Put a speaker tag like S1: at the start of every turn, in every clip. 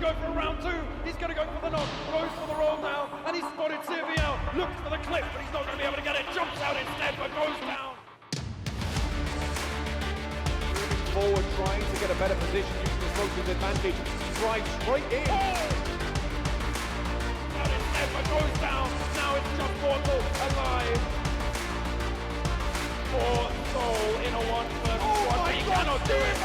S1: go for round two. He's going to go for the knock. Goes for the roll now. And he's spotted Sivio. Looks for the clip, but he's not going to be able to get it. Jumps out instead, but goes down. Moving forward, trying to get a better position using the smoker's advantage. Drives straight in. Out instead, but goes down. Now it's just Portal alive. For Soul in a 1v1, but he cannot do it.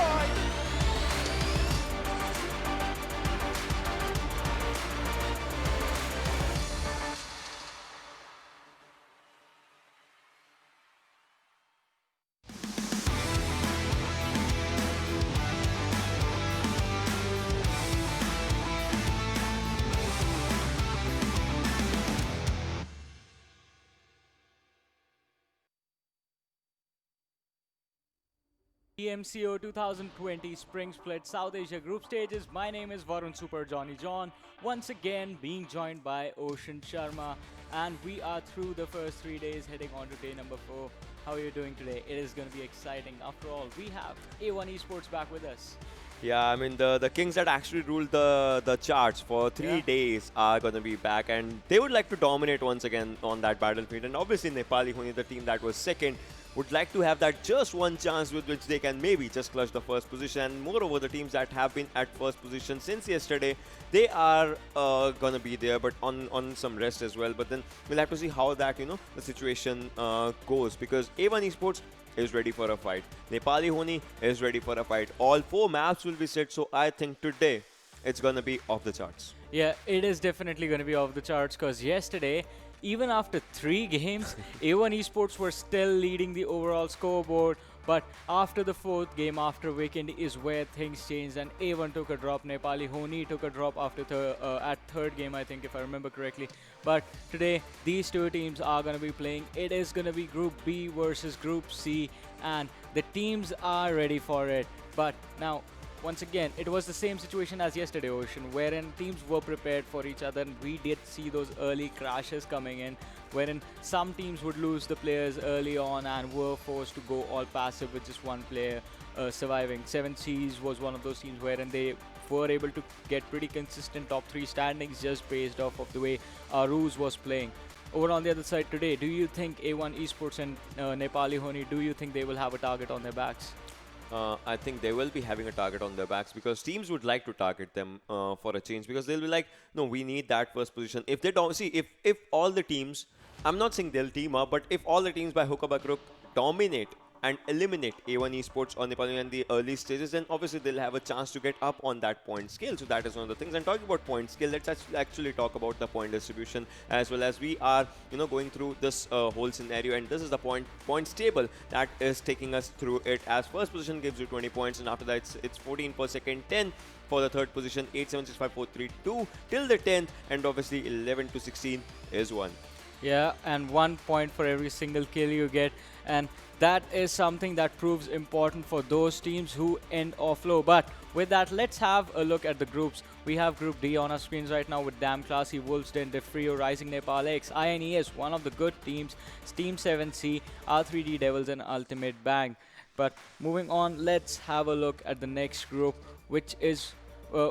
S2: PMCO 2020 Spring Split South Asia Group Stages. My name is Varun Super Johnny John. Once again being joined by Ocean Sharma, and we are through the first 3 days, heading on to day number 4. How are you doing today? It is going to be exciting. After all, we have A1 Esports back with us.
S3: Yeah, I mean the kings that actually ruled the charts for 3 days are going to be back, and they would like to dominate once again on that battlefield. And obviously Nepali Ho Ni, the team that was second, would like to have that just one chance with which they can maybe just clutch the first position. And moreover, the teams that have been at first position since yesterday, they are gonna be there, but on some rest as well. But then we'll have to see how that the situation goes, because A1 Esports is ready for a fight. Nepali Ho Ni is ready for a fight. All 4 maps will be set, so I think today it's gonna be off the charts.
S2: Yeah, it is definitely going to be off the charts, because yesterday, even after 3 games, A1 Esports were still leading the overall scoreboard. But after the 4th game, after Vikendi, is where things changed, and A1 took a drop. Nepali Ho Ni took a drop after at 3rd game, I think, if I remember correctly. But today, these 2 teams are going to be playing. It is going to be Group B versus Group C, and the teams are ready for it. But now, once again, it was the same situation as yesterday, Ocean, wherein teams were prepared for each other, and we did see those early crashes coming in, wherein some teams would lose the players early on and were forced to go all passive with just one player surviving. 7 Seas was one of those teams wherein they were able to get pretty consistent top 3 standings just based off of the way Aruz was playing. Over on the other side today, do you think A1 Esports and Nepali Ho Ni, do you think they will have a target on their backs?
S3: I think they will be having a target on their backs, because teams would like to target them for a change, because they'll be like, no, we need that first position. If they don't see, if all the teams, I'm not saying they'll team up, but if all the teams by hook or by crook dominate and eliminate A1 Esports or Nepal in the early stages, then obviously they'll have a chance to get up on that point scale. So that is one of the things. And talking about point scale, let's actually talk about the point distribution as well, as we are going through this whole scenario. And this is the points table that is taking us through it, as first position gives you 20 points, and after that it's 14 per second, 10 for the third position, 8, 7, 6, 5, 4, 3, 2 till the 10th, and obviously 11 to 16 is 1.
S2: Yeah, and 1 point for every single kill you get, and that is something that proves important for those teams who end off low. But with that, let's have a look at the groups. We have Group D on our screens right now with Damn Classy, Wolfsden, Defrio, Rising Nepal X, INES, one of the good teams, Steam 7C, R3D Devils, and Ultimate Bang. But moving on, let's have a look at the next group, which is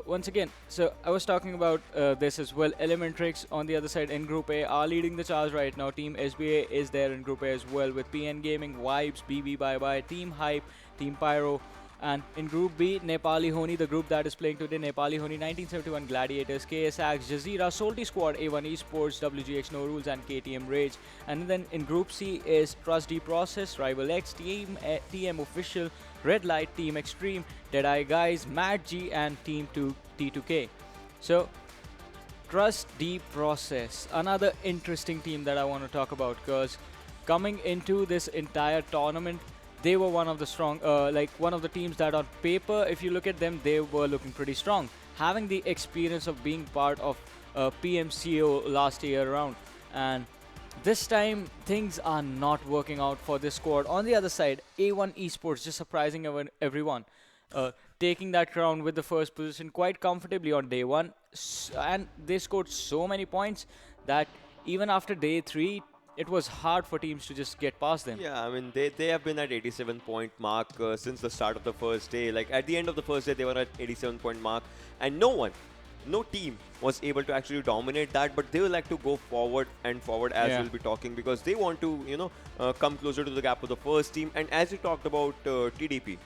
S2: once again, so I was talking about this as well. Elementrix on the other side in Group A are leading the charge right now. Team SBA is there in Group A as well, with PNGaming, Vibes, BB ByeBye, Team Hype, Team PYRO. And in Group B, Nepali Ho Ni, the group that is playing today, Nepali Ho Ni, 1971 Gladiators, KSAX, JAZEERA, SOLTISQUAD, A1 eSports, WGxNoRules, and KTM Rage. And then in Group C is Trust D Process, Rival X, TM Official, Red Light, Team Extreme, Deadeye Guys, Mad G, and Team T2K. So, Trust D Process, another interesting team that I want to talk about, because coming into this entire tournament, they were one of the strong, one of the teams that on paper, if you look at them, they were looking pretty strong. Having the experience of being part of PMCO last year around. And this time, things are not working out for this squad. On the other side, A1 Esports just surprising everyone. Taking that crown with the first position quite comfortably on day 1. And they scored so many points that even after day 3, it was hard for teams to just get past them.
S3: Yeah, I mean, they have been at 87-point mark since the start of the first day. Like, at the end of the first day, they were at 87-point mark, and no one no team was able to actually dominate that, but they would like to go forward and forward as we'll be talking, because they want to, come closer to the gap of the first team. And as you talked about TDP,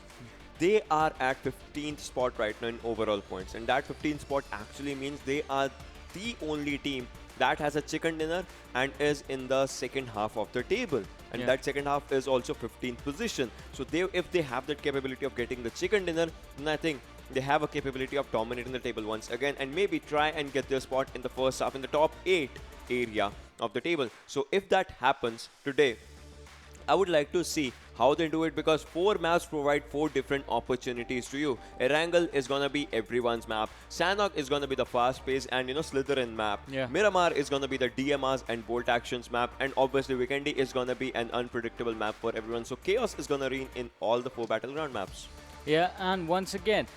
S3: they are at 15th spot right now in overall points, and that 15th spot actually means they are the only team that has a chicken dinner and is in the second half of the table, and that second half is also 15th position. So if they have that capability of getting the chicken dinner, then I think they have a capability of dominating the table once again, and maybe try and get their spot in the first half in the top 8 area of the table. So if that happens today, I would like to see how they do it, because 4 maps provide 4 different opportunities to you. Erangel is gonna be everyone's map. Sanhok is gonna be the fast-paced and Slytherin map. Miramar is gonna be the DMRs and bolt actions map, and obviously Vikendi is gonna be an unpredictable map for everyone. So chaos is gonna reign in all the 4 battleground maps.
S2: Yeah, and once again,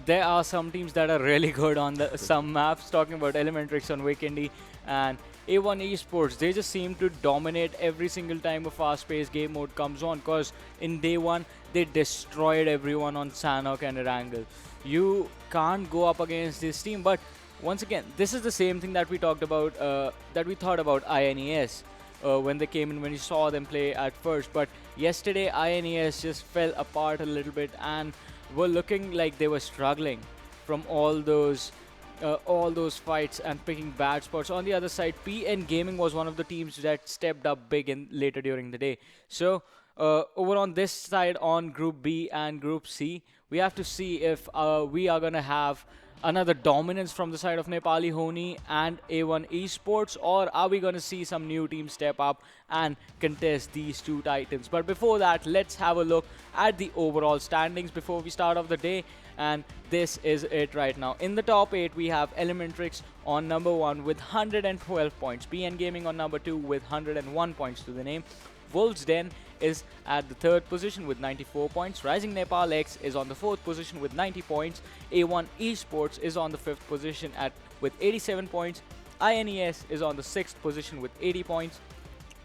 S2: there are some teams that are really good on some maps. Talking about Elementrix on Vikendi and A1 eSports, they just seem to dominate every single time a fast-paced game mode comes on, because in day 1 they destroyed everyone on Sanhok and Erangel. You can't go up against this team, but once again, this is the same thing that we talked about, that we thought about INES when they came in, when you saw them play at first. But yesterday INES just fell apart a little bit and were looking like they were struggling from all those fights and picking bad spots. On the other side, PNGaming was one of the teams that stepped up big later during the day. So over on this side, on Group B and Group C, we have to see if we are going to have another dominance from the side of Nepali Ho Ni and A1 eSports, or are we going to see some new teams step up and contest these 2 titans? But before that, let's have a look at the overall standings before we start off the day. And this is it right now. In the top 8, we have Elementrix on number 1 with 112 points. PNGaming on number 2 with 101 points to the name. Wolves Den is at the 3rd position with 94 points. Rising Nepal X is on the 4th position with 90 points. A1 eSports is on the 5th position with 87 points. INES is on the 6th position with 80 points.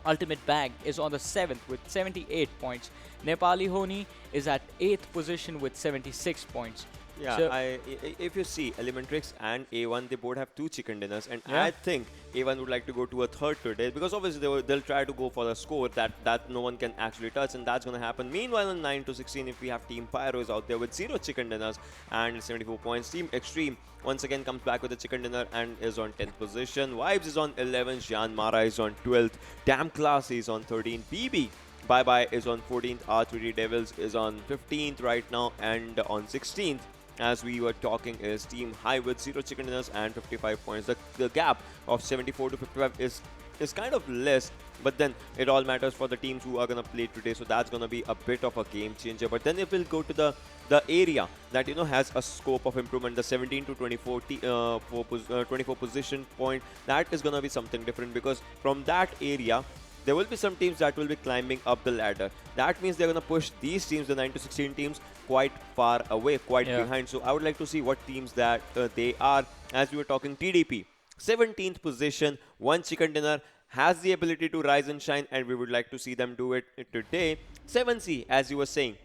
S2: Ultimate Bag is on the 7th with 78 points. Nepali Ho Ni is at 8th position with 76 points.
S3: Yeah,
S2: so
S3: if you see Elementrix and A1, they both have 2 chicken dinners, and I think A1 would like to go to a 3rd today, because obviously they'll try to go for the score that no one can actually touch, and that's going to happen. Meanwhile, on 9 to 16, if we have Team PYRO is out there with 0 chicken dinners and 74 points. Team Extreme once again comes back with a chicken dinner and is on 10th position. Vibes is on 11th. JyanMaara is on 12th. Damn Class is on 13th. BB ByeBye is on 14th. R3D Devils is on 15th right now, and on 16th, as we were talking, is Team High with 0 chicken dinners and 55 points. The gap of 74 to 55 is kind of less, but then it all matters for the teams who are going to play today, so that's going to be a bit of a game changer. But then if we'll go to the area that has a scope of improvement, the 17 to 24 24 position point, that is going to be something different, because from that area there will be some teams that will be climbing up the ladder. That means they're going to push these teams, the 9 to 16 teams, quite far away, quite behind. So I would like to see what teams that they are. As we were talking, TDP, 17th position, 1 chicken dinner, has the ability to rise and shine, and we would like to see them do it today. 7C, as you were saying,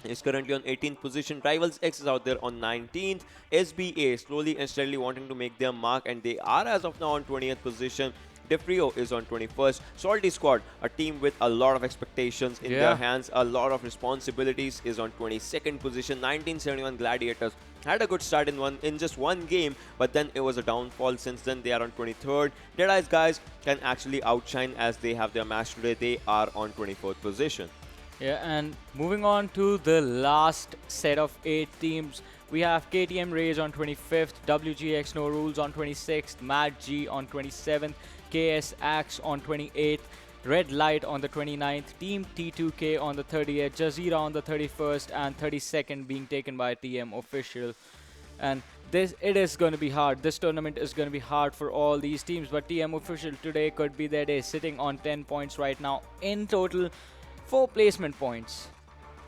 S3: is currently on 18th position. Rivals X is out there on 19th. SBA slowly and steadily wanting to make their mark, and they are as of now on 20th position. Defrio is on 21st. SOLTISQUAD, a team with a lot of expectations in their hands, a lot of responsibilities, is on 22nd position. 1971 Gladiators had a good start in just one game, but then it was a downfall. Since then, they are on 23rd. Deadeyes guys can actually outshine as they have their match today. They are on 24th position.
S2: Yeah, and moving on to the last set of 8 teams, we have KTM Rays on 25th, WGxNoRules on 26th, Mad G on 27th, KS Axe on 28th, Red Light on the 29th, Team T2K on the 30th, JAZEERA on the 31st, and 32nd being taken by TM Official. And it is going to be hard. This tournament is going to be hard for all these teams, but TM Official today could be their day, sitting on 10 points right now. In total, 4 placement points.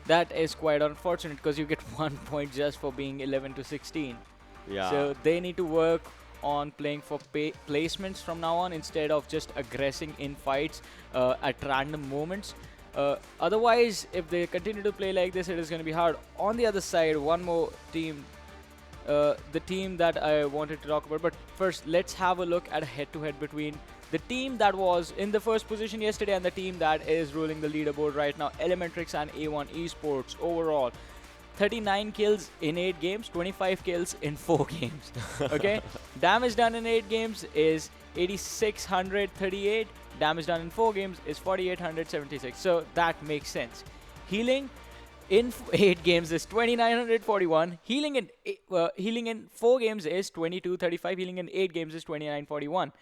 S2: That is quite unfortunate, because you get 1 point just for being 11 to 16.
S3: Yeah.
S2: So they need to work on playing for placements from now on, instead of just aggressing in fights at random moments. Otherwise, if they continue to play like this, it is going to be hard. On the other side, one more team the team that I wanted to talk about. But first, let's have a look at a head-to-head between the team that was in the first position yesterday and the team that is ruling the leaderboard right now, Elementrix and A1 eSports. Overall, 39 kills in 8 games, 25 kills in 4 games. Okay? Damage done in 8 games is 8638. Damage done in 4 games is 4876. So that makes sense. Healing in 8 games is 2941. Healing in 4 games is 2235. Healing in 8 games is 2941.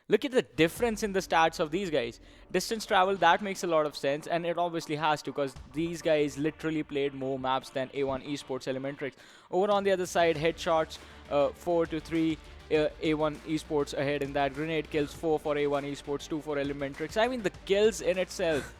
S2: Look at the difference in the stats of these guys. Distance travel, that makes a lot of sense, and it obviously has to, because these guys literally played more maps than A1 eSports Elementrix. Over on the other side, headshots 4 to 3. A1 eSports ahead in that. Grenade kills 4 for A1 eSports, 2 for Elementrix. I mean, the kills in itself.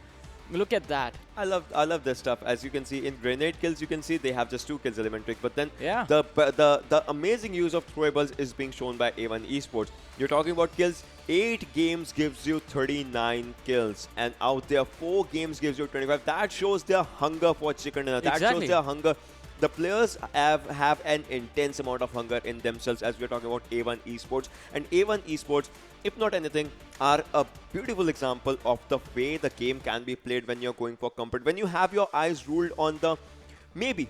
S2: Look at that.
S3: I love this stuff. As you can see in grenade kills, you can see they have just 2 kills Elementrix, but then
S2: Yeah.
S3: the amazing use of throwables is being shown by A1 eSports. You're talking about kills. 8 games gives you 39 kills, and out there 4 games gives you 25. That shows their hunger for chicken dinner. That
S2: Exactly.
S3: shows their hunger. The players have an intense amount of hunger in themselves, as we're talking about A1 eSports. And A1 eSports, if not anything, are a beautiful example of the way the game can be played when you're going for comfort. When you have your eyes ruled on the maybe,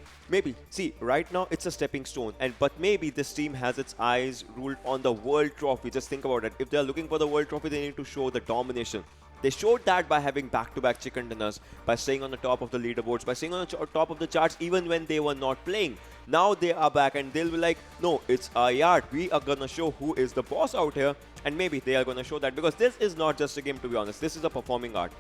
S3: see, right now it's a stepping stone, but maybe this team has its eyes ruled on the world trophy. Just think about it. If they're looking for the world trophy, they need to show the domination. They showed that by having back-to-back chicken dinners, by staying on the top of the leaderboards, by staying on the top of the charts even when they were not playing. Now they are back and they'll be like, no, it's our yard. We are going to show who is the boss out here. And maybe they are going to show that, because this is not just a game, to be honest. This is a performing art.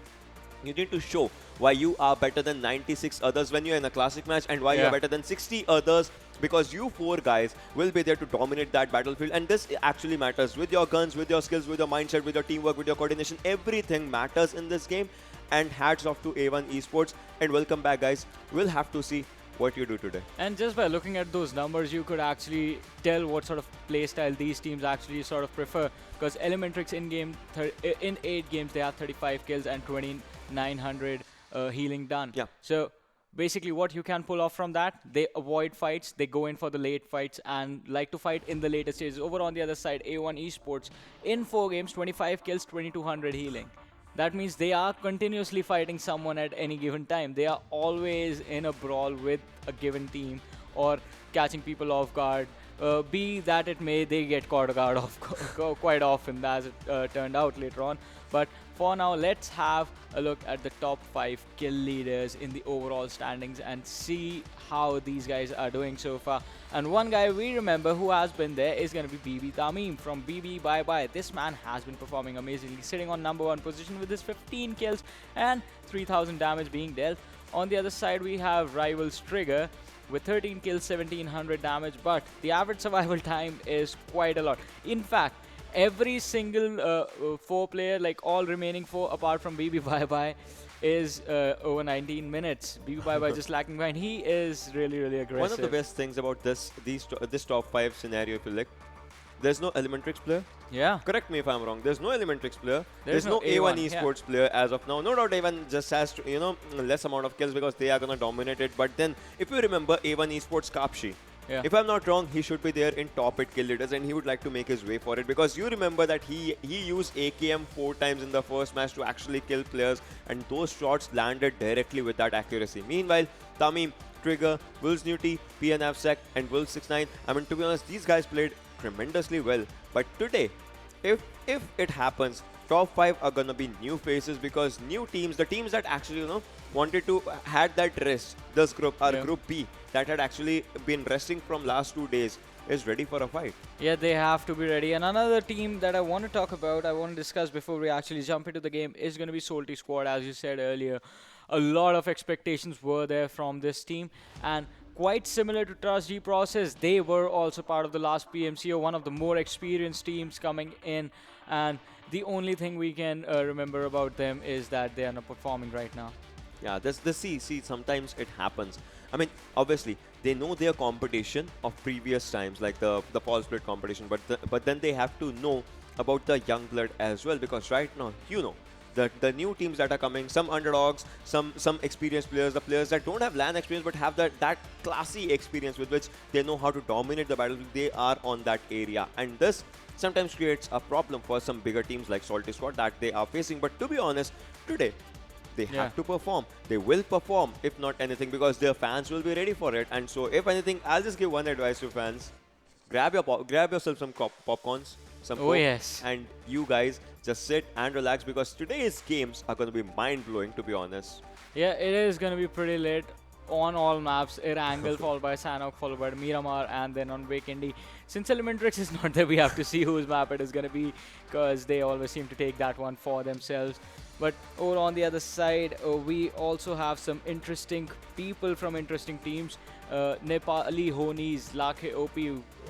S3: You need to show why you are better than 96 others when you're in a classic match, and why you're better than 60 others, because you 4 guys will be there to dominate that battlefield. And this actually matters. With your guns, with your skills, with your mindset, with your teamwork, with your coordination, everything matters in this game. And hats off to A1 eSports, and welcome back, guys. We'll have to see what you do today.
S2: And just by looking at those numbers, you could actually tell what sort of playstyle these teams actually sort of prefer. Because Elementrix in 8 games, they have 35 kills and 2900 healing done.
S3: Yeah.
S2: So basically what you can pull off from that, they avoid fights, they go in for the late fights and like to fight in the later stages. Over on the other side, A1 eSports, in 4 games, 25 kills, 2200 healing. That means they are continuously fighting someone at any given time. They are always in a brawl with a given team or catching people off guard. Be that it may, they get caught guard off quite often, as it turned out later on. But for now, let's have a look at the top 5 kill leaders in the overall standings and see how these guys are doing so far. And one guy we remember who has been there is going to be BB Tamim from BB ByeBye. This man has been performing amazingly, sitting on number 1 position with his 15 kills and 3000 damage being dealt. On the other side, we have Rivals Trigger with 13 kills, 1700 damage, but the average survival time is quite a lot. In fact, every single 4 player, like all remaining 4 apart from BB ByeBye, is over 19 minutes. BB ByeBye just lacking behind. He is really, really aggressive.
S3: One of the best things about this top 5 scenario, if you like, there's no Elementrix player.
S2: Yeah.
S3: Correct me if I'm wrong. There's no Elementrix player.
S2: There's
S3: no
S2: no
S3: A1
S2: A1,
S3: eSports player as of now. No doubt A1 just has to, less amount of kills because they are gonna dominate it. But then, if you remember A1 eSports Kapshi,
S2: Yeah.
S3: if I'm not wrong, he should be there in top 8 kill leaders, and he would like to make his way for it, because you remember that he used AKM 4 times in the first match to actually kill players, and those shots landed directly with that accuracy. Meanwhile, Tamim, Trigger, Wills Newty, PNFSec, and Wills69, I mean, to be honest, these guys played tremendously well. But today, if it happens, top 5 are gonna be new faces, because new teams, the teams that actually wanted to had that rest, this group, our group B, that had actually been resting from last 2 days, is ready for a fight.
S2: Yeah, they have to be ready. And another team that I want to talk about, I want to discuss before we actually jump into the game, is going to be SOLTISQUAD, as you said earlier. A lot of expectations were there from this team, and quite similar to Trust G Process, they were also part of the last PMCO, one of the more experienced teams coming in, and the only thing we can remember about them is that they are not performing right now.
S3: Yeah, see, sometimes it happens. I mean, obviously, they know their competition of previous times, like the fall split competition, but then they have to know about the young blood as well, because right now, the new teams that are coming, some underdogs, some experienced players, the players that don't have LAN experience but have that classy experience with which they know how to dominate the battlefield, they are on that area. And this sometimes creates a problem for some bigger teams like SOLTISQUAD that they are facing. But to be honest, today, they have to perform. They will perform, if not anything, because their fans will be ready for it. And so, if anything, I'll just give one advice to fans. Grab yourself some popcorns, some Coke,
S2: yes.
S3: and you guys just sit and relax because today's games are going to be mind-blowing, to be honest.
S2: Yeah, it is going to be pretty lit on all maps. Erangel followed by Sanhok, followed by Miramar, and then on Vikendi. Since Elementrix is not there, we have to see whose map it is going to be because they always seem to take that one for themselves. But over on the other side, we also have some interesting people from interesting teams. Nepali Ho Ni's Lakhe OP,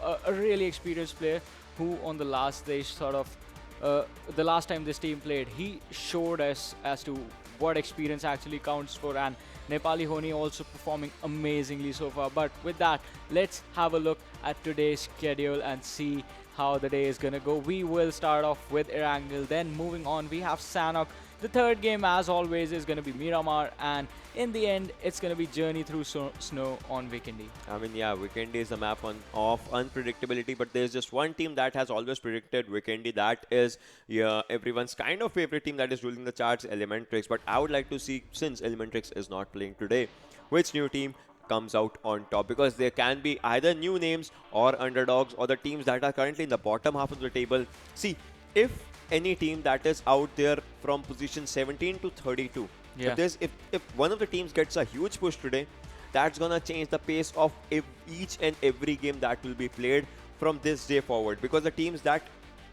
S2: a really experienced player who on the last stage the last time this team played, he showed us as to what experience actually counts for, and Nepali Ho Ni also performing amazingly so far. But with that, let's have a look at today's schedule and see how the day is gonna go. We will start off with Erangel, then moving on we have Sanhok. The third game, as always, is going to be Miramar, and in the end, it's going to be Journey Through Snow on Vikendi.
S3: I mean, yeah, Vikendi is a map of unpredictability, but there's just one team that has always predicted Vikendi. That is everyone's kind of favorite team that is ruling the charts, Elementrix. But I would like to see, since Elementrix is not playing today, which new team comes out on top, because there can be either new names or underdogs or the teams that are currently in the bottom half of the table. See, if any team that is out there from position 17 to 32.
S2: Yeah.
S3: If one of the teams gets a huge push today, that's gonna change the pace of each and every game that will be played from this day forward. Because the teams that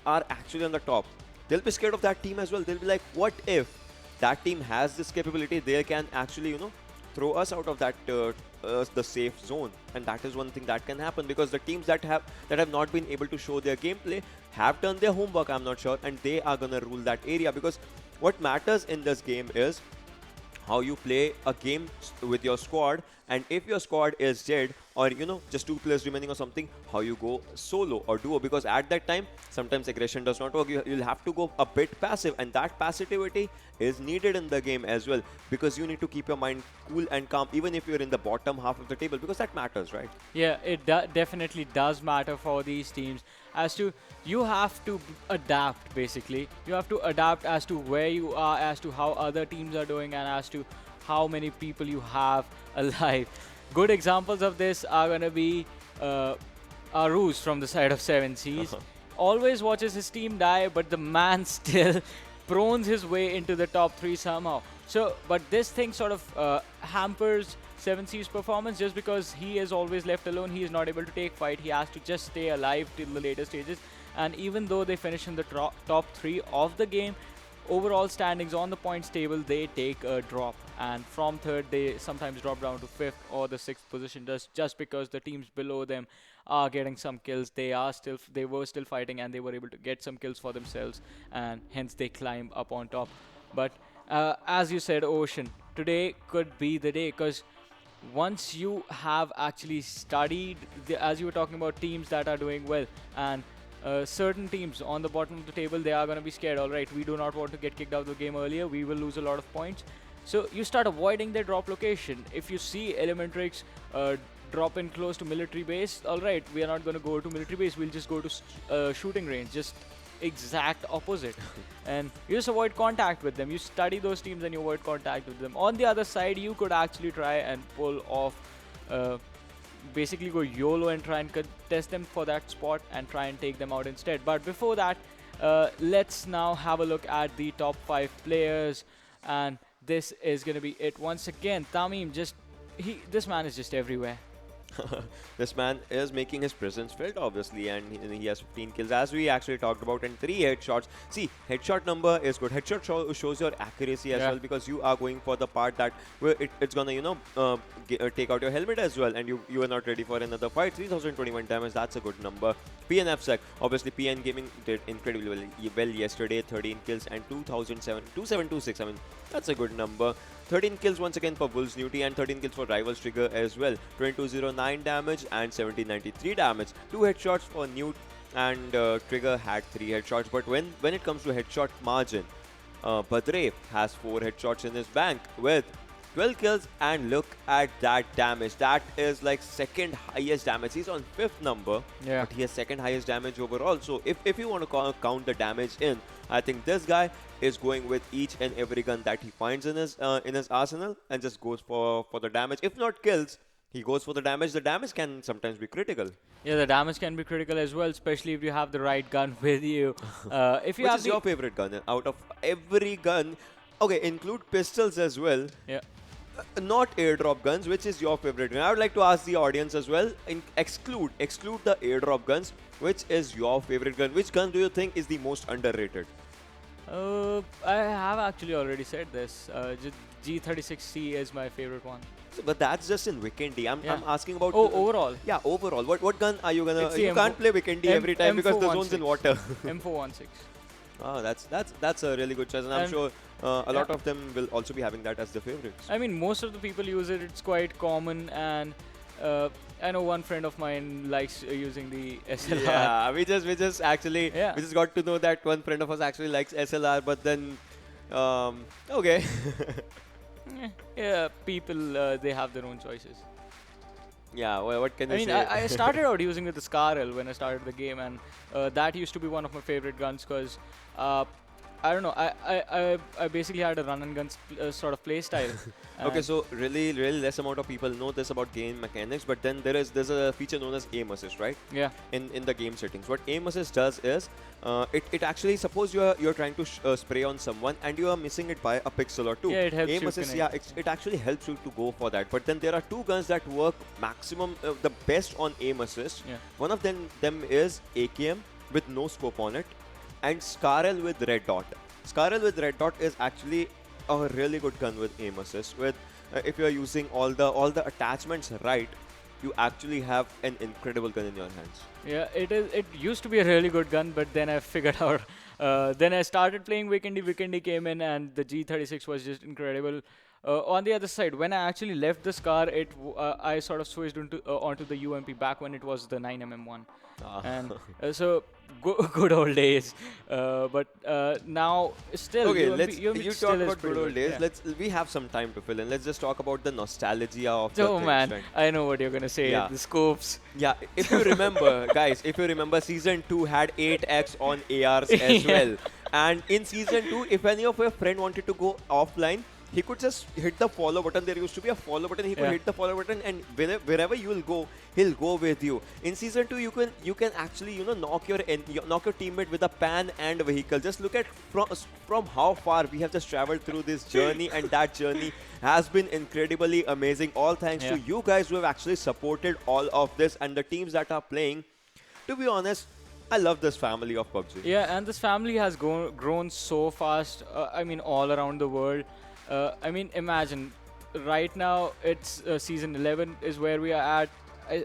S3: are actually on the top, they'll be scared of that team as well. They'll be like, what if that team has this capability? They can actually, throw us out of that the safe zone, and that is one thing that can happen because the teams that have not been able to show their gameplay have done their homework, I'm not sure, and they are gonna rule that area. Because what matters in this game is how you play a game with your squad, and if your squad is dead or just 2 players remaining or something, how you go solo or duo, because at that time sometimes aggression does not work. You'll have to go a bit passive, and that passivity is needed in the game as well, because you need to keep your mind cool and calm even if you're in the bottom half of the table, because that matters, right?
S2: Yeah, it definitely does matter for these teams, as to you have to adapt. Basically, you have to adapt as to where you are, as to how other teams are doing, and as to how many people you have alive. Good examples of this are going to be Aruz from the side of 7 Seas. Always watches his team die, but the man still prones his way into the top 3 somehow. So, but this thing sort of hampers 7 Seas performance, just because he is always left alone. He is not able to take fight. He has to just stay alive till the later stages. And even though they finish in the top 3 of the game, overall standings on the points table, they take a drop, and from 3rd they sometimes drop down to 5th or the 6th position, just because the teams below them are getting some kills. They were still fighting, and they were able to get some kills for themselves, and hence they climb up on top. But as you said, Ocean, today could be the day, because once you have actually studied as you were talking about teams that are doing well, and certain teams on the bottom of the table, they are going to be scared. All right, we do not want to get kicked out of the game earlier. We will lose a lot of points. So you start avoiding their drop location. If you see Elementrix drop in close to military base, all right, we are not going to go to military base. We'll just go to shooting range. Just exact opposite. And you just avoid contact with them. You study those teams and you avoid contact with them. On the other side, you could actually try and pull off basically go YOLO and try and contest them for that spot and try and take them out instead. But before that, let's now have a look at the top 5 players, and this is going to be it once again. Tamim, this man is just everywhere.
S3: This man is making his presence felt, obviously, and he has 15 kills, as we actually talked about, and 3 headshots. See, headshot number is good. Headshot shows your accuracy as well, because you are going for the part that where it's gonna, take out your helmet as well, and you are not ready for another fight. 3021 damage, that's a good number. PNFSec, obviously, PNGaming did incredibly well yesterday. 13 kills and 2726. I mean, that's a good number. 13 kills once again for Wolves Newty, and 13 kills for Rivals Trigger as well. 2209 damage and 1793 damage. 2 headshots for Newt, and Trigger had 3 headshots. But when it comes to headshot margin, Badre has 4 headshots in his bank with 12 kills, and look at that damage. That is like second highest damage. He's on 5th number,
S2: Yeah.
S3: but he has second highest damage overall. So if you want to count the damage in, I think this guy is going with each and every gun that he finds in his arsenal and just goes for the damage. If not kills, he goes for the damage. The damage can sometimes be critical.
S2: Yeah, the damage can be critical as well, especially if you have the right gun with you. If you
S3: Which
S2: have
S3: is your favorite gun out of every gun? Okay, include pistols as well.
S2: yeah.
S3: Not airdrop guns. Which is your favorite gun? I would like to ask the audience as well. Exclude the airdrop guns. Which is your favorite gun? Which gun do you think is the most underrated?
S2: I have actually already said this. G36C is my favorite one.
S3: But that's just in Vikendi. I'm asking about.
S2: Oh, overall.
S3: Yeah, overall. What gun are you gonna?
S2: It's the
S3: You can't play Vikendi every time because the zone's in water.
S2: M416.
S3: Oh, that's a really good choice, and I'm sure a lot of them will also be having that as their favorites.
S2: I mean, most of the people use it. It's quite common, and I know one friend of mine likes using the SLR.
S3: Yeah, we just actually
S2: Yeah.
S3: we just got to know that one friend of us actually likes SLR, but then okay.
S2: Yeah, people they have their own choices.
S3: Yeah, well, what can
S2: I
S3: you
S2: mean,
S3: say?
S2: I started out using with the Scarl when I started the game, and that used to be one of my favorite guns because I don't know, I basically had a run and gun sort of play style.
S3: Okay, so really less amount of people know this about game mechanics, but then there's a feature known as aim assist, right?
S2: Yeah.
S3: In the game settings, what aim assist does is it actually, suppose you're trying to spray on someone and you are missing it by a pixel or two.
S2: Yeah, it helps
S3: aim
S2: you
S3: assist,
S2: connect.
S3: yeah, it actually helps you to go for that. But then there are two guns that work maximum the best on aim assist.
S2: Yeah.
S3: One of them is AKM with no scope on it, and Scarl with red dot. Scarl with red dot is actually a really good gun with aim assist. With if you are using all the attachments right, you actually have an incredible gun in your hands.
S2: Yeah, it is. It used to be a really good gun, but then I figured out. Then I started playing Vikendi. Vikendi came in, and the G36 was just incredible. On the other side, when I actually left the Scar, I sort of switched onto the UMP back when it was the 9mm one, and so good old days. But now still,
S3: Okay,
S2: UMP,
S3: you
S2: UMP
S3: talk
S2: still is
S3: about good
S2: pretty
S3: old days.
S2: Yeah.
S3: We have some time to fill in. Let's just talk about the nostalgia of the
S2: Oh
S3: things,
S2: man,
S3: right?
S2: I know what you're gonna say.
S3: Yeah.
S2: The scopes.
S3: Yeah, if you remember, guys, if you remember, Season 2 had 8x on ARs as well. And in Season 2, if any of your friend wanted to go offline, he could just hit the follow button. There used to be a follow button. He could hit the follow button, and wherever you will go, he'll go with you. In Season 2, you can actually knock your teammate with a pan and a vehicle. Just look at from how far we have just traveled through this journey, and that journey has been incredibly amazing. All thanks to you guys who have actually supported all of this, and the teams that are playing. To be honest, I love this family of PUBG.
S2: Yeah, and this family has grown so fast. I mean, all around the world. I mean, imagine, right now it's season 11 is where we are at.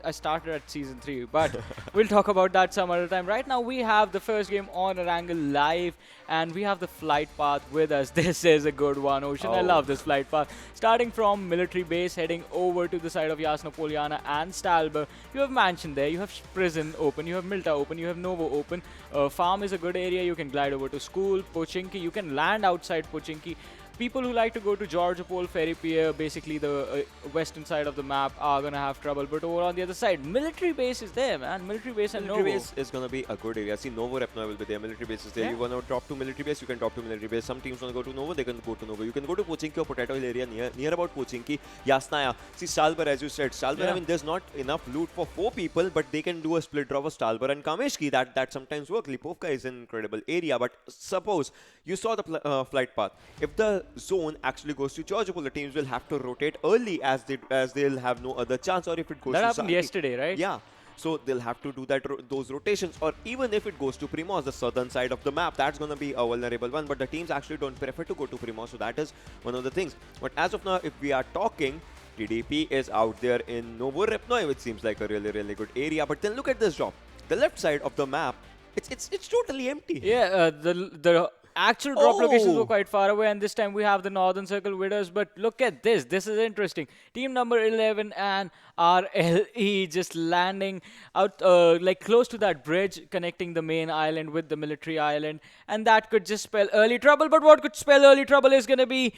S2: I started at season 3, but we'll talk about that some other time. Right now we have the first game on Erangel live, and we have the flight path with us. This is a good one, Ocean. I love this flight path. Starting from military base, heading over to the side of Jasna Polyana and Stalber. You have Mansion there, you have Prison open, you have Milta open, you have Novo open. Farm is a good area. You can glide over to school, Pochinki. You can land outside Pochinki. People who like to go to Georgopol, Ferry Pier, basically the western side of the map, are going to have trouble. But over on the other side, military base is there, man. Military base and Novo.
S3: Military base is going to be a good area. See, Novo Repno will be there. Military base is there.
S2: Yeah.
S3: You want to drop to military base, you can drop to military base. Some teams want to go to Novo, they can go to Novo. You can go to Pochinki or Potato Hill area near about Pochinki. Yasnaya. See, Stalber, as you said. Stalber, I mean, there's not enough loot for 4 people, but they can do a split draw of Stalber and Kameshki. That sometimes works. Lipovka is an incredible area. But suppose you saw the flight path. If the zone actually goes to Georgopol, the teams will have to rotate early as they'll have no other chance. Or if it goes
S2: that
S3: to
S2: happened yesterday, right?
S3: Yeah. So they'll have to do those rotations. Or even if it goes to Primos, the southern side of the map, that's going to be a vulnerable one. But the teams actually don't prefer to go to Primos. So that is one of the things. But as of now, if we are talking, TDP is out there in Novo Repnoi, which seems like a really, really good area. But then look at this drop. The left side of the map, it's totally empty.
S2: Yeah, the actual drop locations were
S3: Oh!
S2: quite far away, and this time we have the Northern Circle winners. But look at this. This is interesting. Team number 11 and RLE just landing out like close to that bridge connecting the main island with the military island. And that could just spell early trouble. But what could spell early trouble is going to be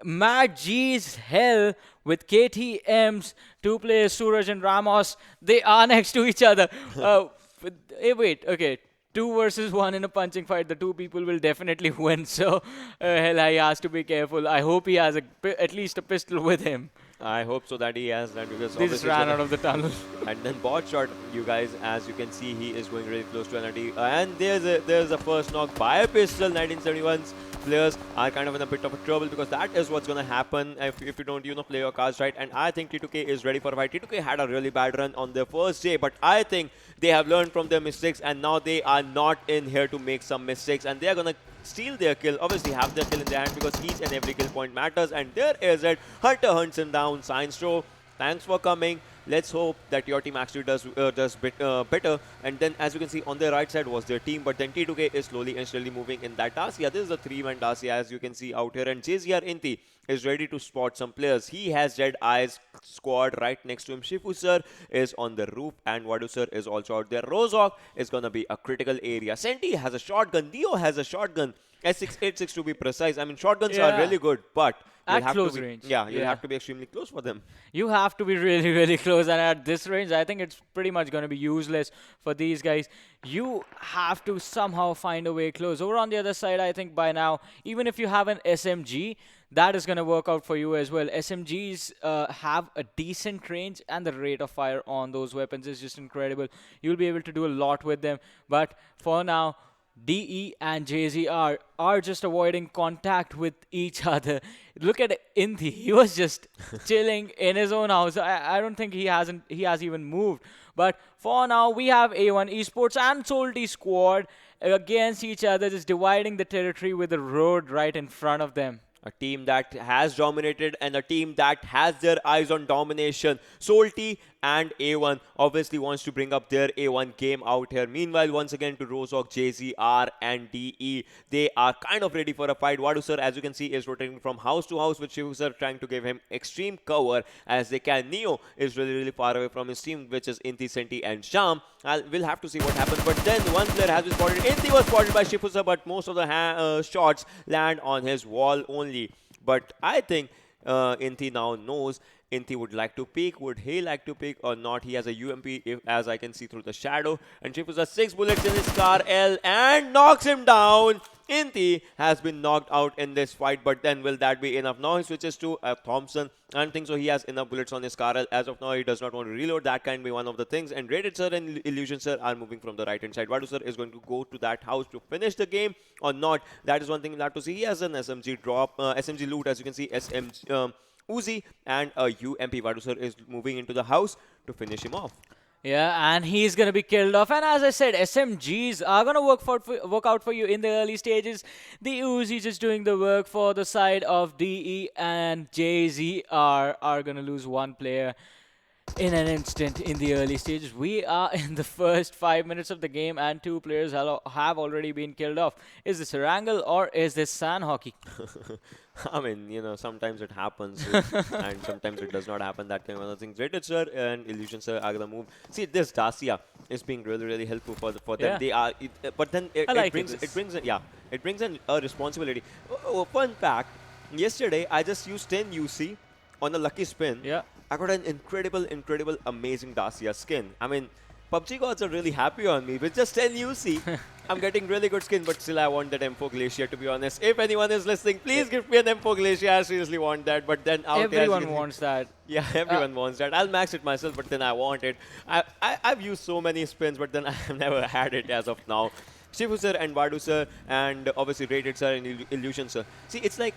S2: Mad G's Hell with KTM's two players, Suraj and Ramos. They are next to each other. Wait, okay. 2 versus 1 in a punching fight. The two people will definitely win. So, hell, he has to be careful. I hope he has at least a pistol with him.
S3: I hope so that he has that because
S2: They just
S3: obviously
S2: ran out of the tunnel.
S3: and then bot shot, you guys, as you can see, he is going really close to NRT. And there's a first knock by a pistol. 1971's players are kind of in a bit of a trouble because that is what's going to happen if you don't, play your cards right. And I think T2K is ready for a fight. T2K had a really bad run on their first day, but I think they have learned from their mistakes and now they are not in here to make some mistakes and they are going to steal their kill, obviously have their kill in their hand because each and every kill point matters. And there is it. Hunter hunts him down. Science Show, thanks for coming. Let's hope that your team actually does better. And then, as you can see, on the right side was their team, but then T2K is slowly and steadily moving in that Dacia. This is a 3-man Dacia, as you can see out here. And JZR Inti is ready to spot some players. He has Red Eyes squad right next to him. Shifu sir is on the roof, and Wadu sir is also out there. Rozok is going to be a critical area. Senti has a shotgun. Neo has a shotgun. S686 to be precise. I mean, shotguns are really good, but
S2: at
S3: have
S2: close
S3: to be,
S2: range.
S3: you'll have to be extremely close for them.
S2: You have to be really, really close. And at this range, I think it's pretty much going to be useless for these guys. You have to somehow find a way close. Over on the other side, I think by now, even if you have an SMG, that is going to work out for you as well. SMGs have a decent range, and the rate of fire on those weapons is just incredible. You'll be able to do a lot with them. But for now, DE and JZR are just avoiding contact with each other. Look at Inti. He was just chilling in his own house. I don't think he has even moved. But for now, we have A1 Esports and SOLTISQUAD against each other, just dividing the territory with the road right in front of them.
S3: A team that has dominated and a team that has their eyes on domination. Solti and A1 obviously wants to bring up their A1 game out here. Meanwhile, once again to Rozok, JZR and DE, they are kind of ready for a fight. Wadu sir, as you can see, is rotating from house to house with Shivu sir trying to give him extreme cover as they can. Neo is really, really far away from his team, which is Inti, Senti and Sham. We'll have to see what happens. But then one player has been spotted. Inti was spotted by Shivu sir, but most of the shots land on his wall only. But I think Inti now knows Inti would like to peek. Would he like to peek or not? He has a UMP, as I can see through the shadow. And Shifu has 6 bullets in his car L and knocks him down. Inti has been knocked out in this fight, but then will that be enough? Now he switches to Thompson. I don't think so. He has enough bullets on his car L. As of now, he does not want to reload. That can be one of the things. And Rated Sir and Illusion Sir are moving from the right hand side. Wadu Sir is going to go to that house to finish the game or not. That is one thing we'll have to see. He has an SMG drop, SMG loot, as you can see, SMG. Uzi and a UMP. Wadu sir is moving into the house to finish him off.
S2: Yeah, and he's going to be killed off. And as I said, SMGs are going to work out for you in the early stages. The Uzi just doing the work for the side of DE, and JZR are going to lose one player in an instant in the early stages. We are in the first 5 minutes of the game, and 2 players have already been killed off. Is this Erangel or is this Sanhok?
S3: I mean, sometimes it happens and sometimes it does not happen. That kind of other things. Rated Sir and Illusion Sir are gonna move. See, this Dacia is being really, really helpful for them.
S2: Yeah.
S3: They are, but then it brings in a responsibility. Fun fact: yesterday I just used 10 UC on a lucky spin.
S2: Yeah.
S3: I got an incredible, amazing Dacia skin. I mean, PUBG gods are really happy on me with just 10 UC. I'm getting really good skin, but still I want that M4 Glacier, to be honest. If anyone is listening, please give me an M4 Glacier. I seriously want that. But then
S2: Everyone wants that.
S3: Yeah, everyone wants that. I'll max it myself, but then I want it. I've used so many spins, but then I've never had it as of now. Shifu Sir and Wadu Sir and obviously Rated Sir and Illusion Sir. See, it's like,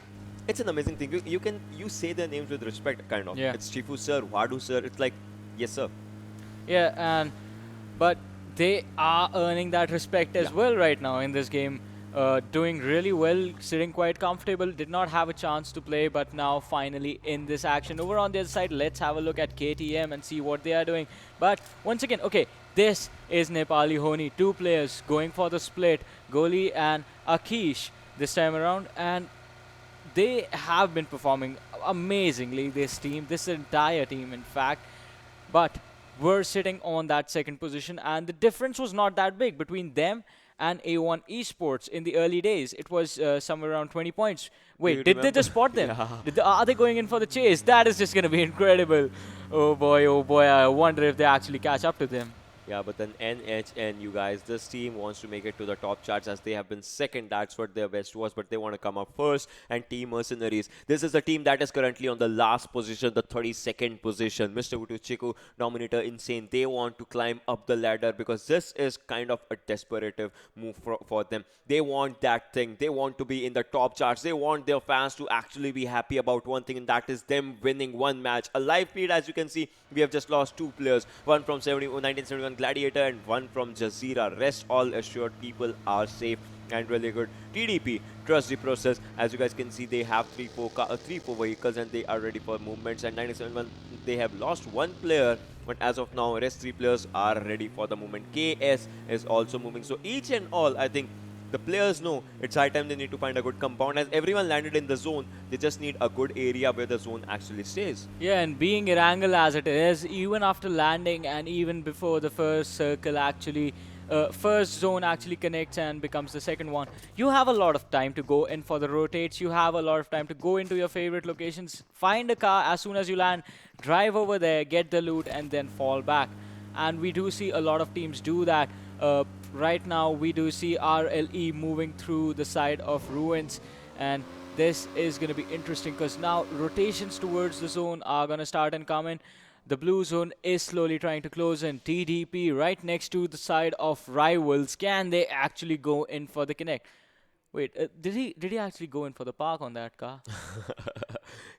S3: it's an amazing thing. You say their names with respect, kind of.
S2: Yeah.
S3: It's Shifu Sir, Wadu Sir. It's like, yes, sir.
S2: Yeah, but they are earning that respect as well right now in this game. Doing really well, sitting quite comfortable. Did not have a chance to play, but now finally in this action. Over on the other side, let's have a look at KTM and see what they are doing. But once again, okay, this is Nepali Ho Ni. 2 players going for the split. Goli and Akish. this time around, and they have been performing amazingly, this entire team, in fact. But we're sitting on that second position, and the difference was not that big between them and A1 Esports in the early days. It was somewhere around 20 points.
S3: Do you
S2: Wait, did they
S3: remember?
S2: just spot them?
S3: Yeah.
S2: Are they going in for the chase? That is just going to be incredible. Oh boy, I wonder if they actually catch up to them.
S3: Yeah, but then NHN, you guys, this team wants to make it to the top charts as they have been second. That's what their best was, but they want to come up first. And Team Mercenaries, this is the team that is currently on the last position, the 32nd position. Mr. Wutu Chiku, Dominator, Insane. They want to climb up the ladder because this is kind of a desperative move for them. They want that thing. They want to be in the top charts. They want their fans to actually be happy about one thing, and that is them winning one match. A live feed, as you can see, we have just lost two players. One from 1971 Gladiator and one from JAZEERA. Rest all assured, people are safe and really good. TDP, trust the process. As you guys can see, they have 3-4 vehicles and they are ready for movements. And 971, they have lost one player, but as of now, rest 3 players are ready for the movement. KS is also moving. So each and all, I think the players know it's high time they need to find a good compound. As everyone landed in the zone, they just need a good area where the zone actually stays.
S2: Yeah, and being Erangel as it is, even after landing and even before the first circle actually, first zone actually connects and becomes the second one, you have a lot of time to go in for the rotates. You have a lot of time to go into your favorite locations, find a car as soon as you land, drive over there, get the loot, and then fall back. And we do see a lot of teams do that. Right now, we do see RLE moving through the side of Ruins, and this is going to be interesting because now rotations towards the zone are going to start and come in. The blue zone is slowly trying to close in. TDP right next to the side of Rivals. Can they actually go in for the connect? Wait, did he actually go in for the park on that car?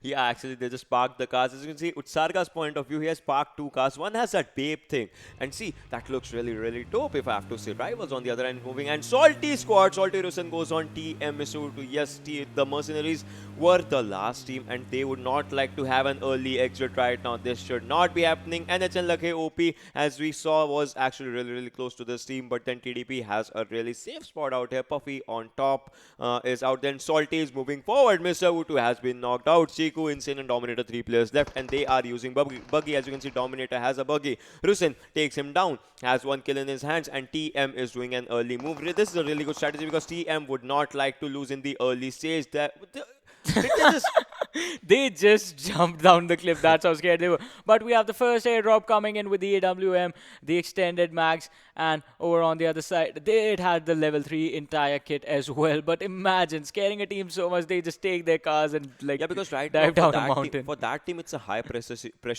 S3: Yeah, actually, they just parked the cars. As you can see, Utsarga's point of view, he has parked 2 cars. One has that babe thing. And see, that looks really, really dope, if I have to say. Rivals on the other end moving. And SOLTISQUAD, Salty Rusen goes on TM. Yes, the Mercenaries were the last team, and they would not like to have an early exit right now. This should not be happening. NHN Lakhe OP, as we saw, was actually really, really close to this team. But then TDP has a really safe spot out here. Puffy on top is out. Then Salty is moving forward. Mr. Wutu has been knocked out. Chiku, Insane, and Dominator, 3 players left, and they are using buggy. As you can see, Dominator has a buggy. Rusen takes him down, has 1 kill in his hands, and TM is doing an early move. This is a really good strategy because TM would not like to lose in the early stage.
S2: They just jumped down the cliff. That's how scared they were. But we have the first airdrop coming in with the AWM, the extended mags, and over on the other side, it had the level 3 entire kit as well. But imagine scaring a team so much, they just take their cars and like
S3: because right
S2: dive
S3: now
S2: down a mountain.
S3: For that team, it's a high pressure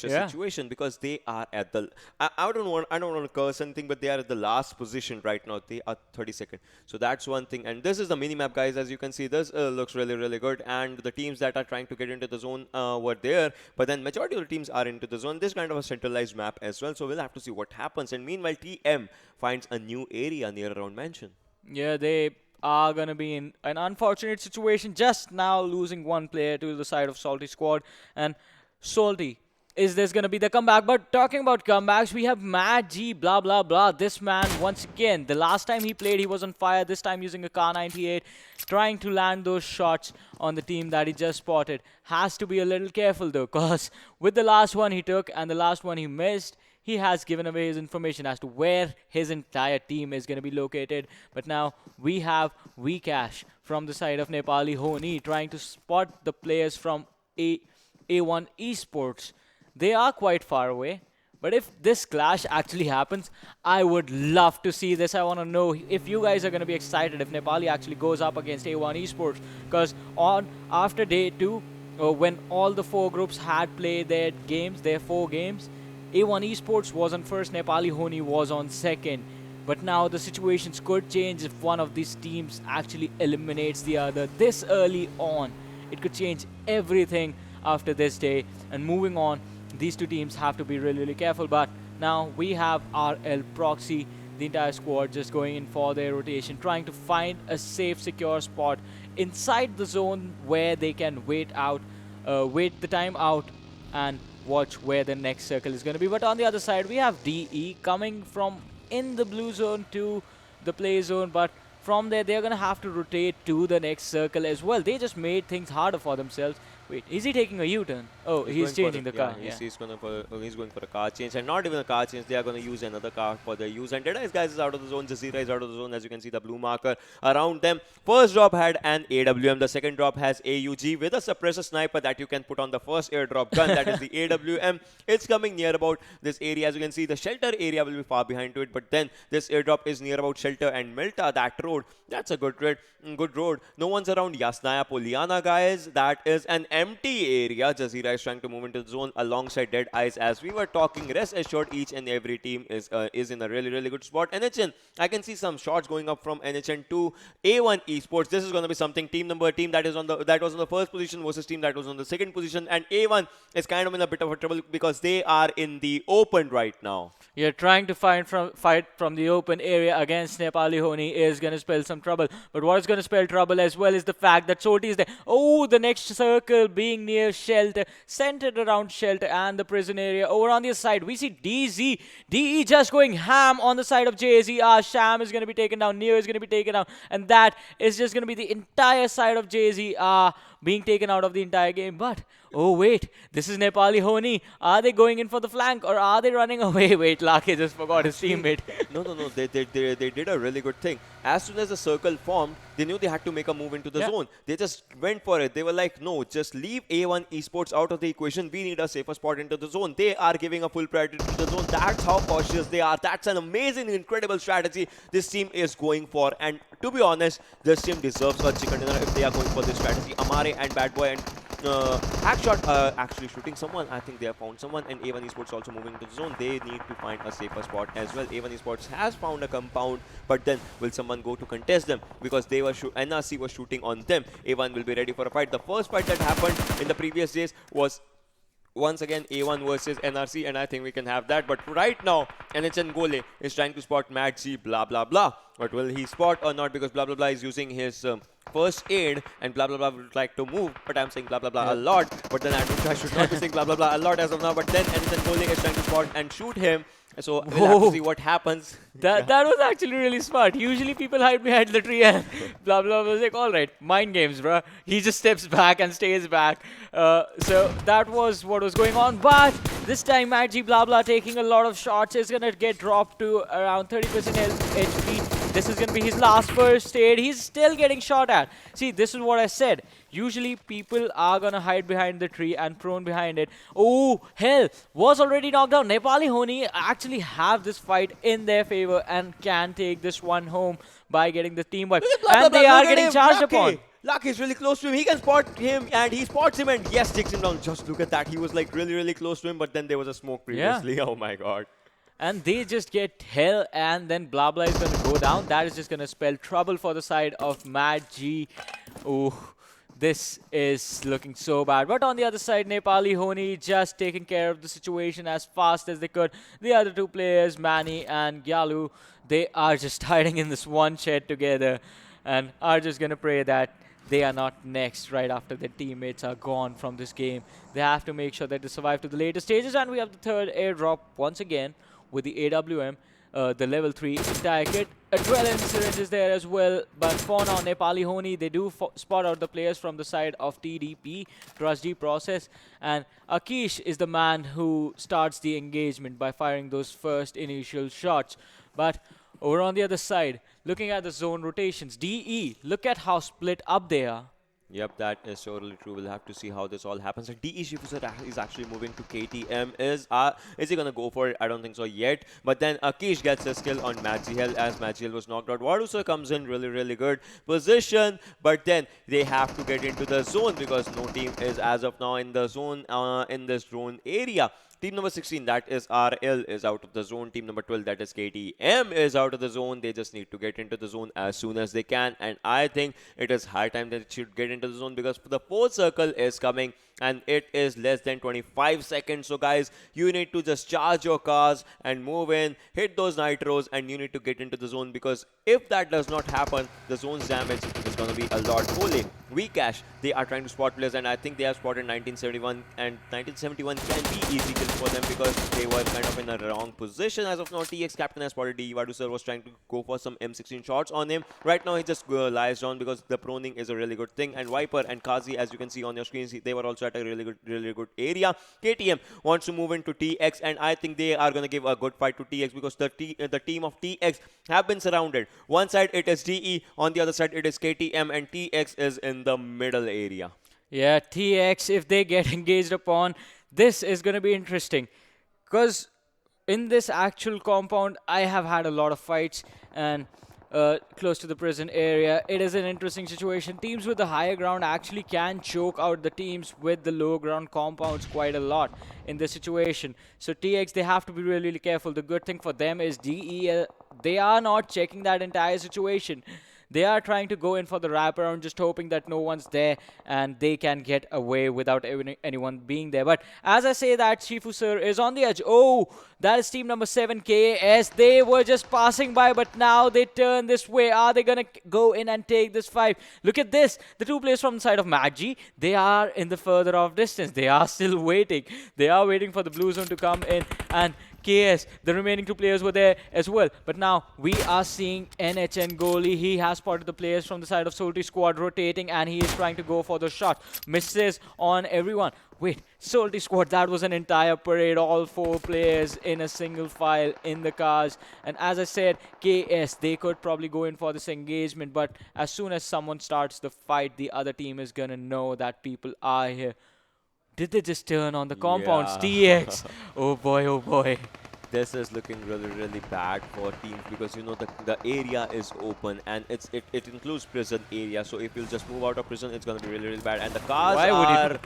S2: Yeah.
S3: situation because they are at the. I don't want to curse anything, but they are at the last position right now. They are 32nd. So that's one thing. And this is the minimap, guys. As you can see, this looks really, really good. And the teams that are trying to get into the zone were there, but then majority of the teams are into the zone. This kind of a centralized map as well. So we'll have to see what happens. And meanwhile, TM finds a new area near around Mansion.
S2: Yeah, they are going to be in an unfortunate situation, just now losing one player to the side of SOLTISQUAD. And Salty, is this going to be the comeback? But talking about comebacks, we have Mad G, blah, blah, blah. This man, once again, the last time he played, he was on fire. This time using a Car 98, trying to land those shots on the team that he just spotted. Has to be a little careful, though, because with the last one he took and the last one he missed, he has given away his information as to where his entire team is going to be located. But now we have Vikesh from the side of Nepali Ho Ni trying to spot the players from A1 Esports. They are quite far away. But if this clash actually happens, I would love to see this. I want to know if you guys are going to be excited if Nepali actually goes up against A1 Esports. Because after day 2, when all the 4 groups had played their games, their 4 games, A1 Esports was on first, Nepali Ho Ni was on second. But now the situations could change if one of these teams actually eliminates the other this early on. It could change everything after this day. And moving on, these 2 teams have to be really, really careful. But now we have RL Proxy, the entire squad just going in for their rotation, trying to find a safe, secure spot inside the zone where they can wait the time out and watch where the next circle is going to be. But on the other side, we have DE coming from in the blue zone to the play zone, but from there, they're going to have to rotate to the next circle as well. They just made things harder for themselves. Wait, is he taking a U-turn? Oh, he's changing the car. Yeah.
S3: He's going for a car change, and not even a car change. They are going to use another car for their use. And Deadice guys is out of the zone. JAZEERA is out of the zone. As you can see, the blue marker around them. First drop had an AWM. The second drop has AUG with a suppressor sniper that you can put on the first airdrop gun. That is the AWM. It's coming near about this area. As you can see, the shelter area will be far behind to it. But then this airdrop is near about shelter and Milta. That road, that's a good road. No one's around Yasnaya Poliana, guys. That is an empty area. JAZEERA is trying to move into the zone alongside Dead Eyes. As we were talking, rest assured, each and every team is in a really good spot. NHN, I can see some shots going up from NHN to A1 eSports. This is going to be something. Team that was on the first position versus team that was on the second position, and A1 is kind of in a bit of a trouble because they are in the open right now.
S2: You're trying to fight from the open area against Nepali Ho Ni is going to spell some trouble. But what is going to spell trouble as well is the fact that Soti is there. Oh, the next circle being near shelter, centered around shelter and the prison area. Over on the other side, we see DE just going ham on the side of JAZEERA. Sham is going to be taken down. Neo is going to be taken down. And that is just going to be the entire side of JAZEERA being taken out of the entire game. But oh wait, this is Nepali Ho Ni. Are they going in for the flank or are they running away? Wait, Lake just forgot his teammate.
S3: No. They did a really good thing. As soon as the circle formed, they knew they had to make a move into the zone. They just went for it. They were like, no, just leave A1 eSports out of the equation. We need a safer spot into the zone. They are giving a full priority to the zone. That's how cautious they are. That's an amazing, incredible strategy this team is going for. And to be honest, this team deserves a chicken dinner if they are going for this strategy. Amare and Bad Boy and Hackshot actually shooting someone. I think they have found someone, and A1 Esports also moving to the zone. They need to find a safer spot as well. A1 Esports has found a compound, but then will someone go to contest them? Because they were NRC was shooting on them. A1 will be ready for a fight. The first fight that happened in the previous days was once again A1 versus NRC, and I think we can have that. But right now, NHN Gole is trying to spot Mad G, blah blah blah. But will he spot or not? Because blah blah blah is using his first aid, and blah blah blah would like to move. But I'm saying blah blah blah a lot. But then I should not be saying blah blah blah a lot as of now. But then NHN Gole is trying to spot and shoot him. So we'll have to see what happens.
S2: That was actually really smart. Usually people hide behind the tree and blah blah blah. Like, all right, mind games, bro. He just steps back and stays back. So that was what was going on. But this time, Maggi blah blah taking a lot of shots is gonna get dropped to around 30% HP. This is gonna be his last first aid. He's still getting shot at. See, this is what I said. Usually people are gonna hide behind the tree and prone behind it. Oh, hell, was already knocked down. Nepali Ho Ni actually have this fight in their favor and can take this one home by getting the team wipe. And they are getting charged upon.
S3: Lucky is really close to him. He can spot him, and he spots him, and yes, takes him down. Just look at that. He was like really close to him, but then there was a smoke previously. Yeah. Oh my god.
S2: And they just get hell, and then blah blah is going to go down. That is just going to spell trouble for the side of Mad G. Oh, this is looking so bad. But on the other side, Nepali Ho Ni just taking care of the situation as fast as they could. The other two players, Manny and Gyalu, they are just hiding in this one shed together and are just going to pray that they are not next right after their teammates are gone from this game. They have to make sure that they survive to the later stages. And we have the third airdrop once again with the AWM, the level 3 entire kit. Adrenaline syringe is there as well, but for now, Nepali Ho Ni, they do spot out the players from the side of TDP, Trust D process, and Akish is the man who starts the engagement by firing those first initial shots. But over on the other side, looking at the zone rotations, DE, look at how split up they are.
S3: Yep, that is totally true. We'll have to see how this all happens. And DE Shifuser is actually moving to KTM. Is he going to go for it? I don't think so yet. But then Akish gets a skill on Magihel as Magihel was knocked out. Warusa comes in really good position. But then they have to get into the zone because no team is as of now in the zone, in this drone area. Team number 16, that is RL, is out of the zone. Team number 12, that is KTM, is out of the zone. They just need to get into the zone as soon as they can. And I think it is high time that it should get into the zone because the fourth circle is coming. and it is less than 25 seconds. So guys, you need to just charge your cars and move in, hit those nitros, and you need to get into the zone, because if that does not happen, the zone's damage is going to be a lot. Olin, Vcash, they are trying to spot players, and I think they have spotted 1971, and 1971 can be easy kills for them because they were kind of in a wrong position. As of now, TX captain has spotted DE. Vadu sir was trying to go for some M16 shots on him. Right now, he just lies down because the proning is a really good thing. And Viper and Kazi, as you can see on your screens, they were also at a really good area. KTM wants to move into TX, and I think they are going to give a good fight to TX because the team of TX have been surrounded. One side it is DE, on the other side it is KTM, and TX is in the middle area.
S2: Yeah, TX, if they get engaged upon, this is going to be interesting. Because in this actual compound, I have had a lot of fights, and close to the prison area, it is an interesting situation. Teams with the higher ground actually can choke out the teams with the low ground compounds quite a lot in this situation. So TX, they have to be really careful. The good thing for them is DE, they are not checking that entire situation. They are trying to go in for the wraparound, just hoping that no one's there and they can get away without anyone being there. But as I say that, Shifu sir is on the edge. Oh, that is team number 7, KAS. They were just passing by, but now they turn this way. Are they going to go in and take this fight? Look at this. The two players from the side of Maggi, they are in the further off distance. They are still waiting. They are waiting for the blue zone to come in, and KS, the remaining two players were there as well. But now we are seeing NHN goalie. He has spotted the players from the side of SOLTISQUAD rotating, and he is trying to go for the shot. Misses on everyone. Wait, SOLTISQUAD, that was an entire parade. All 4 players in a single file in the cars. And as I said, KS, they could probably go in for this engagement. But as soon as someone starts the fight, the other team is going to know that people are here. Did they just turn on the compounds?
S3: Yeah.
S2: TX. Oh boy, oh boy.
S3: This is looking really bad for teams because you know the area is open and it includes prison area. So if you'll just move out of prison, it's gonna be really bad. And the cars are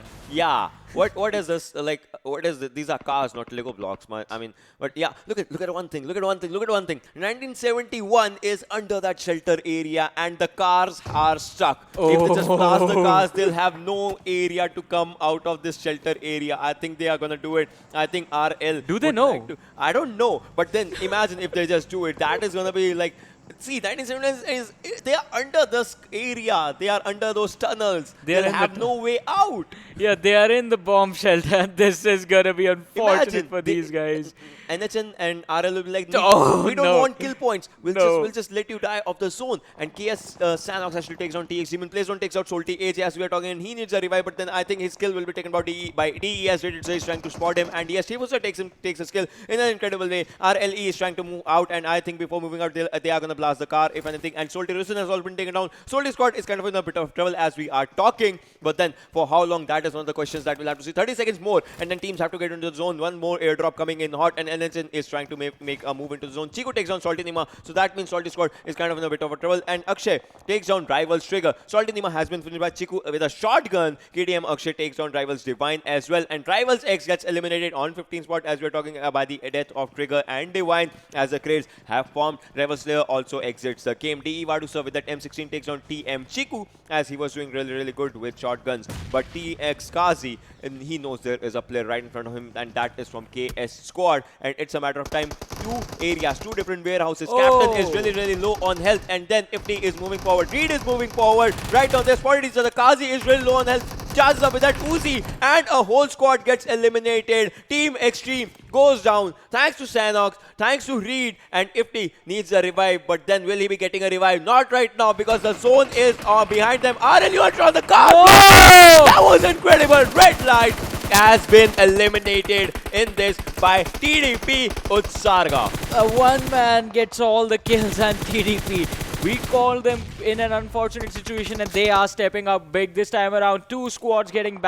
S3: what is this like? What is this? These are cars, not Lego blocks. I mean, but yeah, look at one thing. Look at one thing. 1971 is under that shelter area and the cars are stuck. If they just blast the cars, they'll have no area to come out of this shelter area. I think they are gonna do it. I think RL.
S2: Do they know?
S3: I don't know, but then imagine if they just do it. That is gonna be like, see, 1970 is they are under this area. They are under those tunnels. They'll have no way out.
S2: Yeah, they are in the bomb shelter. This is gonna be unfortunate
S3: Imagine
S2: for these guys.
S3: NHN and RL will be like,
S2: Oh,
S3: we don't
S2: no.
S3: want kill points. We'll just let you die of the zone. And KS Sanhok actually takes down TX. Demon plays on takes out Salty. AJ, as we are talking, and he needs a revive, but then I think his skill will be taken by DE as Reddit is trying to spot him. And yes, Shifu takes his skill in an incredible way. RLE is trying to move out, and I think before moving out, they are gonna blast the car, if anything. And Salty Rusin has also been taken down. SOLTISQUAD is kind of in a bit of trouble as we are talking, but then for how long, that is one of the questions that we'll have to see. 30 seconds more, and then teams have to get into the zone. One more airdrop coming in hot, and NHN is trying to make a move into the zone. Chiku takes down Salty Nima, so that means SOLTISQUAD is kind of in a bit of a trouble. And Akshay takes down Rivals Trigger. Salty Nima has been finished by Chiku with a shotgun. KTM Akshay takes down Rivals Divine as well, and Rivals X gets eliminated on 15 spot as we're talking by the death of Trigger and Divine as the crates have formed. Rivals Slayer also exits the game. DE Vadu sir with that M16 takes down TM Chiku as he was doing really good with shotguns. But TX Kazi, and he knows there is a player right in front of him, and that is from KS Squad, and it's a matter of time. Two areas, two different warehouses. Captain is really low on health, and then Ifni is moving forward. Reed is moving forward. Right now, they're spotted each other. Kazi is really low on health. Charges up with that Uzi, and a whole squad gets eliminated. Team Extreme goes down. Thanks to Sanhok, thanks to Reed, and Ifni needs a revive, but then will he be getting a revive? Not right now because the zone is behind them. RL, you are on the car. That was incredible. Red light has been eliminated in this by TDP Utsarga.
S2: One man gets all the kills, and TDP, we call them in an unfortunate situation, and they are stepping up big this time around. Two squads getting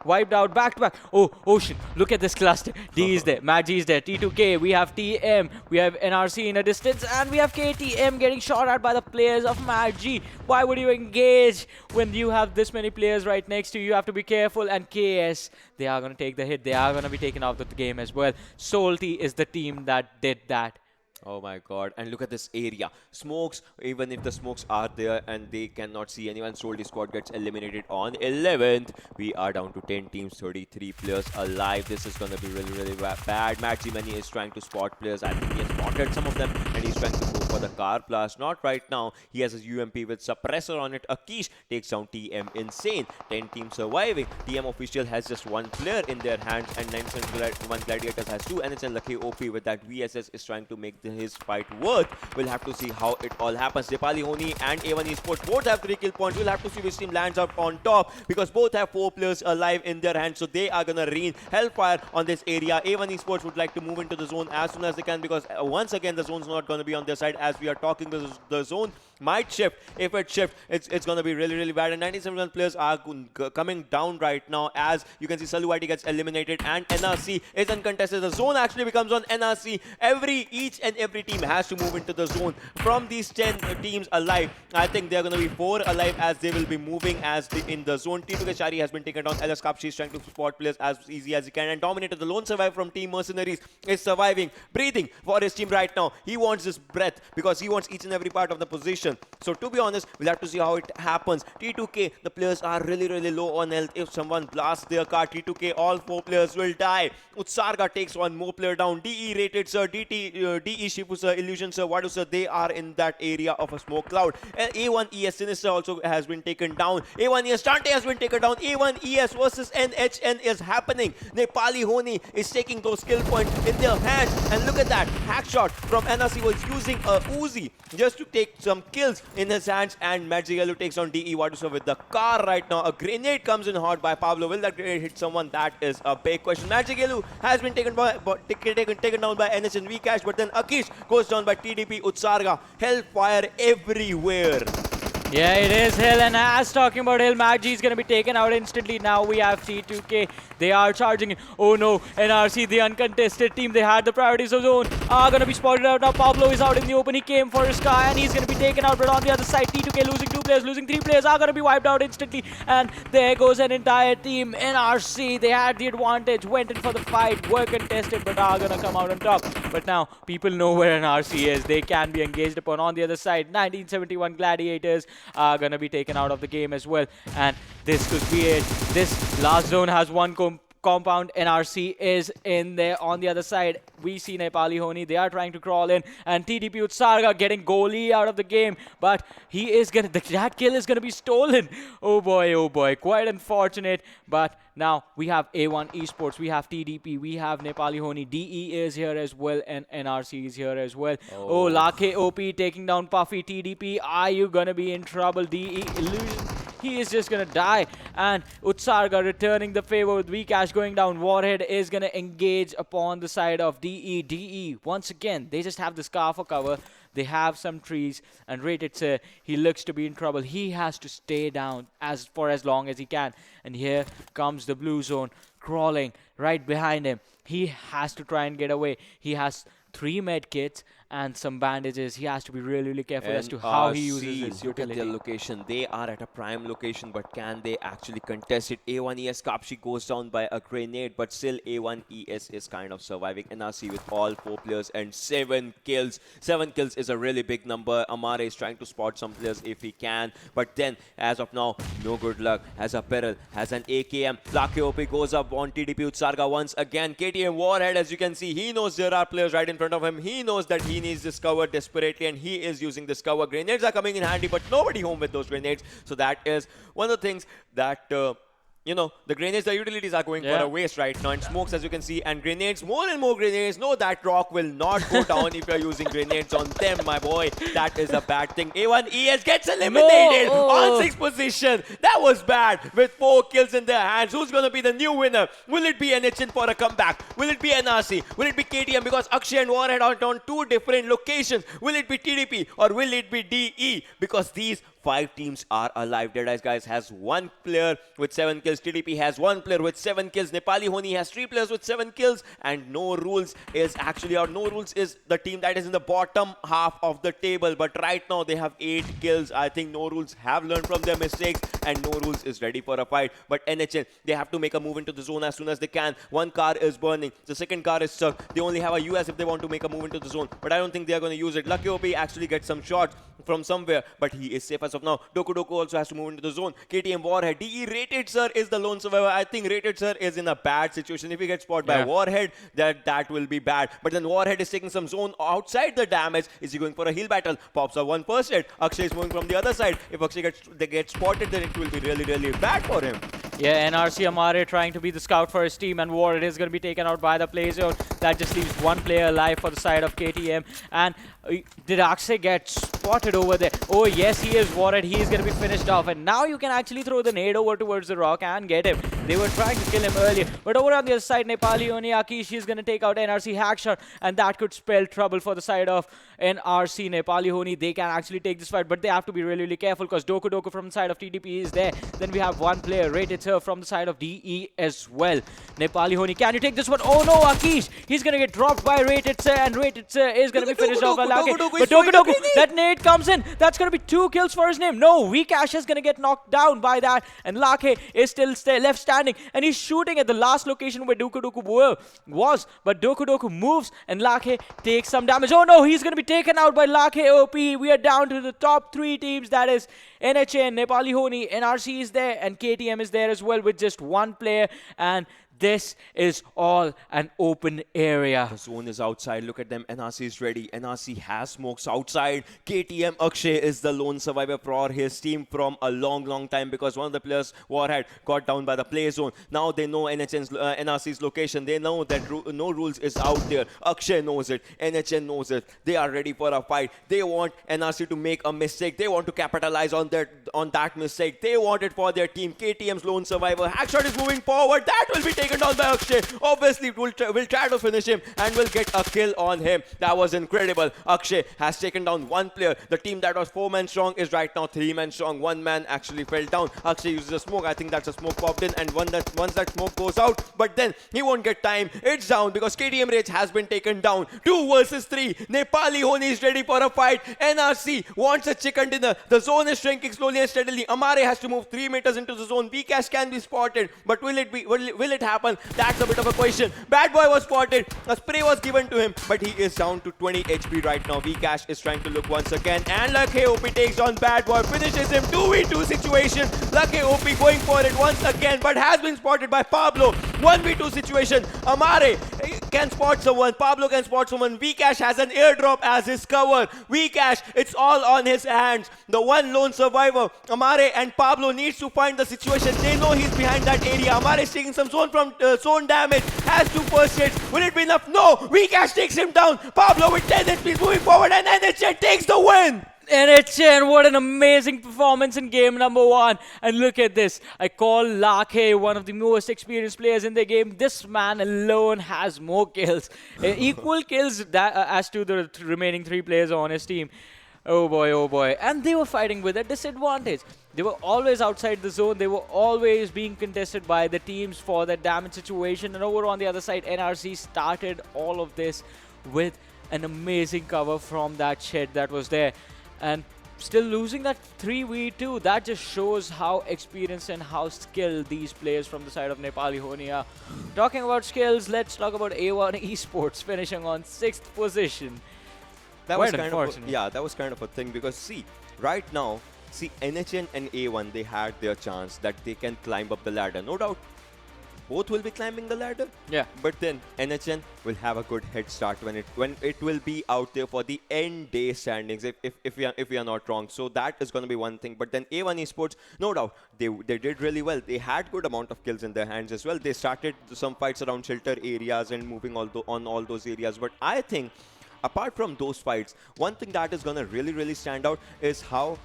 S2: wiped out back to back. Oh, Ocean, look at this cluster. D is there, Maggi is there, T2K, we have TM, we have NRC in a distance, and we have KTM getting shot at by the players of Maggi. Why would you engage when you have this many players right next to you? You have to be careful. And KS, they are going to take the hit. They are going to be taken out of the game as well. Salty is the team that did that.
S3: Oh my god, and look at this area. Smokes, even if the smokes are there and they cannot see anyone, Solty squad gets eliminated on 11th. We are down to 10 teams, 33 players alive. This is going to be really, really bad. Matt Mani is trying to spot players. I think he has spotted some of them and he's trying to go for the car blast. Not right now. He has a UMP with suppressor on it. Akish takes down TM Insane. 10 teams surviving. TM official has just one player in their hands and 971 Gladiators has two. And it's a lucky OP with that VSS is trying to make his fight worth. We'll have to see how it all happens. Nepali Ho Ni and A1 eSports both have 3 kill points. We'll have to see which team lands up on top because both have 4 players alive in their hands. So they are gonna rain hellfire on this area. A1 eSports would like to move into the zone as soon as they can because once again the zone's not gonna be on their side as we are talking. The zone might shift. If it shifts, it's gonna be really, really bad. And 97 players are coming down right now. As you can see, Saluwati gets eliminated and NRC is uncontested. The zone actually becomes on NRC. Each and every team has to move into the zone. From these 10 teams alive, I think they're gonna be 4 alive as they will be moving in the zone. T2K Shari has been taken down. LS Kapshi is trying to spot players as easy as he can. And Dominator, the lone survivor from Team Mercenaries, is surviving, breathing for his team right now. He wants this breath because he wants each and every part of the position. So to be honest, we'll have to see how it happens. T2K, the players are really, really low on health. If someone blasts their car, T2K, all 4 players will die. Utsarga takes one more player down. DE rated sir, DE Shifu sir, Illusion sir, Wadu sir, they are in that area of a smoke cloud. A1 ES Sinister also has been taken down. A1 ES Dante has been taken down. A1 ES versus NHN is happening. Nepali Ho Ni is taking those skill points in their hands. And look at that. Hack shot from NRC was using a Uzi just to take some kills in his hands. And Magigelu takes on DE Wadusa with the car right now. A grenade comes in hot by Pablo. Will that grenade hit someone? That is a big question. Magigelu has been taken down by NHN Vcash, but then Akish goes down by TDP Utsarga. Hellfire everywhere.
S2: Yeah, it is Hill, and as talking about Hill, Maggi is going to be taken out instantly. Now we have T2K. They are charging in. Oh no, NRC, the uncontested team, they had the priorities of zone, are going to be spotted out. Now Pablo is out in the open. He came for his car and he's going to be taken out. But on the other side, T2K losing 2 players, losing 3 players, are going to be wiped out instantly. And there goes an entire team. NRC, they had the advantage, went in for the fight, were contested, but are going to come out on top. But now people know where NRC is. They can be engaged upon. On the other side, 1971 Gladiators are going to be taken out of the game as well. And this could be it. This last zone has one compound. NRC is in there. On the other side, we see Nepali Ho Ni. They are trying to crawl in. And TDP Utsarga getting goalie out of the game. But he is going to... That kill is going to be stolen. Oh boy. Quite unfortunate. But now we have A1 Esports. We have TDP. We have Nepali Ho Ni. DE is here as well. And NRC is here as well. Oh, Lake OP taking down Puffy. TDP, are you going to be in trouble? DE Illusion. He is just going to die. And Utsarga returning the favor with Vcash going down. Warhead is going to engage upon the side of DE. DE, once again, they just have the scar for cover. They have some trees. And Rated Sir, he looks to be in trouble. He has to stay down for as long as he can. And here comes the blue zone crawling right behind him. He has to try and get away. He has 3 med kits and some bandages. He has to be really, really careful as to how he uses his
S3: look at
S2: utility.
S3: their location. They are at a prime location, but can they actually contest it? A1 ES Kapshi goes down by a grenade, but still A1 ES is kind of surviving. NRC with all 4 players and 7 kills. 7 kills is a really big number. Amare is trying to spot some players if he can, but then as of now, no good luck. Has a Peril, has an AKM. Lake OP goes up on TDP Utsarga once again. KTM Warhead, as you can see, he knows there are players right in front of him. He knows that he needs this cover desperately and he is using this cover. Grenades are coming in handy, but nobody home with those grenades. So that is one of the things that you know, the grenades, the utilities are going for a waste right now. And smokes, as you can see, and grenades, more and more grenades. No, that rock will not go down if you're using grenades on them, my boy. That is a bad thing. A1 ES gets eliminated on 6th position. That was bad with 4 kills in their hands. Who's going to be the new winner? Will it be NHN for a comeback? Will it be NRC? Will it be KTM? Because Akshay and Warhead are on 2 different locations. Will it be TDP or will it be DE? Because these 5 teams are alive. Dead Eyes guys has 1 player with 7 kills. TDP has 1 player with 7 kills. Nepali Ho Ni has 3 players with 7 kills. And No Rules is actually out. No Rules is the team that is in the bottom half of the table. But right now they have 8 kills. I think No Rules have learned from their mistakes. And No Rules is ready for a fight. But NHN, they have to make a move into the zone as soon as they can. One car is burning. The second car is stuck. They only have a US if they want to make a move into the zone. But I don't think they are going to use it. Lucky OP actually gets some shots from somewhere. But he is safe as of now. Doku Doku also has to move into the zone. KTM Warhead. DE Rated Sir is the lone survivor. I think Rated Sir is in a bad situation. If he gets spotted by Warhead, that will be bad. But then Warhead is taking some zone outside the damage. Is he going for a heal battle? Pops a 1 first hit. Akshay is moving from the other side. If Akshay gets spotted, then it will be really, really bad for him.
S2: Yeah, NRC Amare trying to be the scout for his team, and Warhead is going to be taken out by the play zone. That just leaves 1 player alive for the side of KTM. And did Akshay get spotted over there? Oh yes, he is. Warhead, he is going to be finished off. And now you can actually throw the nade over towards the rock and get him. They were trying to kill him earlier. But over on the other side, Nepali Ho Ni Akish is going to take out NRC Hackshot. And that could spell trouble for the side of NRC. Nepali Ho Ni, they can actually take this fight. But they have to be really, really careful because Doku Doku from the side of TDP is there. Then we have 1 player, Rated Sir, from the side of DE as well. Nepali Ho Ni, can you take this one? Oh no, Akish! He's going to get dropped by Rated Sir. And Rated Sir is going to be finished off by Lanka. But Doku Doku, that nade comes in. That's going to be 2 kills for his name. No, Vikesh is going to get knocked down by that. And Lakhe is still left standing. And he's shooting at the last location where Doku Doku was. But Doku Doku moves and Lakhe takes some damage. Oh no, he's going to be taken out by Lakhe OP. We are down to the top 3 teams. That is NHN, Nepali Ho Ni, NRC is there. And KTM is there as well with just 1 player. And this is all an open area.
S3: The zone is outside. Look at them. NRC is ready. NRC has smokes outside. KTM Akshay is the lone survivor for his team from a long, long time because one of the players, Warhead, got down by the play zone. Now they know NRC's location. They know that No Rules is out there. Akshay knows it. NHN knows it. They are ready for a fight. They want NRC to make a mistake. They want to capitalize on that mistake. They want it for their team. KTM's lone survivor. Hackshot is moving forward. That will be taken down by Akshay. Obviously, we'll try to finish him and we'll get a kill on him. That was incredible. Akshay has taken down 1 player. The team that was 4-man strong is right now 3-man strong. 1 man actually fell down. Akshay uses a smoke. I think that's a smoke popped in, and once that smoke goes out, but then he won't get time. It's down because KTM Rage has been taken down. 2 versus 3. Nepali Ho Ni is ready for a fight. NRC wants a chicken dinner. The zone is shrinking slowly and steadily. Amare has to move 3 meters into the zone. Vikesh can be spotted, but will it happen? That's a bit of a question. Bad Boy was spotted. A spray was given to him, but he is down to 20 HP right now. Vikesh is trying to look once again, and Lucky OP takes on Bad Boy, finishes him. 2v2 situation. Lucky OP going for it once again, but has been spotted by Pablo. 1v2 situation. Amare can spot someone. Pablo can spot someone. Vikesh has an airdrop as his cover. Vikesh, it's all on his hands. The one lone survivor, Amare and Pablo, needs to find the situation. They know he's behind that area. Amare is taking some zone damage. Has 2 first hits. Will it be enough? No! Vikesh takes him down. Pablo with 10 HP moving forward, and NHN takes the win!
S2: NHN, what an amazing performance in game number 1. And look at this. I call Lakhe one of the most experienced players in the game. This man alone has more kills. Equal kills as to the remaining 3 players on his team. Oh boy, oh boy. And they were fighting with a disadvantage. They were always outside the zone. They were always being contested by the teams for that damage situation. And over on the other side, NRC started all of this with an amazing cover from that shed that was there. And still losing that 3v2, that just shows how experienced and how skilled these players from the side of Nepali Ho Ni are. Talking about skills, let's talk about A1 eSports finishing on 6th position.
S3: That was kind of a thing because right now, NHN and A1, they had their chance that they can climb up the ladder. No doubt, both will be climbing the ladder.
S2: Yeah.
S3: But then NHN will have a good head start when it will be out there for the end day standings, if we are not wrong. So that is going to be one thing. But then A1 Esports, no doubt, they did really well. They had good amount of kills in their hands as well. They started some fights around shelter areas and moving on all those areas. But I think, apart from those fights, one thing that is going to really, really stand out is how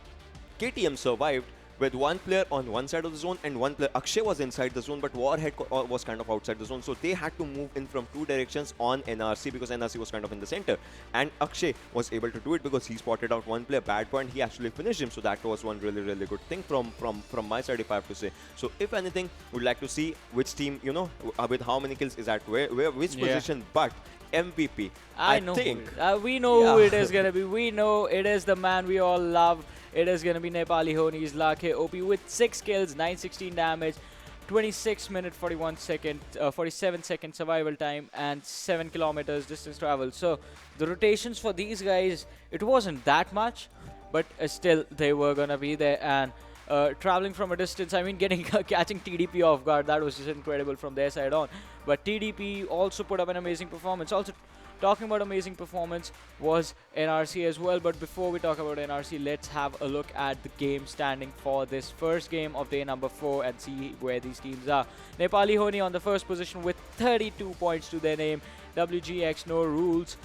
S3: KTM survived with one player on one side of the zone and one player, Akshay was inside the zone, but Warhead was kind of outside the zone. So they had to move in from two directions on NRC because NRC was kind of in the center. And Akshay was able to do it because he spotted out one player, bad point, he actually finished him. So that was one really, really good thing from my side, if I have to say. So if anything, would like to see which team, you know, with how many kills is at which position, but MVP.
S2: I know
S3: think
S2: we know who it is gonna be. We know it is the man we all love. It is gonna be Nepali Ho Ni's Lakhe OP with 6 kills, 916 damage, 26 minute 47 second survival time, and 7 kilometers distance travel. So the rotations for these guys, it wasn't that much, but still they were gonna be there. And traveling from a distance, I mean, catching TDP off guard, that was just incredible from their side on. But TDP also put up an amazing performance. Also, talking about amazing performance was NRC as well. But before we talk about NRC, let's have a look at the game standing for this first game of day number 4 and see where these teams are. Nepali Ho Ni on the first position with 32 points to their name. WGxNoRules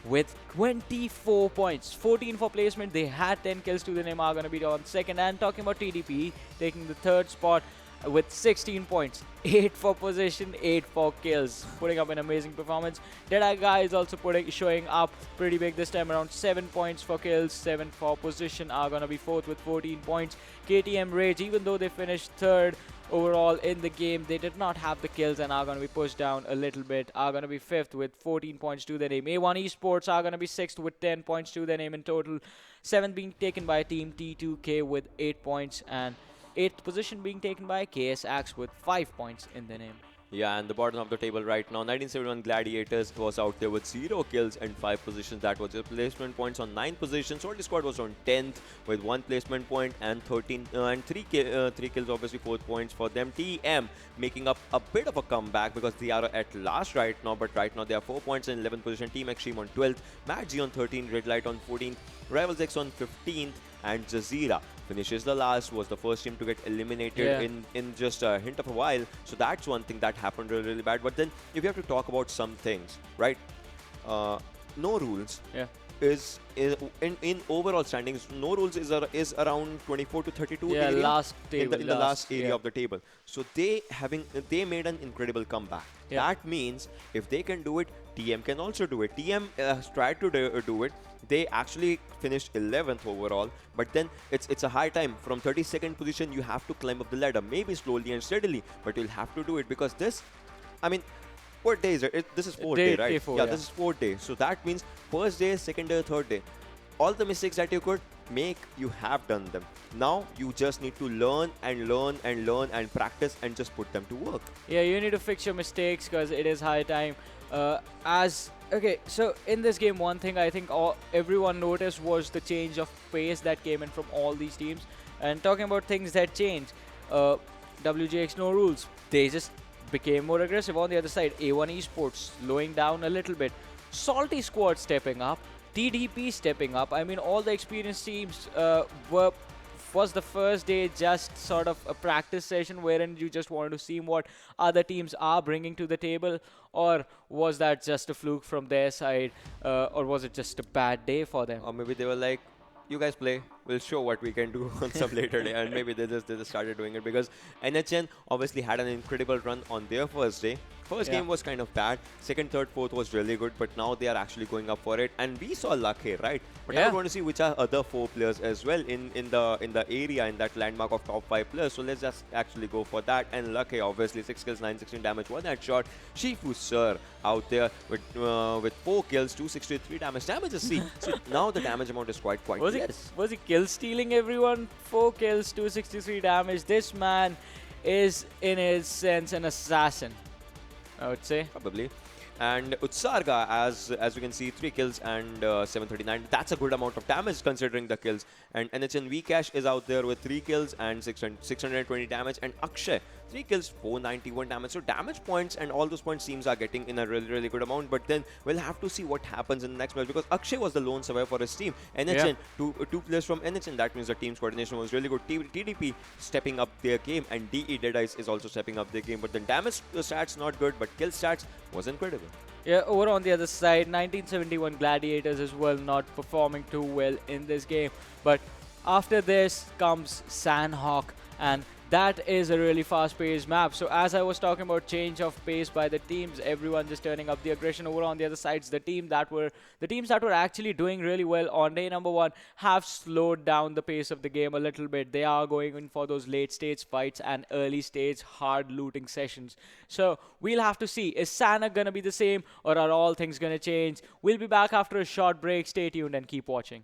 S2: with 24 points, 14 for placement. They had 10 kills to the name, are going to be on second. And talking about TDP, taking the third spot with 16 points, 8 for position, 8 for kills, putting up an amazing performance. Deadeye Guy is also showing up pretty big this time around, 7 points for kills, 7 for position, are going to be fourth with 14 points. KTM Rage, even though they finished third overall in the game, they did not have the kills and are going to be pushed down a little bit, are going to be fifth with 14 points to their name. A1 eSports are going to be sixth with 10 points to their name in total, 7th being taken by team T2K with 8 points, and 8th position being taken by KS Axe with 5 points in their name.
S3: Yeah, and the bottom of the table right now, 1971 Gladiators was out there with 0 kills and 5 positions. That was their placement points on 9th position. SOLTISQUAD was on 10th with 1 placement point and 13 and 3 kills, obviously 4 points for them. TM making up a bit of a comeback because they are at last right now, but right now they are 4 points in 11th position. Team Extreme on 12th, Mad G on 13th, Red Light on 14th, Rivals X on 15th, and JAZEERA finishes the last, was the first team to get eliminated in just a hint of a while. So that's one thing that happened really, really bad. But then if you have to talk about some things, right? No rules. Is in overall standings, no rules is around 24 to 32
S2: in the last
S3: area of the table. So they made an incredible comeback. That means if they can do it, TM can also do it. TM tried to do it. They actually finished 11th overall, but then it's a high time. From 32nd position, you have to climb up the ladder, maybe slowly and steadily, but you'll have to do it because this, I mean, what day is it? This is 4th day, right? This is 4th day. So that means first day, second day, third day. All the mistakes that you could make, you have done them. Now you just need to learn and practice and just put them to work.
S2: Yeah, you need to fix your mistakes because it is high time. Okay, so in this game, one thing I think everyone noticed was the change of pace that came in from all these teams. And talking about things that changed, WGxNoRules, they just became more aggressive. On the other side, A1 eSports slowing down a little bit, SOLTISQUAD stepping up, TDP stepping up. I mean, all the experienced teams was the first day just sort of a practice session wherein you just wanted to see what other teams are bringing to the table, or was that just a fluke from their side, or was it just a bad day for them?
S3: Or maybe they were like, you guys play, we'll show what we can do on some later day, and maybe they just started doing it because NHN obviously had an incredible run on their first day. First game was kind of bad. Second, third, fourth was really good, but now they are actually going up for it. And we saw Lakhe, right? But I want to see which are other 4 players as well in the area, in that landmark of top 5 players. So let's just actually go for that. And Lakhe, obviously 6 kills, 916 damage, 1 headshot. Shifu Sir out there with 4 kills, 263 damage. See, now the damage amount is quite
S2: was he kill stealing everyone? 4 kills, 263 damage. This man is in his sense an assassin, I would say.
S3: Probably. And Utsarga, as we can see, 3 kills and 739. That's a good amount of damage considering the kills. And NHN Vcash is out there with 3 kills and 620 damage. And Akshay, 3 kills, 491 damage. So damage points and all those points teams are getting in a really, really good amount. But then we'll have to see what happens in the next match because Akshay was the lone survivor for his team. NHN, two players from NHN. That means the team's coordination was really good. TDP stepping up their game, and DE Deadeye is also stepping up their game. But then damage stats not good, but kill stats was incredible.
S2: Yeah, over on the other side, 1971 Gladiators as well not performing too well in this game. But After this comes Sanhok, and that is a really fast-paced map. So as I was talking about change of pace by the teams, everyone just turning up the aggression over on the other sides. The teams that were actually doing really well on day number 1 have slowed down the pace of the game a little bit. They are going in for those late-stage fights and early-stage hard looting sessions. So we'll have to see, is Sanhok gonna be the same, or are all things gonna change? We'll be back after a short break. Stay tuned and keep watching.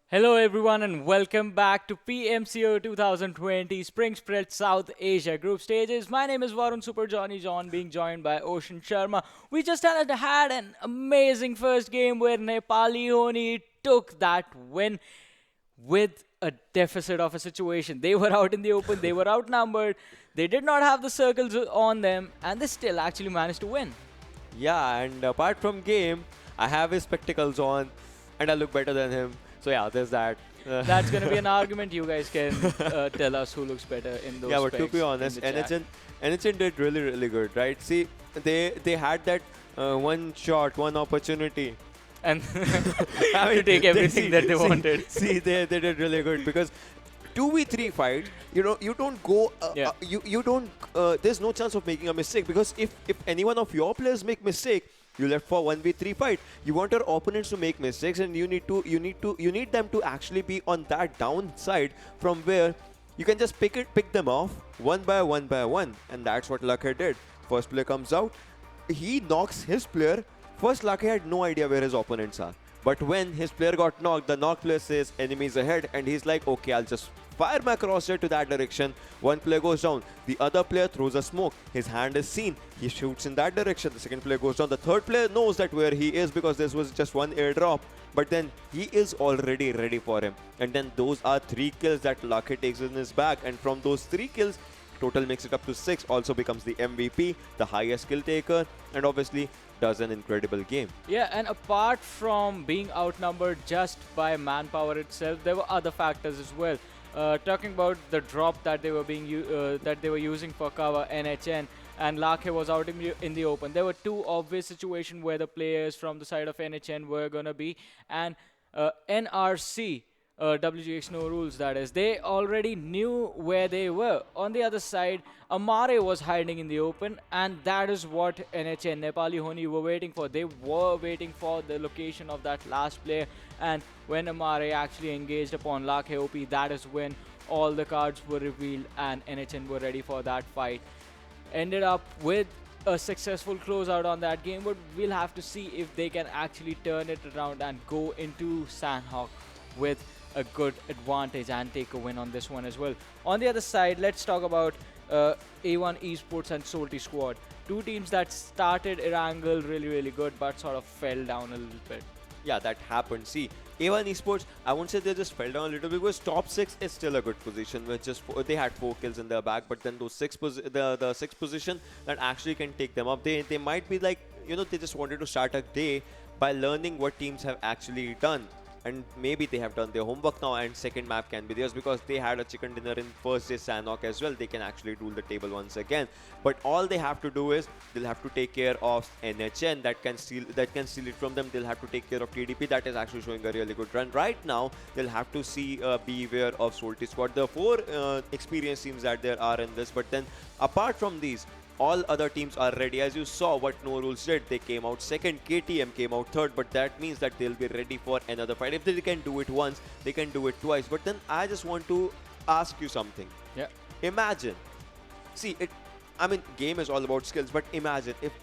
S2: Hello everyone and welcome back to PMCO 2020 Spring Spread South Asia Group Stages. My name is Varun Super Johnny John, being joined by Ocean Sharma. We just had an amazing first game where Nepali Ho Ni took that win with a deficit of a situation. They were out in the open, they were outnumbered, they did not have the circles on them, and they still actually managed to win.
S3: Yeah, and apart from game, I have his spectacles on, and I look better than him. So yeah, there's that.
S2: That's going to be an argument. You guys can tell us who looks better in those
S3: Yeah, but to
S2: specs
S3: be
S2: in
S3: honest,
S2: the chat.
S3: NHN did really good, right? See, they had that one shot, one opportunity.
S2: And
S3: I
S2: to take everything
S3: see-
S2: that they
S3: see-
S2: wanted.
S3: See, they did really good because 2v3 fight, you don't go,
S2: Yeah.
S3: you don't. There's no chance of making a mistake because if any one of your players make mistake, you left for 1v3 fight. You want your opponents to make mistakes, and you need them to actually be on that downside from where you can just pick them off one by one, and that's what Lucky did. First player comes out, he knocks his player. First, Lucky had no idea where his opponents are. But when his player got knocked, the knock player says enemies ahead, and he's like, okay, I'll just fire my crosshair to that direction. One player goes down. The other player throws a smoke. His hand is seen. He shoots in that direction. The second player goes down. The third player knows that where he is because this was just one airdrop. But then he is already ready for him. And then those are 3 kills that Lucky takes in his bag. And from those 3 kills, total makes it up to 6. Also becomes the MVP, the highest kill taker, and obviously does an incredible game.
S2: Yeah, and apart from being outnumbered just by manpower itself, there were other factors as well. Talking about the drop that they were using for cover, NHN and Lakhe was out in the open. There were 2 obvious situations where the players from the side of NHN were gonna be, and NRC. WGxNoRules, that is. They already knew where they were. On the other side, Amare was hiding in the open, and that is what NHN, Nepali Ho Ni, were waiting for. They were waiting for the location of that last player, and when Amare actually engaged upon Lakhe OP, that is when all the cards were revealed and NHN were ready for that fight. Ended up with a successful closeout on that game, but we'll have to see if they can actually turn it around and go into Sanhok with a good advantage and take a win on this one as well. On the other side, let's talk about A1 eSports and SOLTISQUAD. 2 teams that started Erangel really good, but sort of fell down a little bit.
S3: Yeah, that happened. See, A1 Esports, I won't say they just fell down a little bit because top 6 is still a good position. With just they had 4 kills in their bag, but then those the 6th position that actually can take them up. They might be like, they just wanted to start a day by learning what teams have actually done. And maybe they have done their homework now, and second map can be theirs because they had a chicken dinner in first day Sanhok as well. They can actually rule the table once again. But all they have to do is they'll have to take care of NHN that can steal it from them. They'll have to take care of TDP that is actually showing a really good run right now. They'll have to beware of SOLTISQUAD. The 4 experienced teams that there are in this. But then apart from these, all other teams are ready. As you saw what NoRules did, they came out second, KTM came out third, but that means that they'll be ready for another fight. If they can do it once, they can do it twice. But then I just want to ask you something.
S2: Yeah.
S3: Imagine, game is all about skills, but imagine if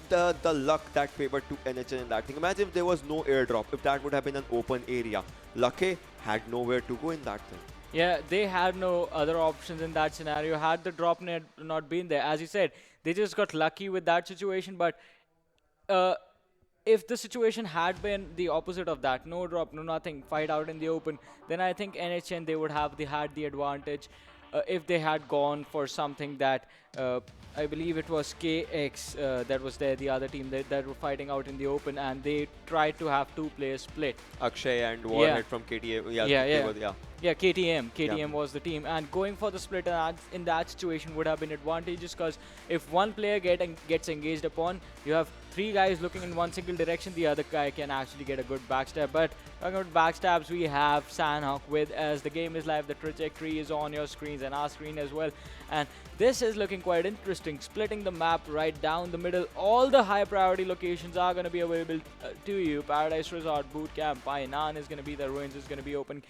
S3: the luck that favored to NHN in that thing. Imagine if there was no airdrop, if that would have been an open area. Lucky had nowhere to go in that thing.
S2: Yeah, they had no other options in that scenario. Had the drop net not been there, as you said, they just got lucky with that situation. But if the situation had been the opposite of that, no drop, no nothing, fight out in the open, then I think NHN, they would have had the advantage if they had gone for something that I believe it was KX that was there, the other team that were fighting out in the open, and they tried to have 2 players split.
S3: Akshay and Warhead from KTM.
S2: Yeah, KTM was the team, and going for the split in that situation would have been advantageous because if one player gets engaged upon, you have 3 guys looking in one single direction, the other guy can actually get a good backstab. But talking about backstabs, we have Sanhok with, as the game is live, the trajectory is on your screens and our screen as well, and this is looking quite interesting, splitting the map right down the middle. All the high priority locations are going to be available to you. Paradise Resort, Bootcamp, Painan is going to be the Ruins is going to be open.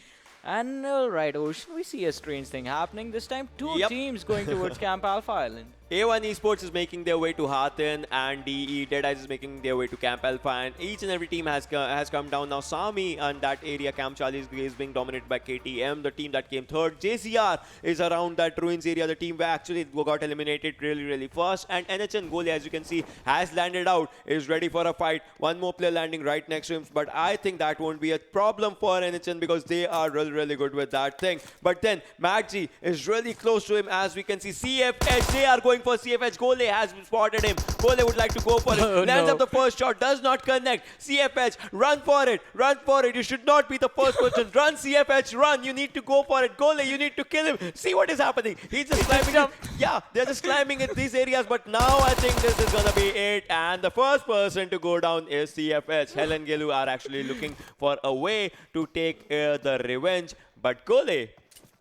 S2: And alright, Ocean, we see a strange thing happening. This time 2 teams going towards Camp Alpha Island.
S3: A1 Esports is making their way to Hathin, and DE Dead Eyes is making their way to Camp Alpine. Each and every team has come down. Now Sami and that area, Camp Charlie is being dominated by KTM, the team that came third. JCR is around that ruins area, the team where actually got eliminated really fast. And NHN Gole, as you can see, has landed out, is ready for a fight. One more player landing right next to him, but I think that won't be a problem for NHN because they are really good with that thing. But then Maggi is really close to him, as we can see. CFH, they are going for CFH. Gole has spotted him. Gole would like to go for it. Lands up the first shot, does not connect. CFH, run for it. Run for it. You should not be the first person. Run, CFH, run. You need to go for it. Gole, you need to kill him. See what is happening. He's just climbing. Yeah, they're just climbing in these areas. But now I think this is going to be it. And the first person to go down is CFH. Helen Gelu are actually looking for a way to take the revenge. But Gole,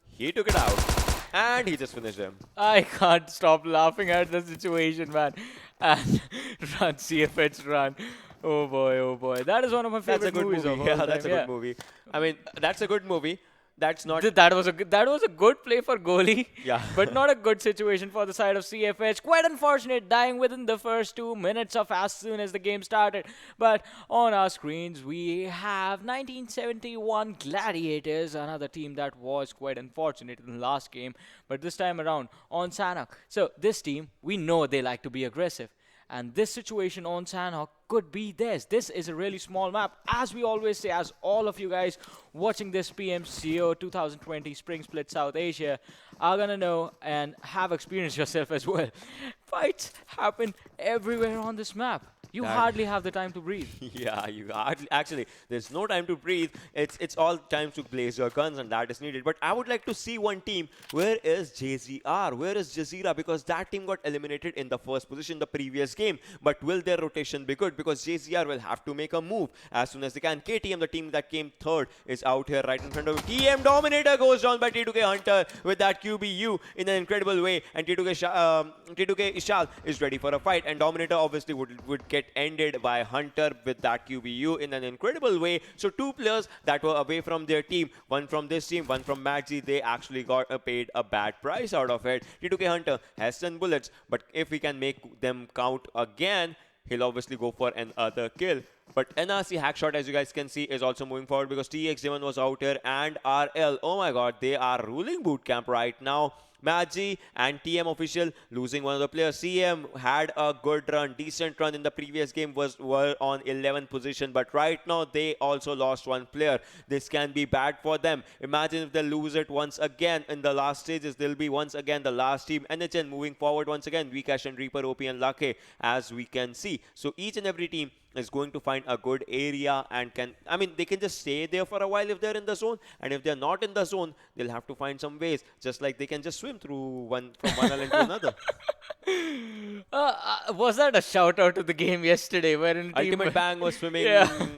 S3: he took it out. And he just finished him.
S2: I can't stop laughing at the situation, man. And run, CFH, run. Oh boy. That is one of my favorite movies of all
S3: Yeah,
S2: time.
S3: that's a good movie. I mean, that's a good movie. That's not...
S2: That was a good play for goalie,
S3: Yeah.
S2: but not a good situation for the side of CFH. Quite unfortunate, dying within the first 2 minutes of as soon as the game started. But on our screens, we have 1971 Gladiators, another team that was quite unfortunate in the last game, but this time around on Sanhok. So this team, we know they like to be aggressive. And this situation on Sanhok could be theirs. This is a really small map. As we always say, as all of you guys watching this PMCO 2020 Spring Split South Asia are gonna know and have experienced yourself as well. Fights happen everywhere on this map. You hardly have the time to breathe.
S3: Yeah, you hardly... Actually, there's no time to breathe. It's all time to blaze your guns, and that is needed. But I would like to see one team. Where is JZR? Where is JAZEERA? Because that team got eliminated in the first position the previous game. But will their rotation be good? Because JZR will have to make a move as soon as they can. KTM, the team that came third, is out here right in front of him. TM Dominator goes down by T2K Hunter with that QBU in an incredible way. And T2K Ishal is ready for a fight. And Dominator obviously would get ended by Hunter with that QBU in an incredible way. So two players that were away from their team, one from this team, one from Maggi, they actually got paid a bad price out of it. T2K Hunter has 10 bullets, but if we can make them count again, he'll obviously go for another kill. But NRC Hackshot, as you guys can see, is also moving forward because TXJ1 was out here and RL. Oh my god, they are ruling bootcamp right now. Maggi and TM official losing one of the players. CM had a good run, decent run in the previous game, were on 11th position, but right now they also lost one player. This can be bad for them. Imagine if they lose it once again in the last stages. They'll be once again the last team. NHN moving forward once again. Vikesh and Reaper, OP and Lucky, as we can see. So each and every team is going to find a good area and they can just stay there for a while if they're in the zone, and if they're not in the zone, they'll have to find some ways, just like they can just swim through from one island to another.
S2: Was that a shout out to the game yesterday wherein
S3: Ultimate Bang was swimming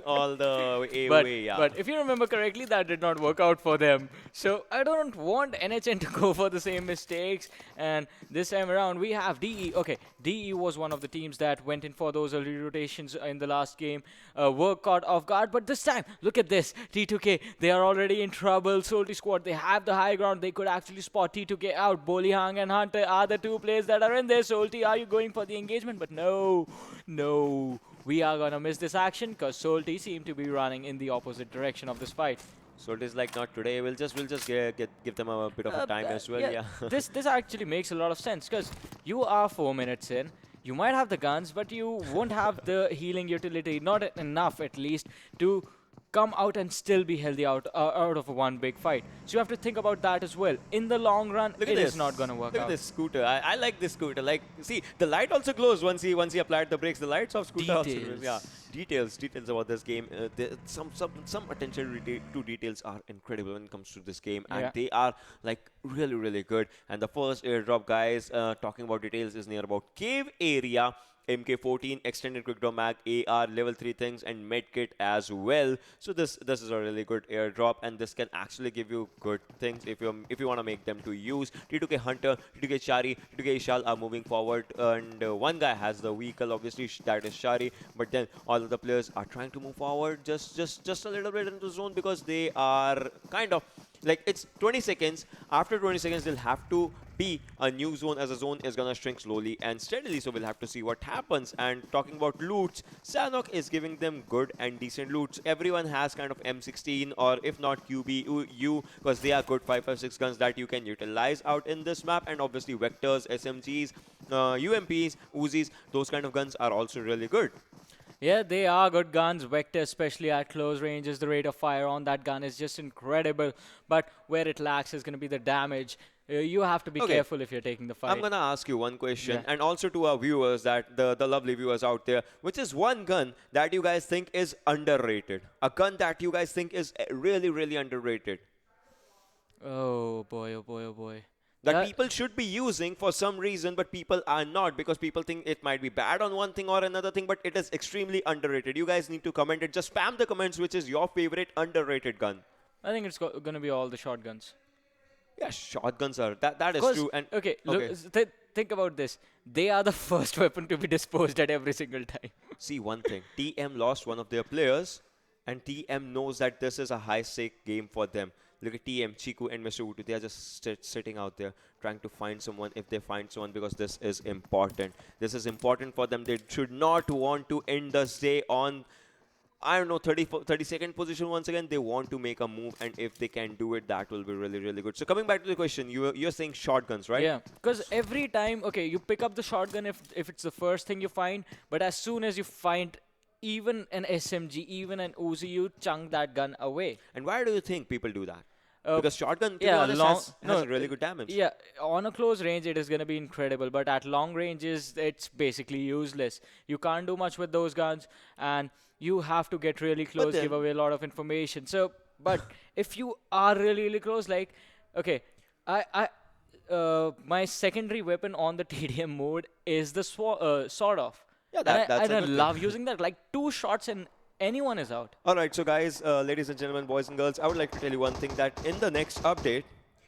S3: all the way, yeah.
S2: But if you remember correctly, that did not work out for them. So I don't want NHN to go for the same mistakes. And this time around, we have DE. Okay, DE was one of the teams that went in for those early rotations in the last game. Were caught off guard. But this time, look at this. T2K, they are already in trouble. SOLTISQUAD, they have the high ground. They could actually spot T2K out. Bolihang and Hunter are the two players that are in there. Solti, are you going for the engagement? But no. We are going to miss this action because Solti seem to be running in the opposite direction of this fight.
S3: So it is like not today. We'll just give them a bit of a time as well. Yeah.
S2: This actually makes a lot of sense because you are 4 minutes in. You might have the guns, but you won't have the healing utility, not enough at least, to come out and still be healthy out of one big fight. So you have to think about that as well. In the long run, it is not going to work out.
S3: Look at this scooter. I like this scooter. Like, see, the light also glows once he applied the brakes. The lights of scooter also glows. Yeah. Details about this game. Some attention to details are incredible when it comes to this game, and they are like really good. And the first airdrop, guys, talking about details, is near about cave area. MK14, extended quick draw mag, AR, level 3 things, and medkit as well. So this is a really good airdrop, and this can actually give you good things if you want to make them to use. T2K Hunter, T2K Shari, T2K Ishal are moving forward, and one guy has the vehicle, obviously that is Shari, but then all of the players are trying to move forward just a little bit into the zone because they are kind of like, it's 20 seconds. After 20 seconds, they'll have to B, a new zone as a zone is going to shrink slowly and steadily. So we'll have to see what happens. And talking about loots, Sanhok is giving them good and decent loots. Everyone has kind of M16 or if not QBU, because they are good 5.56 guns that you can utilize out in this map. And obviously vectors, SMGs, UMPs, Uzis, those kind of guns are also really good.
S2: Yeah, they are good guns. Vector, especially at close ranges, the rate of fire on that gun is just incredible. But where it lacks is going to be the damage. You have to be careful if you're taking the fight.
S3: I'm going to ask you one question, and also to our viewers, that the lovely viewers out there, which is one gun that you guys think is underrated? A gun that you guys think is really, really underrated?
S2: Oh boy, oh boy, oh boy.
S3: That people should be using for some reason, but people are not, because people think it might be bad on one thing or another thing, but it is extremely underrated. You guys need to comment it. Just spam the comments, which is your favorite underrated gun.
S2: I think it's going to be all the shotguns.
S3: Yeah, shotguns are. That is true. And
S2: look, think about this. They are the first weapon to be disposed at every single time.
S3: See one thing. TM lost one of their players, and TM knows that this is a high-stake game for them. Look at TM, Chiku, and Mr. Utu. They are just sitting out there trying to find someone, if they find someone, because this is important. This is important for them. They should not want to end the day on, I don't know, 32nd position once again. They want to make a move, and if they can do it, that will be really, really good. So coming back to the question, you're saying shotguns, right?
S2: Yeah, because every time, you pick up the shotgun if it's the first thing you find, but as soon as you find even an SMG, even an Uzi, you chunk that gun away.
S3: And why do you think people do that? Because shotgun, to be
S2: yeah,
S3: honest, has really good damage.
S2: Yeah, on a close range, it is going to be incredible. But at long ranges, it's basically useless. You can't do much with those guns. And you have to get really close, give away a lot of information. So, but if you are really, really close, like, okay, my secondary weapon on the TDM mode is the sword off.
S3: Yeah, that's
S2: I love using that. Like 2 shots and anyone is out.
S3: All right, so guys, ladies and gentlemen, boys and girls, I would like to tell you one thing, that in the next update,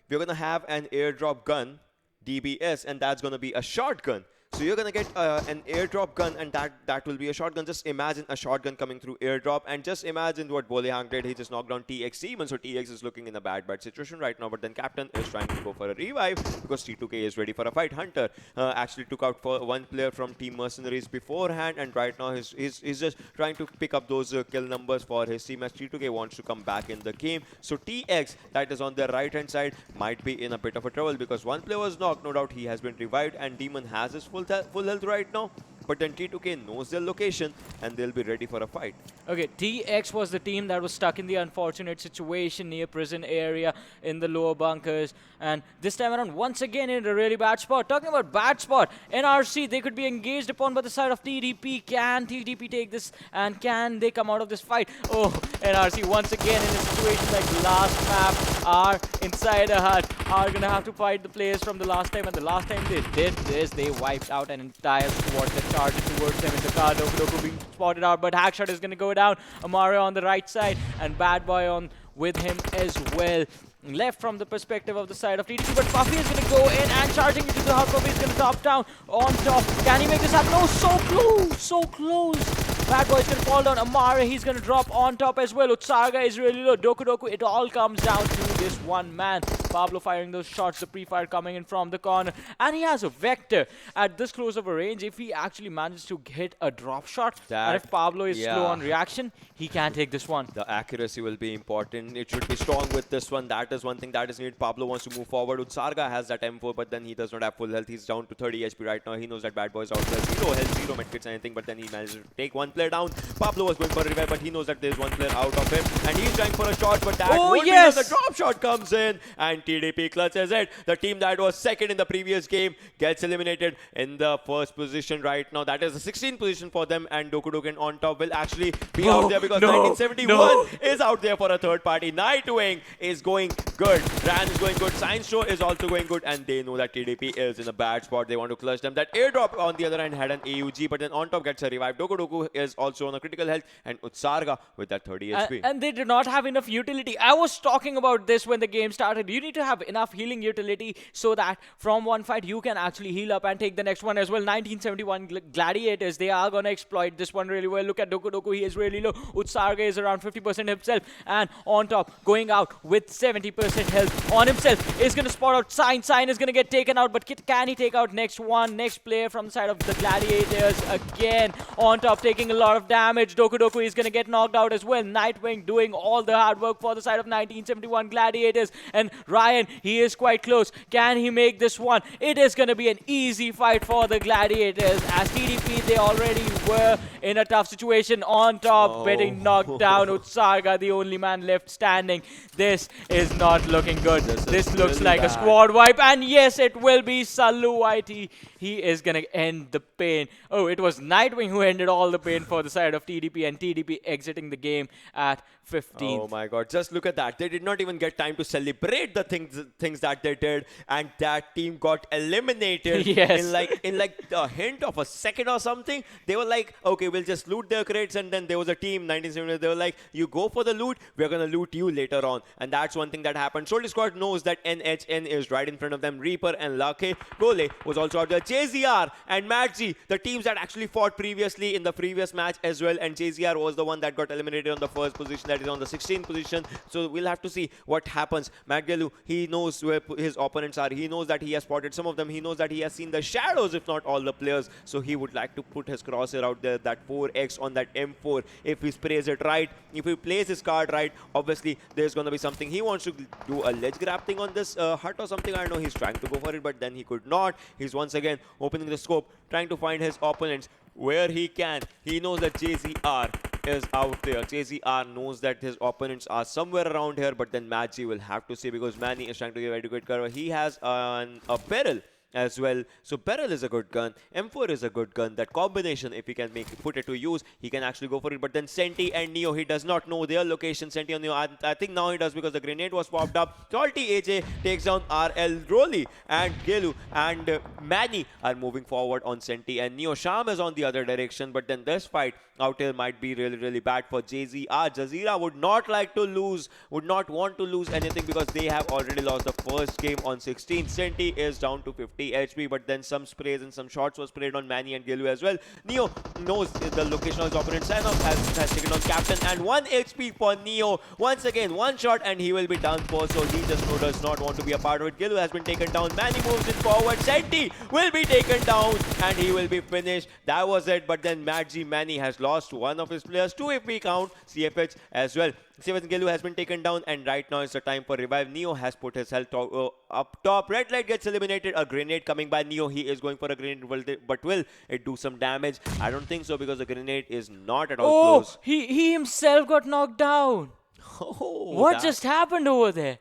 S3: we're going to have an airdrop gun, DBS, and that's going to be a shotgun. So you're going to get an airdrop gun, and that will be a shotgun. Just imagine a shotgun coming through airdrop, and just imagine what Bolehang did. He just knocked down TX Demon, so TX is looking in a bad situation right now, but then Captain is trying to go for a revive because T2K is ready for a fight. Hunter actually took out for one player from Team Mercenaries beforehand, and right now he's just trying to pick up those kill numbers for his team as T2K wants to come back in the game. So TX, that is on the right-hand side, might be in a bit of a trouble because one player was knocked. No doubt he has been revived, and Demon has his full health right now, but then T2K knows their location and they'll be ready for a fight.
S2: Okay, TX was the team that was stuck in the unfortunate situation near prison area in the lower bunkers, and this time around once again in a really bad spot. Talking about bad spot, NRC, they could be engaged upon by the side of TDP. Can TDP take this, and can they come out of this fight? Oh, NRC once again in a situation like last map, are inside a hut, are gonna have to fight the players from the last time, and the last time they did this, they wiped out an entire squad that charged towards them in the car. Doku being spotted out, but Hackshot is gonna go down. Amara on the right side, and Bad Boy on with him as well. Left from the perspective of the side of TDP, but Puffy is going to go in and charging into the hub. Puffy is going to top down on top. Can he make this happen? No, so close, so close. Bad Boy is going to fall down. Amara, he's going to drop on top as well. Utsaga is really low. Doku, it all comes down to this one man. Pablo firing those shots, the pre-fire coming in from the corner. And he has a Vector at this close of a range. If he actually manages to hit a drop shot, and if Pablo is slow on reaction, he can take this one.
S3: The accuracy will be important. It should be strong with this one. That is one thing that is needed. Pablo wants to move forward. Utsarga has that M4, but then he does not have full health. He's down to 30 HP right now. He knows that Bad Boy is out there. 0 health, 0 medkits, anything, but then he manages to take one player down. Pablo was going for a revive, but he knows that there's one player out of him, and he's trying for a shot, but that won't be enough. The drop shot comes in, and TDP clutches it. The team that was second in the previous game gets eliminated in the first position right now. That is the 16th position for them, and Doku on top will actually be out there because 1971 is out there for a third party. Nightwing is going good. Ran is going good. Science Show is also going good, and they know that TDP is in a bad spot. They want to clutch them. That airdrop on the other hand had an AUG, but then on top gets a revive. Doku is also on a critical health, and Utsarga with that 30 HP.
S2: And they do not have enough utility. I was talking about this when the game started. You need to have enough healing utility so that from one fight you can actually heal up and take the next one as well. 1971 Gladiators, they are going to exploit this one really well. Look at Doku Doku, he is really low. Utsarga is around 50% himself, and on top, going out with 70% health on himself, is going to spot out Sign. Sign is going to get taken out, but can he take out next player from the side of the Gladiators? Again, on top, taking a lot of damage. Doku Doku is going to get knocked out as well. Nightwing doing all the hard work for the side of 1971 Gladiators, and Ryan, he is quite close. Can he make this one? It is going to be an easy fight for the Gladiators, as TDP, they already were in a tough situation. On top, getting knocked down. Utsarga, the only man left standing. This is not looking good. This looks
S3: really
S2: like
S3: bad.
S2: a squad wipe, and yes, it will be Sallu YT. He is going to end the pain. Oh, it was Nightwing who ended all the pain for the side of TDP, and TDP exiting the game at 15th.
S3: Oh my god, just look at that. They did not even get time to celebrate the things that they did, and that team got eliminated
S2: Yes.
S3: in like a hint of a second or something. They were like, okay, we'll just loot their crates, and then there was a team, 1970, they were like, you go for the loot, we're gonna loot you later on. And that's one thing that happened. SOLTISQUAD knows that NHN is right in front of them. Reaper and Lake Gole was also out there. JZR and Madji, the teams that actually fought previously in the previous match as well, and JZR was the one that got eliminated on the first position, that is on the 16th position. So we'll have to see what happens. Magdelu, he knows where his opponents are. He knows that he has spotted some of them. He knows that he has seen the shadows, if not all the players. So he would like to put his crosshair out there, that 4x on that M4. If he sprays it right, if he plays his card right, obviously there's going to be something. He wants to do a ledge grab thing on this hut or something. I know he's trying to go for it, but then he could not. He's once again opening the scope, trying to find his opponents where he can. He knows that JZR is out there. JZR knows that his opponents are somewhere around here, but then Maggi will have to see, because Manny is trying to give adequate cover. He has a barrel as well. So barrel is a good gun. M4 is a good gun. That combination, if he can put it to use, he can actually go for it. But then Senti and Neo, he does not know their location. Senti and Neo, I think now he does, because the grenade was popped up. Salty AJ takes down RL Rolly, and Gelu and Manny are moving forward on Senti and Neo. Sham is on the other direction, but then this fight out here might be really, really bad for JZR. JAZEERA would not like to lose, would not want to lose anything, because they have already lost the first game on 16. Senti is down to 50 HP, but then some sprays and some shots were sprayed on Manny and Gelu as well. Neo knows the location of his opponent. Sanhok has taken on Captain, and 1 HP for Neo. Once again, one shot and he will be done for, so he just does not want to be a part of it. Gelu has been taken down. Manny moves in forward. Senti will be taken down, and he will be finished. That was it, but then Manny has lost one of his players, 2 if we count CFH as well. CFH Gelu has been taken down, and right now it's the time for revive. Neo has put his health up top. Red light gets eliminated. A grenade coming by Neo. He is going for a grenade, but will it do some damage? I don't think so, because the grenade is not at all close.
S2: He himself got knocked down. What just happened over there?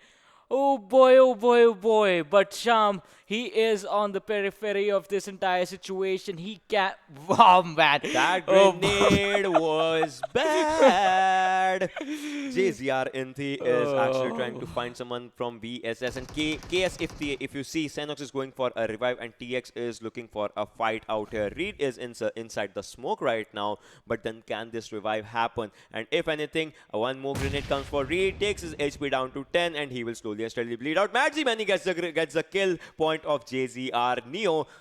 S2: Oh boy, oh boy, oh boy. But Sham, he is on the periphery of this entire situation. He can't... Wow, man.
S3: That grenade was bad. JZR Inthi is actually trying to find someone from VSS. And KS, if you see, Sanhok is going for a revive, and TX is looking for a fight out here. Reed is inside the smoke right now. But then can this revive happen? And if anything, one more grenade comes for Reed. Takes his HP down to 10, and he will slowly and steadily bleed out. Madzi Manny gets the kill point of JZR.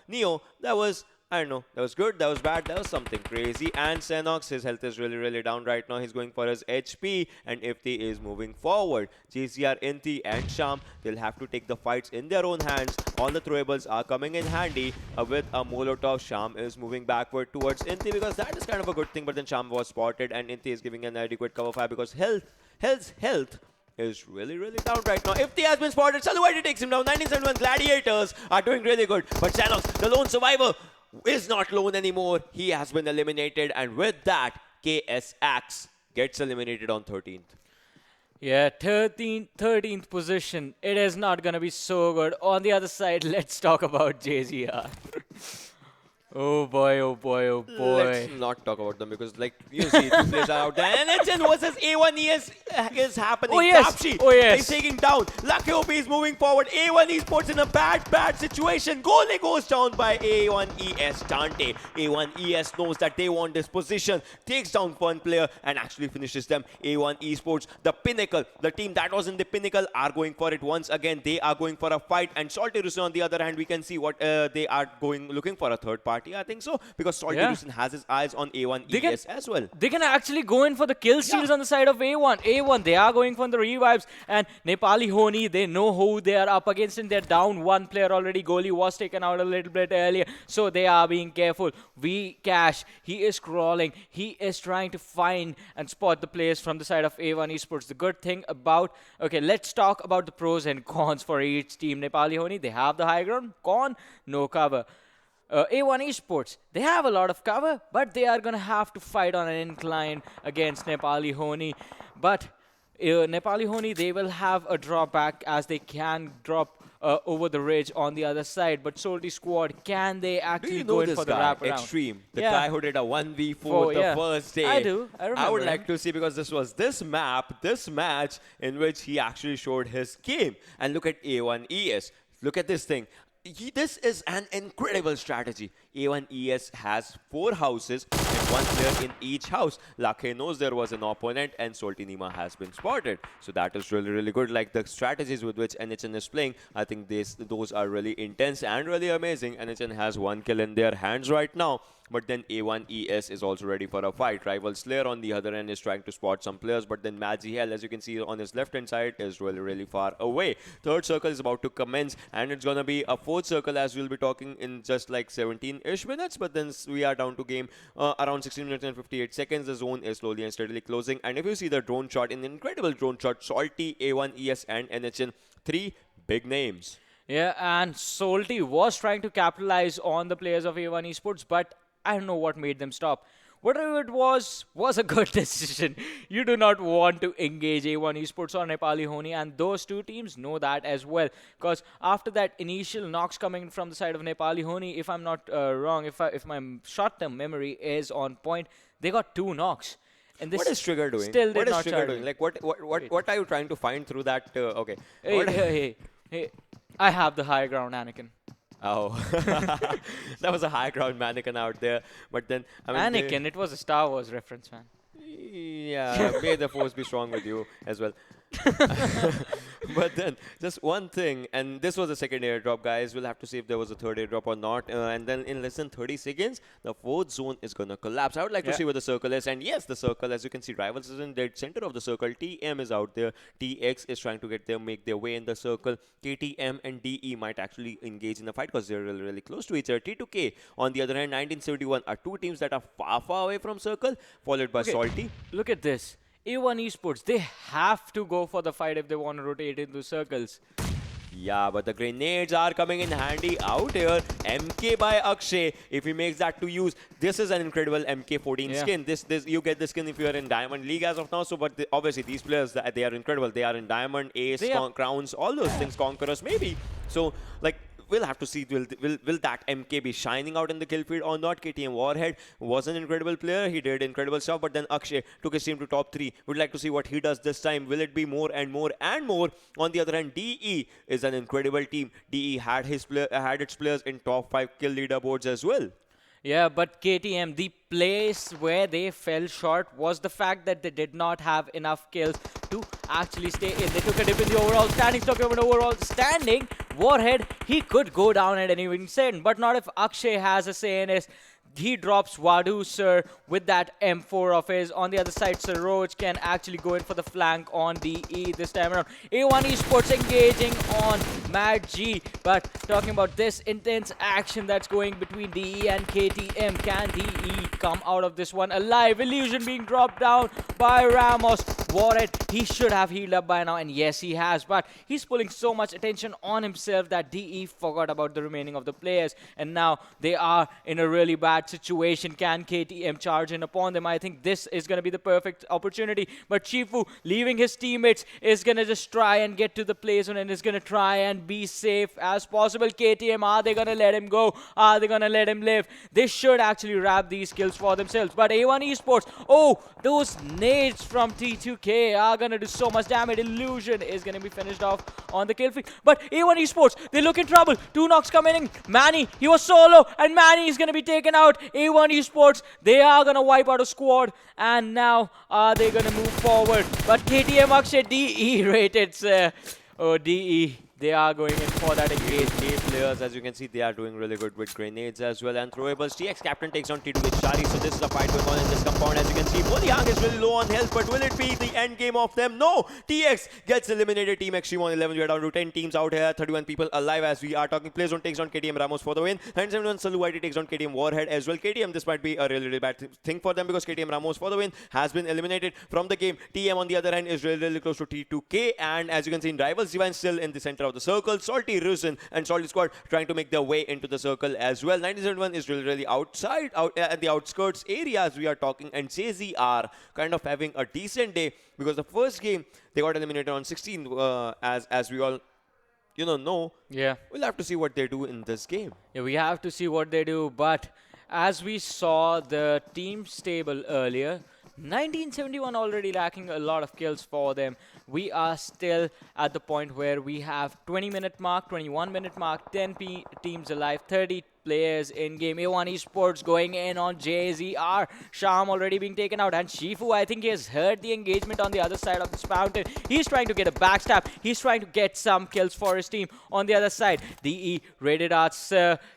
S3: Neo, that was... I don't know, that was good, that was bad, that was something crazy. And Sanhok, his health is really, really down right now. He's going for his HP, and Ifti is moving forward. JCR, Inti, and Sham, they'll have to take the fights in their own hands. All the throwables are coming in handy with a Molotov. Sham is moving backward towards Inti, because that is kind of a good thing, but then Sham was spotted, and Inti is giving an adequate cover fire, because health is really, really down right now. Ifti has been spotted. Saluwaiti takes him down. 1971 Gladiators are doing really good, but Sanhok, the lone survivor, is not lone anymore. He has been eliminated, and with that, KS Axe gets eliminated on 13th.
S2: Yeah, 13th position. It is not going to be so good. On the other side, let's talk about JZR. Oh boy, oh boy, oh boy.
S3: Let's not talk about them because, like, you see, two players are out there. And NHN versus A1ES is happening.
S2: Oh, yes.
S3: Tapshi
S2: Oh, yes.
S3: is taking down. Lucky OP is moving forward. A1 Esports in a bad situation. Goalie goes down by A1ES. Dante. A1ES knows that they want this position. Takes down one player and actually finishes them. A1 Esports, the pinnacle, the team that was in the pinnacle, are going for it once again. They are going for a fight. And Salty Rusin, on the other hand, we can see what they are looking for a third party. I think so, because Salty Rusin has his eyes on A1ES as well.
S2: They can actually go in for the kill steals on the side of A1. A1, they are going for the revives, and Nepali Ho Ni, they know who they are up against, and they're down one player already. Goalie was taken out a little bit earlier, so they are being careful. Vcash, he is crawling. He is trying to find and spot the players from the side of A1 Esports. The good thing about, okay, let's talk about the pros and cons for each team. Nepali Ho Ni, they have the high ground. Con, no cover. A1 Esports, they have a lot of cover, but they are going to have to fight on an incline against Nepali Ho Ni. But Nepali Ho Ni, they will have a drawback as they can drop over the ridge on the other side. But SOLTISQUAD, can they actually go in for the wraparound?
S3: Extreme. The guy who did a 1v4 the first day.
S2: I do. I remember.
S3: I would like to see, because this was this match in which he actually showed his game. And look at A1ES. Look at this thing. This is an incredible strategy. A1ES has 4 houses and 1 player in each house. Lakhe knows there was an opponent and Salty Nima has been spotted. So that is really, really good. Like the strategies with which NHN is playing, I think those are really intense and really amazing. NHN has 1 kill in their hands right now. But then A1ES is also ready for a fight. Rival Slayer on the other end is trying to spot some players, but then Magihel, as you can see on his left-hand side, is really, really far away. Third circle is about to commence, and it's going to be a 4th circle, as we'll be talking in just like 17-ish minutes. But then we are down to game around 16 minutes and 58 seconds. The zone is slowly and steadily closing. And if you see the drone shot, an incredible drone shot, Salty, A1ES, and NHN, 3 big names.
S2: Yeah, and Salty was trying to capitalize on the players of A1 Esports, but I don't know what made them stop. Whatever it was a good decision. You do not want to engage A1 Esports or Nepali Ho Ni, and those two teams know that as well. Because after that initial knocks coming from the side of Nepali Ho Ni, if I'm not wrong, if my short-term memory is on point, they got 2 knocks. And this
S3: what is Trigger doing?
S2: Still
S3: what
S2: did
S3: is
S2: not
S3: Trigger doing? Like what are you trying to find through that? Okay.
S2: Hey, I have the high ground, Anakin.
S3: Oh, that was a high ground mannequin out there. But then, I mean,
S2: Anakin, it was a Star Wars reference, man.
S3: Yeah, may the force be strong with you as well. But then, just one thing, and this was the second airdrop, guys. We'll have to see if there was a third airdrop or not. And then in less than 30 seconds, the 4th zone is going to collapse. I would like to see where the circle is. And yes, the circle, as you can see, Rivals is in the center of the circle. TM is out there. TX is trying to make their way in the circle. KTM and DE might actually engage in the fight because they're really, really close to each other. T2K, on the other hand, 1971 are 2 teams that are far, far away from circle, followed by Salty.
S2: Look at this. A1 Esports, they have to go for the fight if they want to rotate into circles.
S3: Yeah, but the grenades are coming in handy out here. MK by Akshay, if he makes that to use, this is an incredible MK14 skin. This you get the skin if you are in Diamond League as of now. So, but obviously these players, they are incredible. They are in Diamond, Ace, Crowns, all those things, Conquerors maybe. So, like, we'll have to see will that MK be shining out in the kill feed or not. KTM Warhead was an incredible player. He did incredible stuff, but then Akshay took his team to top 3. We'd like to see what he does this time. Will it be more and more and more? On the other hand, DE is an incredible team. DE had its players in top 5 kill leaderboards as well.
S2: Yeah, but KTM, the place where they fell short was the fact that they did not have enough kills to actually stay in. They took a dip in the overall standings. Talking about overall standing, Warhead, he could go down at any second, but not if Akshay has a say in it. He drops Wadu, sir, with that M4 of his. On the other side, Saroj can actually go in for the flank on DE this time around. A1 Esports engaging on Mad G. But talking about this intense action that's going between DE and KTM, can DE come out of this one alive? Illusion being dropped down by Ramos. Warhead, he should have healed up by now, and yes, he has, but he's pulling so much attention on himself that DE forgot about the remaining of the players, and now they are in a really bad situation. Can KTM charge in upon them? I think this is going to be the perfect opportunity, but Shifu, leaving his teammates, is going to just try and get to the play zone and is going to try and be safe as possible. KTM, are they going to let him go? Are they going to let him live? They should actually wrap these kills for themselves, but A1 Esports, oh, those nades from T2K are going to do so much damage. Illusion is going to be finished off on the kill feed, but A1 Esports, they look in trouble. 2 knocks coming in. Manny, he was solo, and Manny is going to be taken out. A1 Esports, they are going to wipe out a squad, and now are they going to move forward? But KTM Akshay, DE rated, sir. Oh, DE. They are going in for that engage.
S3: 8 players, as you can see, they are doing really good with grenades as well and throwables. TX captain takes on T2 with Shari, so this is a fight going on in this compound. As you can see, Boliang is really low on health, but will it be the end game of them? No! TX gets eliminated. Team Extreme on 11. We are down to 10 teams out here, 31 people alive as we are talking. Playzone takes on KTM Ramos for the win. 971 Salu takes on KTM Warhead as well. KTM, this might be a really bad thing for them because KTM Ramos for the win has been eliminated from the game. TM on the other hand is really close to T2K, and as you can see in Rivals, Divine still in the center of the circle. Salty Rusin and SOLTISQUAD trying to make their way into the circle as well. 1971 is really outside, at the outskirts areas we are talking, and JAZEERA kind of having a decent day because the first game they got eliminated on 16 as we all know.
S2: Yeah.
S3: We'll have to see what they do in this game.
S2: Yeah, we have to see what they do, but as we saw the team stable earlier, 1971 already lacking a lot of kills for them. We are still at the point where we have 20-minute mark, 21-minute mark, 10 teams alive, 30 players in game. A1 Esports going in on JAZEERA. Sham already being taken out, and Shifu, I think he has heard the engagement on the other side of this fountain. He's trying to get a backstab. He's trying to get some kills for his team on the other side. DE Rated Arts,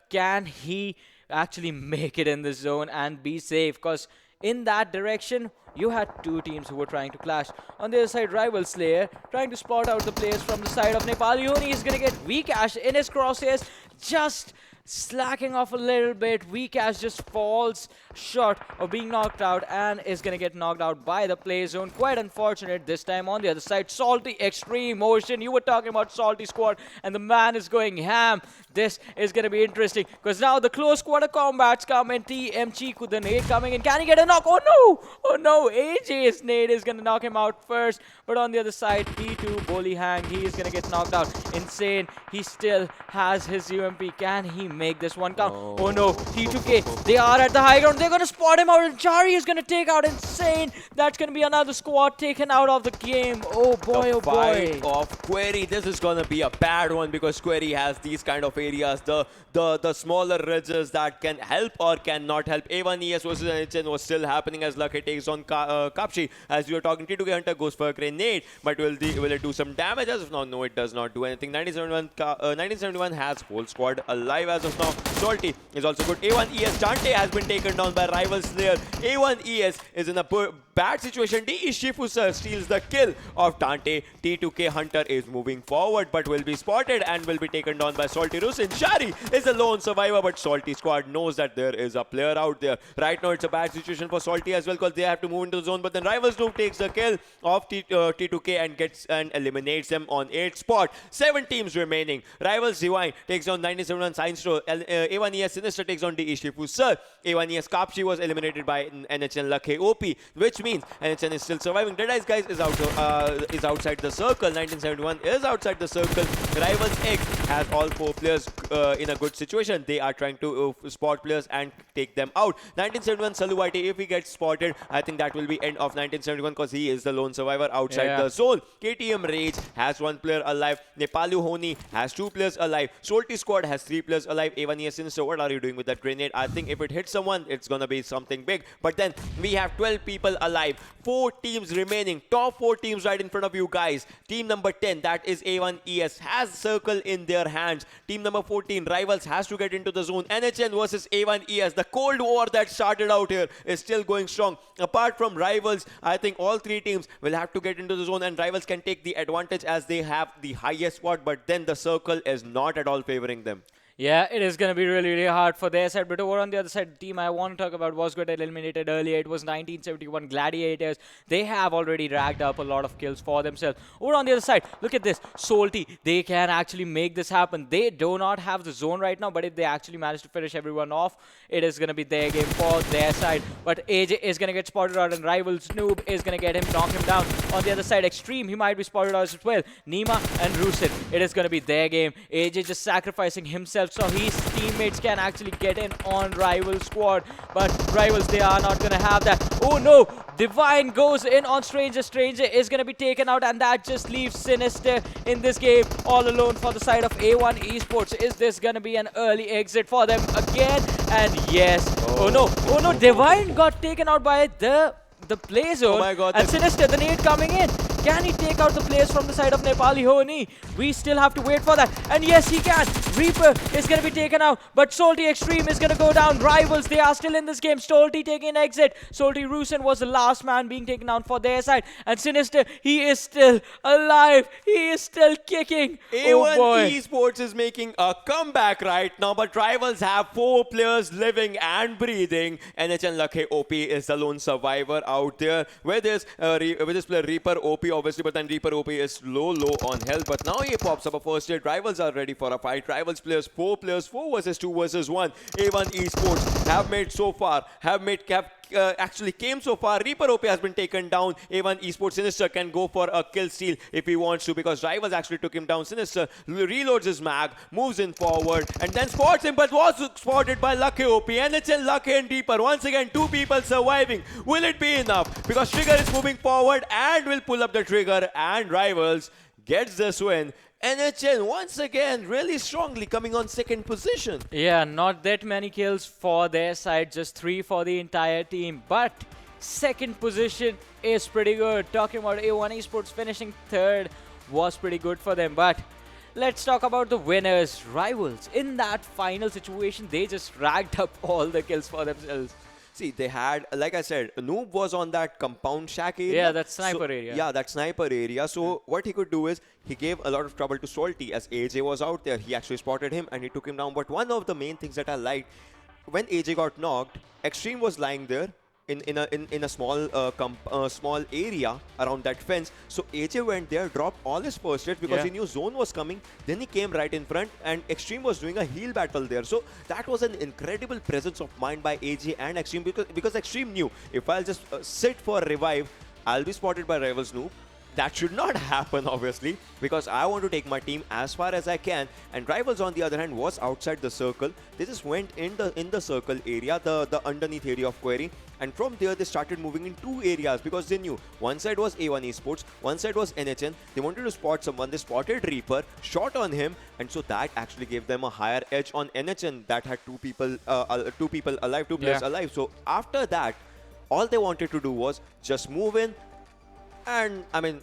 S2: can he actually make it in the zone and be safe? Because in that direction, you had 2 teams who were trying to clash. On the other side, Rival Slayer trying to spot out the players from the side of Nepali Ho Ni is going to get Vikendi in his crosshairs, just slacking off a little bit. Vikendi just falls short of being knocked out and is going to get knocked out by the play zone. Quite unfortunate this time. On the other side, Salty Extreme Motion. You were talking about SOLTISQUAD, and the man is going ham. This is going to be interesting because now the close quarter combats come in. TM Chiku, the nade coming in. Can he get a knock? Oh no! Oh no! AJ's nade is going to knock him out first. But on the other side, T2 Bolihang, he is going to get knocked out. Insane. He still has his UMP. Can he make this one count? Oh no! T2K, they are at the high ground. They're going to spot him out, and Jari is going to take out Insane. That's going to be another squad taken out of the game. Oh boy, oh boy.
S3: The fight of Query. This is going to be a bad one because Query has these kind of areas, the smaller ridges that can help or cannot help. A1 ES versus NHN was still happening as Lucky takes on Kapshi. As we were talking, T2K Hunter goes for a grenade, but will it do some damage as of now? No, it does not do anything. 1971 has whole squad alive as of now. Salty is also good. A1 ES Dante has been taken down by Rival Slayer. A1 ES is in a bad situation. DE Shifusa steals the kill of Dante. T2K Hunter is moving forward but will be spotted and will be taken down by Salty Rusin. Shari is a lone survivor, but SOLTISQUAD knows that there is a player out there. Right now it's a bad situation for Salty as well because they have to move into the zone, but then Rivals Group takes the kill of T2K and gets and eliminates them on 8th spot. 7 teams remaining. Rivals Divine takes on 1971 Science Pro. A1 ES Sinister takes on DE Shifusa. A1 ES Kapshi was eliminated by NHN Lucky OP, which means NHN is still surviving. Dead Eyes guys is outside the circle. 1971 is outside the circle. Rivals X has all 4 players in a good situation. They are trying to spot players and take them out. 1971 Saluwaiti, if he gets spotted, I think that will be end of 1971 because he is the lone survivor outside the zone. KTM Rage has 1 player alive. Nepali Ho Ni has 2 players alive. SOLTISQUAD has 3 players alive. A1 ES Sinister, what are you doing with that grenade? I think if it hits someone, it's gonna be something big. But then we have 12 people alive. 4 teams remaining. Top 4 teams right in front of you guys. Team number 10, that is A1 ES, has circle in their hands. Team number 14, Rivals, has to get into the zone. NHN versus A1 ES. The Cold War that started out here is still going strong. Apart from Rivals, I think all 3 teams will have to get into the zone, and Rivals can take the advantage as they have the highest spot, but then the circle is not at all favoring them.
S2: Yeah, it is going to be really, really hard for their side. But over on the other side, the team I want to talk about was got eliminated earlier. It was 1971 Gladiators. They have already racked up a lot of kills for themselves. Over on the other side, look at this. Salty, they can actually make this happen. They do not have the zone right now, but if they actually manage to finish everyone off, it is going to be their game for their side. But AJ is going to get spotted out, and Rivals Noob is going to get him, knock him down. On the other side, Extreme, he might be spotted out as well. Nima and Rusin, it is going to be their game. AJ just sacrificing himself so his teammates can actually get in on Rival Squad. But Rivals, they are not going to have that. Oh no! Divine goes in on Stranger. Stranger is going to be taken out, and that just leaves Sinister in this game all alone for the side of A1 Esports. Is this going to be an early exit for them again? And yes. Oh no. Oh no. Divine got taken out by the play zone.
S3: Oh my God.
S2: And Sinister, the nade coming in. Can he take out the players from the side of Nepali Ho Ni? We still have to wait for that. And yes, he can. Reaper is going to be taken out. But Salty Extreme is going to go down. Rivals, they are still in this game. Salty taking an exit. Salty Rusin was the last man being taken down for their side. And Sinister, he is still alive. He is still kicking.
S3: A1
S2: Oh boy.
S3: Esports is making a comeback right now, but Rivals have 4 players living and breathing. NHL Lakhe OP is the lone survivor out there. With this player Reaper OP, obviously, but then Reaper OP is low on health. But now he pops up a first aid. Rivals are ready for a fight. Rivals players, 4 versus 2 versus 1. A1 Esports have made so far, actually came so far. Reaper OP has been taken down. A1 Esports Sinister can go for a kill steal if he wants to, because Rivals actually took him down. Sinister reloads his mag, moves in forward, and then spots him, but was spotted by Lucky OP. NHL Lucky and Reaper. Once again, 2 people surviving. Will it be enough? Because Trigger is moving forward and will pull up the trigger, and Rivals gets this win. NHL once again really strongly coming on second position.
S2: Yeah, not that many kills for their side, just 3 for the entire team. But second position is pretty good. Talking about A1 Esports finishing third was pretty good for them. But let's talk about the winners. Rivals, in that final situation, they just racked up all the kills for themselves.
S3: See, they had, like I said, Noob was on that compound shack area.
S2: Yeah, that sniper area.
S3: Yeah, that sniper area. So what he could do is, he gave a lot of trouble to Salty as AJ was out there. He actually spotted him and he took him down. But one of the main things that I liked, when AJ got knocked, Extreme was lying there in a small area around that fence. So AJ went there, dropped all his first aids because he knew zone was coming. Then he came right in front, and Extreme was doing a heal battle there. So that was an incredible presence of mind by AJ and Extreme, because Extreme knew, if I'll just sit for a revive, I'll be spotted by Rivals Noob. That should not happen, obviously, because I want to take my team as far as I can. And Rivals, on the other hand, was outside the circle. They just went in the circle area, the underneath area of Query. And from there, they started moving in 2 areas, because they knew one side was A1 Esports, one side was NHN. They wanted to spot someone. They spotted Reaper, shot on him, and so that actually gave them a higher edge on NHN that had 2 people alive, 2 players alive. So after that, all they wanted to do was just move in. And I mean,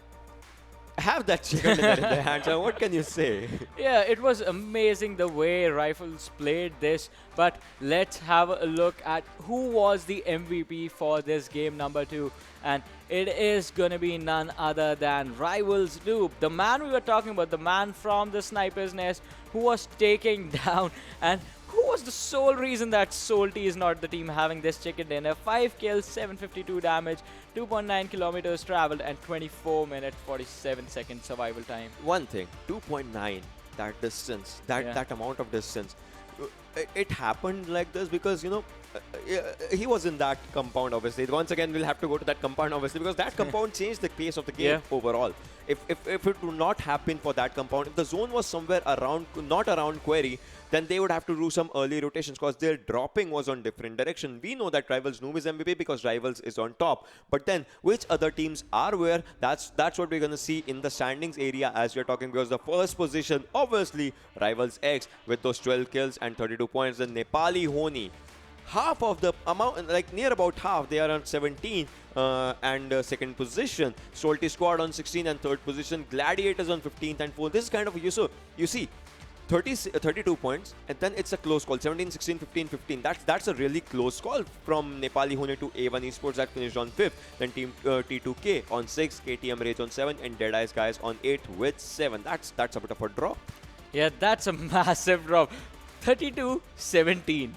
S3: have that chicken dinner in their hands. And what can you say?
S2: Yeah, it was amazing the way Rifles played this. But let's have a look at who was the MVP for this game number 2. And it is going to be none other than Rivals Noob, the man we were talking about, the man from the Sniper's Nest, who was taking down and who was the sole reason that Salty is not the team having this chicken dinner. 5 kills, 752 damage, 2.9 kilometers traveled, and 24 minutes 47 seconds survival time.
S3: One thing, 2.9, that distance, that amount of distance. It happened like this because, you know, he was in that compound, obviously. Once again, we'll have to go to that compound, obviously, because that compound changed the pace of the game overall. If it would not happen for that compound, if the zone was somewhere around, not around Query, then they would have to do some early rotations because their dropping was on different direction. We know that Rivals Noob is MVP because Rivals is on top. But then, which other teams are where? That's what we're going to see in the standings area as we're talking, because the first position, obviously, Rivals X with those 12 kills and 32 points. The Nepali Ho Ni, half of the amount, like near about half, they are on 17 and second position. SOLTISQUAD on 16 and third position. Gladiators on 15th and 4th. This is kind of you see 32 points, and then it's a close call. 17, 16, 15, 15. That's a really close call from Nepali Ho Ni to A1 Esports that finished on 5th. Then Team T2K on 6th, KTM Rage on 7th, and Deadeyes guys on 8th with 7. That's a bit of a drop.
S2: Yeah, that's a massive drop. 32-17.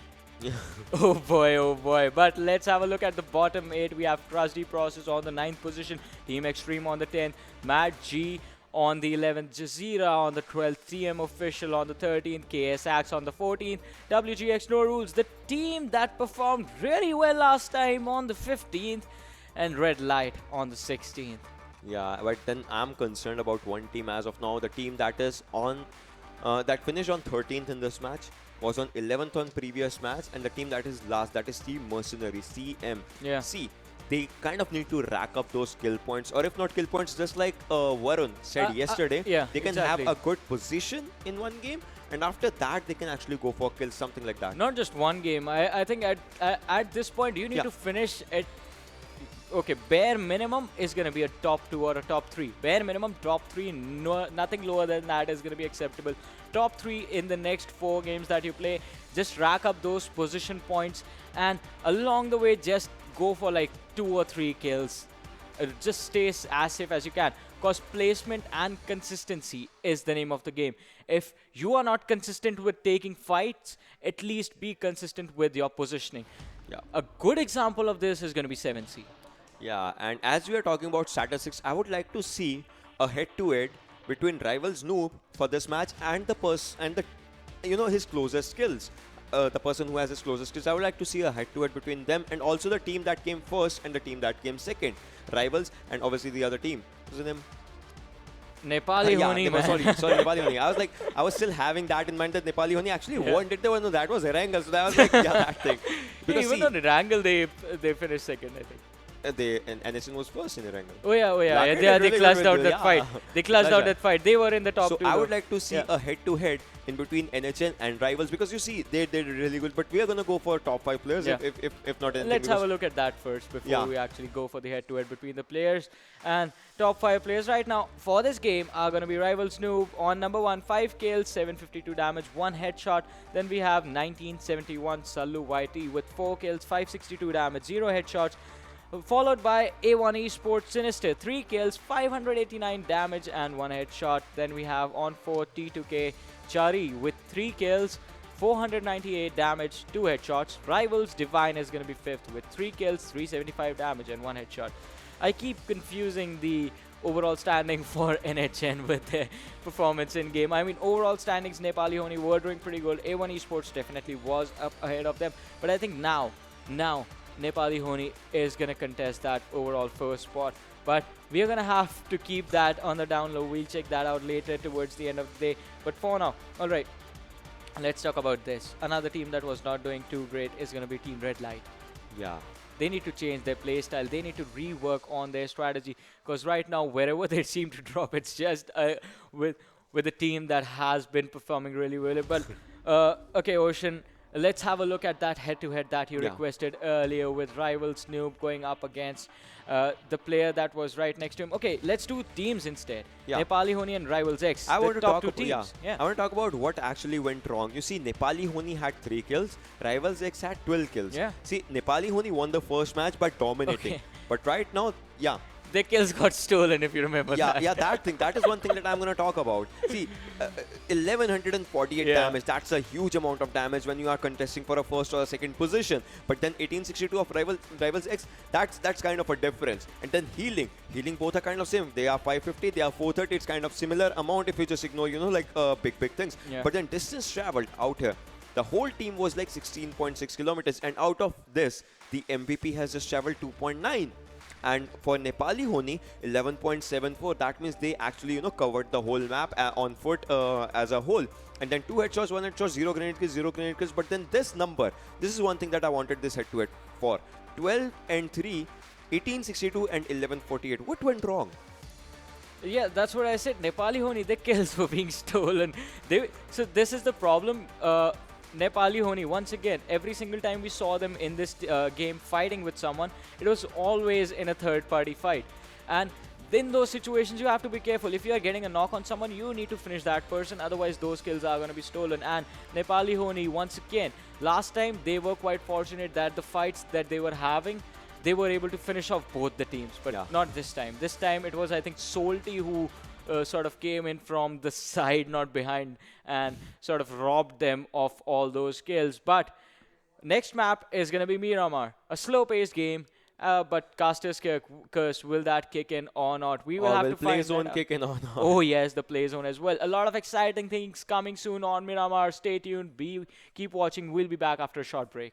S2: Oh boy, oh boy. But let's have a look at the bottom 8. We have Trusty Process on the 9th position, Team Extreme on the 10th, Mad G on the 11th, JAZEERA on the 12th, TM Official on the 13th, KS Axe on the 14th, WGxNoRules, the team that performed really well last time, on the 15th, and Red Light on the 16th.
S3: Yeah, but then I'm concerned about one team as of now. The team that is on, that finished on 13th in this match, was on 11th on previous match, and the team that is last, that is Team Mercenary, CM.
S2: Yeah.
S3: See, they kind of need to rack up those kill points, or if not kill points, just like Varun said yesterday,
S2: yeah,
S3: they can
S2: exactly.
S3: have a good position in one game, and after that, they can actually go for kills, something like that.
S2: Not just one game. I think at this point, you need
S3: Yeah.
S2: to finish at... Okay, bare minimum is going to be a top 2 or a top 3. Bare minimum, top 3, no, nothing lower than that is going to be acceptable. Top 3 in the next 4 games that you play. Just rack up those position points, and along the way, just go for like 2 or 3 kills. Just stay as safe as you can, because placement and consistency is the name of the game. If you are not consistent with taking fights, at least be consistent with your positioning.
S3: Yeah.
S2: A good example of this is going to be 7C.
S3: Yeah, and as we are talking about statistics, I would like to see a head-to-head between rivals Noob for this match and his closest skills. The person who has his closest skills. I would like to see a head-to-head between them, and also the team that came first and the team that came second. Rivals and obviously the other team. What's the name?
S2: Nepali Ho Ni, man.
S3: Sorry, Nepali Ho Ni. I was still having that in mind that Nepali Ho Ni actually won. Did they win? No, that was Erangel. So I was like, yeah, that thing. Because
S2: Even on Erangel, they finished second, I think.
S3: NSN was first in Erangel.
S2: Oh yeah.
S3: Lanka
S2: They
S3: did really
S2: clutched
S3: good
S2: out
S3: with
S2: that
S3: yeah.
S2: fight. They clutched out that fight. They were in the top
S3: so
S2: 2.
S3: I
S2: though.
S3: would like to see a head-to-head in between NHN and rivals, because you see they did really good. But we are gonna go for top 5 players if not anything.
S2: Let's have a look at that first before we actually go for the head-to-head between the players. And top 5 players right now for this game are going to be Rivals Noob on number 1, 5 kills, 752 damage, 1 headshot. Then we have 1971 Sallu YT with 4 kills, 562 damage, 0 headshots. Followed by A1 eSports Sinister, 3 kills, 589 damage and 1 headshot. Then we have on 4 T2K Chari with 3 kills, 498 damage, 2 headshots. Rivals Divine is going to be 5th with 3 kills, 375 damage and 1 headshot. I keep confusing the overall standing for NHN with their performance in game. I mean, overall standings, Nepali Ho Ni were doing pretty good. A1 eSports definitely was up ahead of them. But I think now Nepali Ho Ni is going to contest that overall first spot. But we are going to have to keep that on the down low. We'll check that out later towards the end of the day. But for now, alright, let's talk about this. Another team that was not doing too great is going to be Team Red Light.
S3: Yeah.
S2: They need to change their playstyle. They need to rework on their strategy. Because right now, wherever they seem to drop, it's just with a team that has been performing really well. But, okay, Ocean, let's have a look at that head-to-head that you requested earlier with Rivals Noob going up against the player that was right next to him. Okay, let's do teams instead.
S3: Yeah.
S2: Nepali Ho Ni and Rivals X.
S3: I want to talk about
S2: teams.
S3: I want to talk about what actually went wrong. You see, Nepali Ho Ni had 3 kills, Rivals X had 12 kills.
S2: Yeah.
S3: See, Nepali Ho Ni won the first match by dominating.
S2: Okay.
S3: But right now,
S2: Their kills got stolen, if you remember that.
S3: Yeah, that is one thing that I'm going to talk about. See, 1148 damage, that's a huge amount of damage when you are contesting for a first or a second position. But then 1862 of Rivals X, that's kind of a difference. And then healing both are kind of same. They are 550, they are 430, it's kind of similar amount if you just ignore, big things.
S2: Yeah.
S3: But then distance traveled out here, the whole team was like 16.6 kilometers, and out of this, the MVP has just traveled 2.9. And for Nepali Ho Ni, 11.74. That means they actually, covered the whole map on foot as a whole. And then 2 headshots, 1 headshot, 0 grenade kills, 0 grenade kills. But then this number, this is one thing that I wanted this head-to-head for. 12 and 3, 1862 and 1148. What went wrong?
S2: Yeah, that's what I said. Nepali Ho Ni, their kills were being stolen. So this is the problem. Nepali Ho Ni, once again, every single time we saw them in this game fighting with someone, it was always in a third-party fight. And in those situations, you have to be careful. If you are getting a knock on someone, you need to finish that person. Otherwise, those kills are going to be stolen. And Nepali Ho Ni, once again, last time they were quite fortunate that the fights that they were having, they were able to finish off both the teams. But not this time. This time, it was, I think, Salty who sort of came in from the side, not behind, and sort of robbed them of all those kills. But next map is going to be Miramar, a slow-paced game. But Caster's Curse, will that kick in or not? We will
S3: Or
S2: have
S3: will
S2: to
S3: play
S2: find
S3: zone
S2: that out.
S3: kick in or not?
S2: Oh yes, the play zone as well. A lot of exciting things coming soon on Miramar. Stay tuned. Keep watching. We'll be back after a short break.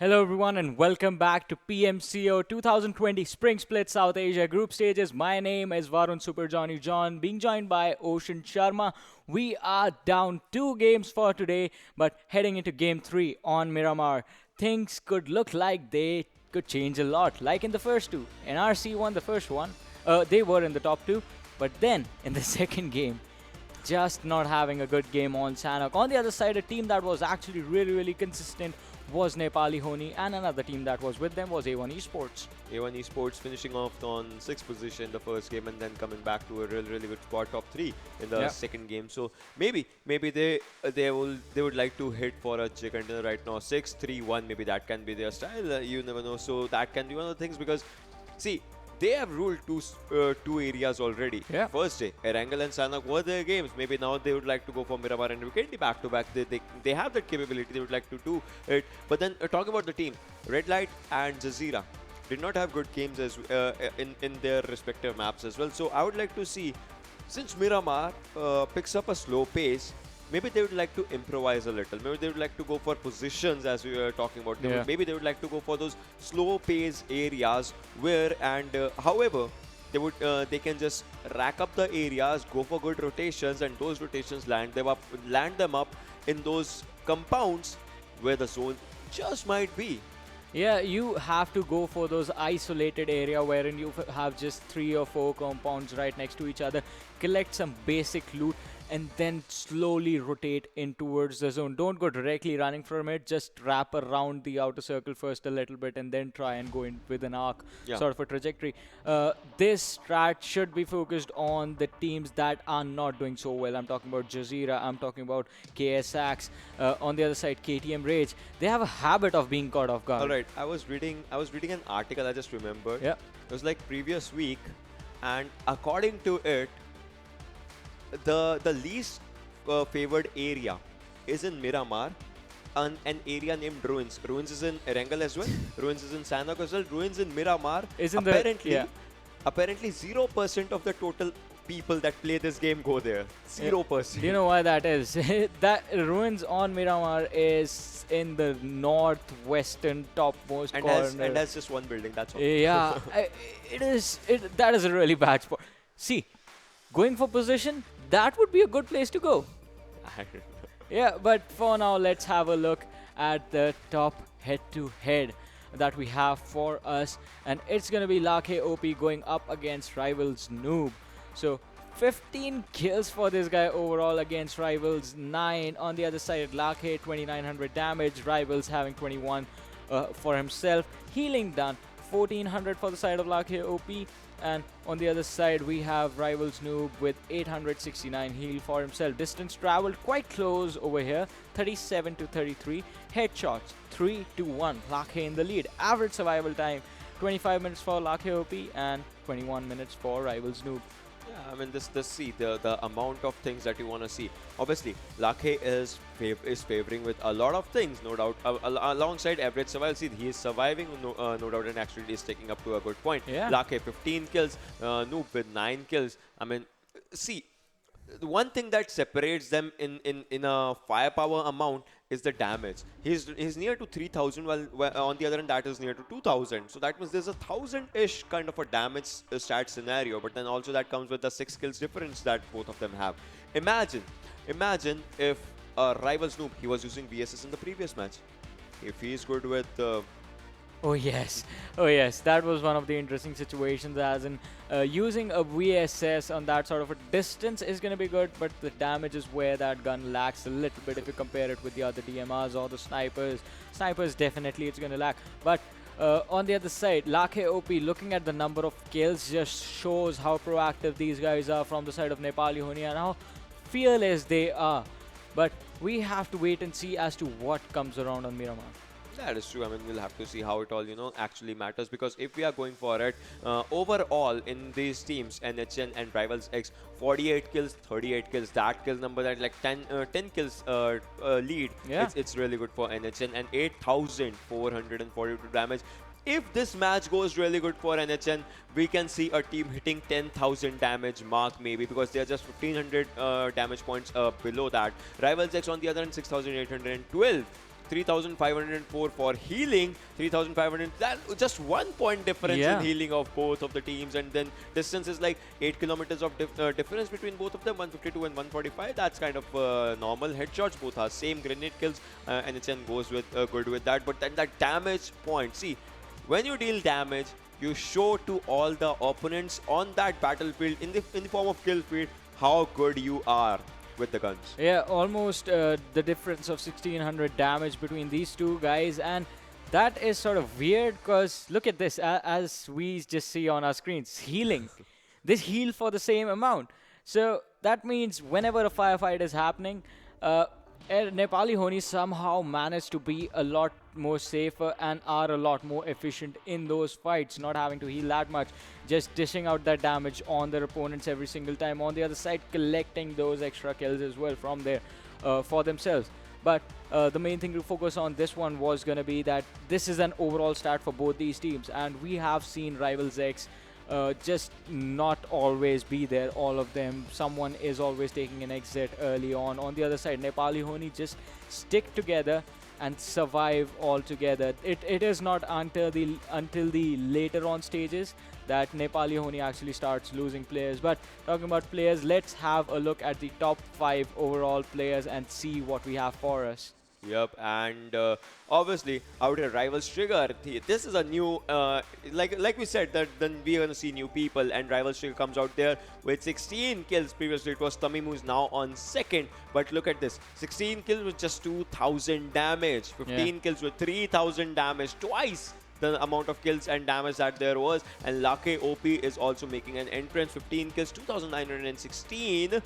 S2: Hello, everyone, and welcome back to PMCO 2020 Spring Split South Asia Group Stages. My name is Varun Super Johnny John, being joined by Ocean Sharma. We are down 2 games for today, but heading into game 3 on Miramar, things could look like they could change a lot, like in the first two. NRC won the first one, they were in the top 2, but then in the second game, just not having a good game on Sanhok. On the other side, a team that was actually really consistent was Nepali Ho Ni, and another team that was with them was A1 eSports.
S3: A1 Esports finishing off on 6th position the first game and then coming back to a really good squad, top 3 in the second game. So maybe they would like to hit for a chicken dinner right now. 6-3-1, maybe that can be their style. You never know. So that can be one of the things, because see, they have ruled two areas already.
S2: Yeah.
S3: First day, Erangel and Sanhok were their games. Maybe now they would like to go for Miramar and Vikendi back to back. They have that capability. They would like to do it. But then talk about the team. Red Light and JAZEERA did not have good games as in their respective maps as well. So I would like to see, since Miramar picks up a slow pace, maybe they would like to improvise a little. Maybe they would like to go for positions, as we were talking about. Maybe they would like to go for those slow pace areas where, and however, they can just rack up the areas, go for good rotations, and those rotations land them up in those compounds where the zone just might be.
S2: Yeah, you have to go for those isolated area wherein you have just 3 or 4 compounds right next to each other, collect some basic loot, and then slowly rotate in towards the zone. Don't go directly running from it, just wrap around the outer circle first a little bit and then try and go in with an arc sort of a trajectory. This strat should be focused on the teams that are not doing so well. I'm talking about JAZEERA, I'm talking about KSAX, on the other side KTM Rage. They have a habit of being caught off guard.
S3: Alright, I was reading an article, I just remembered.
S2: Yeah.
S3: It was like previous week, and according to it, the least favored area is in Miramar, and an area named Ruins. Ruins is in Erangel as well. Ruins is in Sanhok as well. Ruins in Miramar. Apparently 0% of the total people that play this game go there. 0%.
S2: Do you know why that is? That Ruins on Miramar is in the northwestern topmost corner.
S3: And has just one building, that's all.
S2: Yeah, that is a really bad spot. See, going for position, that would be a good place to go.
S3: I don't know.
S2: Yeah, but for now, let's have a look at the top head-to-head that we have for us. And it's going to be Lakhe OP going up against Rivals Noob. So 15 kills for this guy overall against Rivals 9. On the other side, Lakhe 2900 damage, Rivals having 21 for himself. Healing done 1400 for the side of Lakhe OP. And on the other side, we have Rivals Noob with 869 heal for himself. Distance traveled quite close over here, 37 to 33. Headshots, 3 to 1. Lakhe in the lead. Average survival time, 25 minutes for Lakhe OP and 21 minutes for Rivals Noob.
S3: Yeah, I mean, the amount of things that you want to see. Obviously, Lakhe is favoring with a lot of things, no doubt. Alongside average survival, see, he is surviving, no doubt, and actually is taking up to a good point.
S2: Yeah.
S3: Lakhe 15 kills, Noob with 9 kills. I mean, see, the one thing that separates them in a firepower amount is the damage. He's near to 3000, while on the other end that is near to 2000. So that means there's a 1000-ish kind of a damage stat scenario. But then also that comes with the 6 kills difference that both of them have. Imagine if Rivals Noob, he was using VSS in the previous match. If he's good with
S2: Oh yes, that was one of the interesting situations, as in using a VSS on that sort of a distance is going to be good, but the damage is where that gun lacks a little bit if you compare it with the other DMRs or the snipers. Snipers, definitely it's going to lack, but on the other side, Lakhe OP, looking at the number of kills, just shows how proactive these guys are from the side of Nepali Ho Ni and how fearless they are. But we have to wait and see as to what comes around on Miramar.
S3: That is true. I mean, we'll have to see how it all, actually matters. Because if we are going for it, overall in these teams, NHN and Rivals X, 48 kills, 38 kills, that kill number, that like 10 kills lead.
S2: Yeah.
S3: It's really good for NHN, and 8,442 damage. If this match goes really good for NHN, we can see a team hitting 10,000 damage mark maybe, because they are just 1,500 damage points below that. Rivals X on the other hand, 6,812. 3,504 for healing, 3,500. That just 1 point difference in healing of both of the teams, and then distance is like 8 kilometers of difference between both of them, 152 and 145. That's kind of normal headshots. Both are same grenade kills, and NHN goes with good with that. But then that damage point. See, when you deal damage, you show to all the opponents on that battlefield in the form of kill feed how good you are with the guns.
S2: Yeah, almost the difference of 1600 damage between these two guys, and that is sort of weird because look at this, as we just see on our screens, healing. This heal for the same amount. So that means whenever a firefight is happening, Nepali Ho Ni somehow managed to be a lot more safer and are a lot more efficient in those fights, not having to heal that much, just dishing out that damage on their opponents every single time. On the other side, collecting those extra kills as well from there for themselves. But the main thing to focus on this one was going to be that this is an overall stat for both these teams, and we have seen Rivals X just not always be there, all of them. Someone is always taking an exit early on. On the other side, Nepali Ho Ni just stick together and survive all together. It is not until the later on stages that Nepali Ho Ni actually starts losing players. But talking about players, let's have a look at the top 5 overall players and see what we have for us.
S3: Yep, and obviously out here Rivals Trigger, this is a new, like we said, that then we're going to see new people, and Rivals Trigger comes out there with 16 kills. Previously it was Tamim who's now on second, but look at this, 16 kills with just 2,000 damage, 15 kills with 3,000 damage, twice the amount of kills and damage that there was. And Lake OP is also making an entrance, 15 kills, 2,916.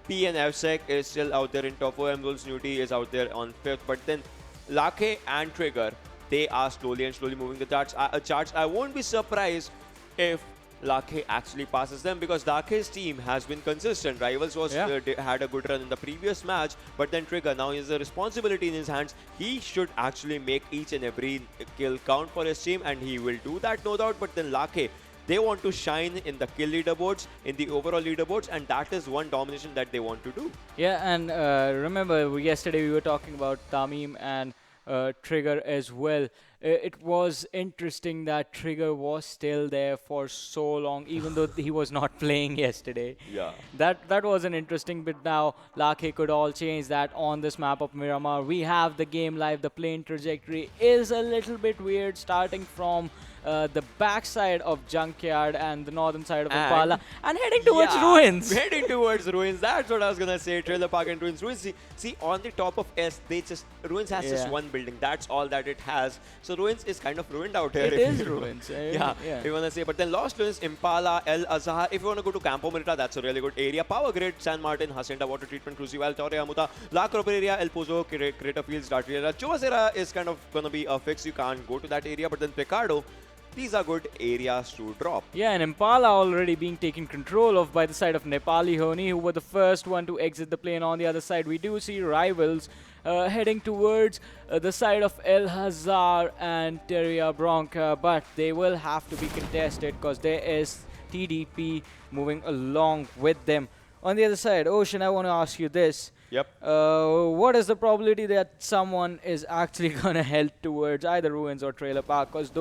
S3: PNFSEC is still out there in top 4. Wolves Newty is out there on 5th. But then Lake and Trigger, they are slowly moving the charts. I won't be surprised if Lake actually passes them, because Lake's team has been consistent. Rivals was had a good run in the previous match, but then Trigger, now he has a responsibility in his hands. He should actually make each and every kill count for his team, and he will do that, no doubt. But then Lake, they want to shine in the kill leaderboards, in the overall leaderboards, and that is one domination that they want to do.
S2: Yeah, and remember yesterday we were talking about Tamim and Trigger as well. It was interesting that Trigger was still there for so long, even though he was not playing yesterday.
S3: Yeah.
S2: That was an interesting bit. Now, Lake could all change that on this map of Miramar. We have the game live. The plane trajectory is a little bit weird, starting from the backside of Junkyard and the northern side of Impala and heading towards Ruins.
S3: Heading towards Ruins. That's what I was gonna say. Trailer Park and Ruins. See, on the top of S, Ruins has just one building. That's all that it has. So Ruins is kind of ruined out here.
S2: It is Ruins.
S3: If you wanna say. But then Lost Ruins, Impala, El Azhar. If you wanna go to Campo Merita, that's a really good area. Power Grid, San Martin, Hacienda Water Treatment, Crucival, Torre Amuta, La Corporeria, El Pozo, Crater Fields, Dartriera. JAZEERA is kind of gonna be a fix. You can't go to that area. But then Picardo, these are good areas to drop.
S2: Yeah, and Impala already being taken control of by the side of Nepali Ho Ni, who were the first one to exit the plane. On the other side, we do see Rivals heading towards the side of El Hazar and Teria Bronca, but they will have to be contested because there is TDP moving along with them. On the other side, Ocean, I want to ask you this.
S3: Yep.
S2: What is the probability that someone is actually going to head towards either Ruins or Trailer Park? Because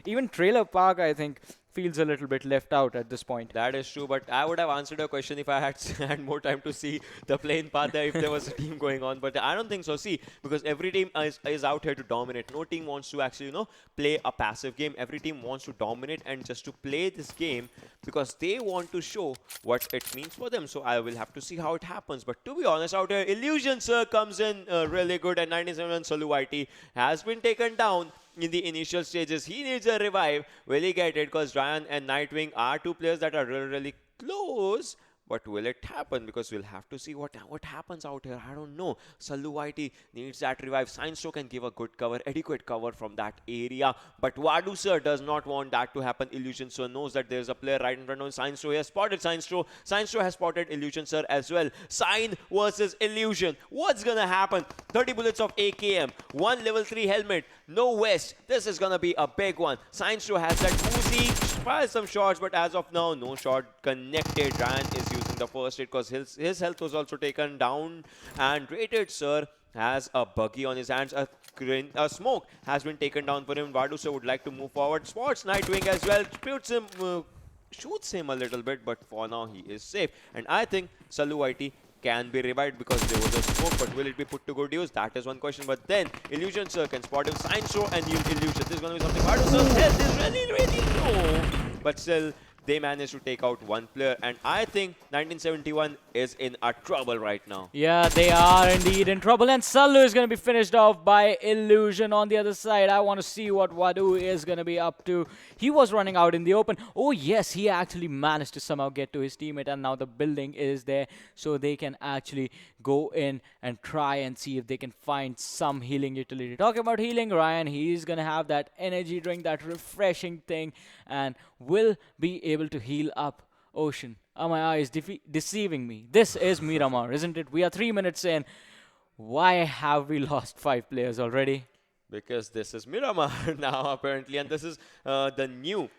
S2: even Trailer Park, I think, feels a little bit left out at this point.
S3: That is true, but I would have answered your question if I had had more time to see the plane path there, if there was a team going on. But I don't think so. See, because every team is out here to dominate. No team wants to actually, play a passive game. Every team wants to dominate and just to play this game because they want to show what it means for them. So I will have to see how it happens. But to be honest, out here, Illusion Sir comes in really good, and 97 Solu IT has been taken down in the initial stages. He needs a revive. Will he get it? Because Ryan and Nightwing are two players that are really close. But will it happen? Because we'll have to see what happens out here. I don't know. Sallu IT needs that revive. Science can give a good cover, adequate cover from that area. But Wadu Sir does not want that to happen. Illusion Sir knows that there's a player right in front of him. Science he has spotted Science Science has spotted Illusion Sir as well. Sign versus Illusion. What's gonna happen? 30 bullets of AKM. 1 level 3 helmet. No vest. This is gonna be a big one. Science has that Uzi. Fires some shots, but as of now, no shot connected. Ryan is using the first aid because his health was also taken down. And Rated Sir has a buggy on his hands. A Smoke has been taken down for him. Vadusa would like to move forward. Spots Nightwing as well. Shoots him a little bit, but for now he is safe. And I think Salu IT can be revived because there was a smoke, but will it be put to good use? That is one question. But then Illusion Sir can spot him, Science Show and yield Illusion. This is going to be something. Vadusa's health is really, really low, but still they managed to take out one player, and I think 1971 is in a trouble right now.
S2: Yeah, they are indeed in trouble, and Salu is going to be finished off by Illusion on the other side. I want to see what Wadu is going to be up to. He was running out in the open. Oh yes, he actually managed to somehow get to his teammate, and now the building is there, so they can actually go in and try and see if they can find some healing utility. Talking about healing, Ryan, he's going to have that energy drink, that refreshing thing, and will be able to heal up Ocean. Are my eyes deceiving me? This is Miramar, isn't it? We are 3 minutes in. Why have we lost 5 players already?
S3: Because this is Miramar now, apparently, and this is the new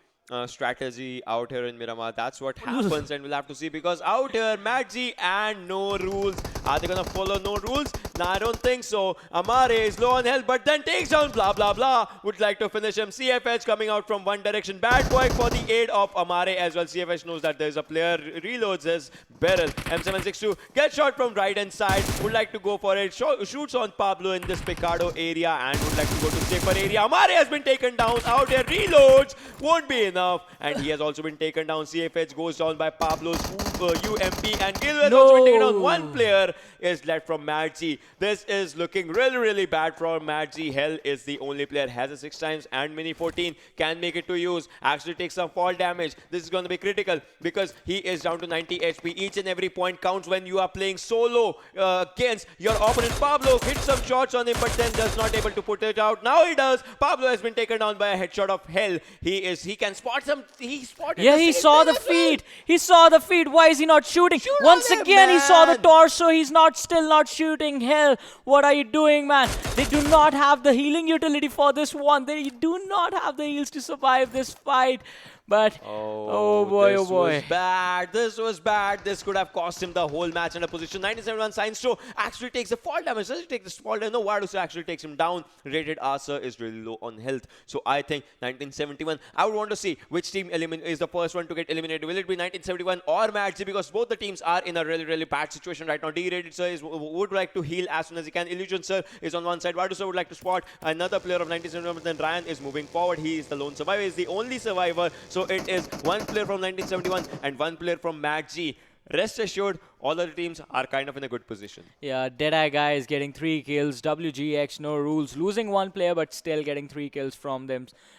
S3: strategy out here in Miramar. That's what happens, and we'll have to see, because out here, Maggi and No Rules. Are they going to follow No Rules? No, I don't think so. Amare is low on health, but then takes down blah, blah, blah. Would like to finish him. CFH coming out from one direction. Bad boy for the aid of Amare as well. CFH knows that there's a player. Reloads his barrel. M762 gets shot from right hand side. Would like to go for it. Shoots on Pablo in this Picardo area and would like to go to safer area. Amare has been taken down. Out here, reloads. Won't be enough. And he has also been taken down. CFH goes down by Pablo's UMP. And Gil has also been taken down. One player is left from Maggi. This is looking really, really bad for Maggi. Hell is the only player, has a 6 times and Mini 14, can make it to use. Actually takes some fall damage. This is going to be critical because he is down to 90 HP. Each and every point counts when you are playing solo against your opponent. Pablo hits some shots on him, but then does not able to put it out. Now he does. Pablo has been taken down by a headshot of hell. He can spot some. He spotted.
S2: Yeah, he saw the feed. He saw the feed. Why is he not shooting? Once again, he saw the torso. He's still not shooting. Hell, what are you doing, man? They do not have the healing utility for this one. They do not have the heals to survive this fight. But, oh boy.
S3: This was bad. This was bad. This could have cost him the whole match and a position. 1971 Science Show actually takes the fall damage. Does he take the fall damage? No, Vadusa actually takes him down. Rated Arthur is really low on health. So I think 1971, I would want to see which team is the first one to get eliminated. Will it be 1971 or Maggi? Because both the teams are in a really, really bad situation right now. D-Rated Sir would like to heal as soon as he can. Illusion Sir is on one side. Vadusa would like to spot another player of 1971. But then Ryan is moving forward. He is the lone survivor. He is the only survivor. So it is one player from 1971 and one player from Maggi. Rest assured, all other teams are kind of in a good position.
S2: Yeah, Deadeye Guy is getting 3 kills. WGxNoRules losing 1 player, but still getting 3 kills from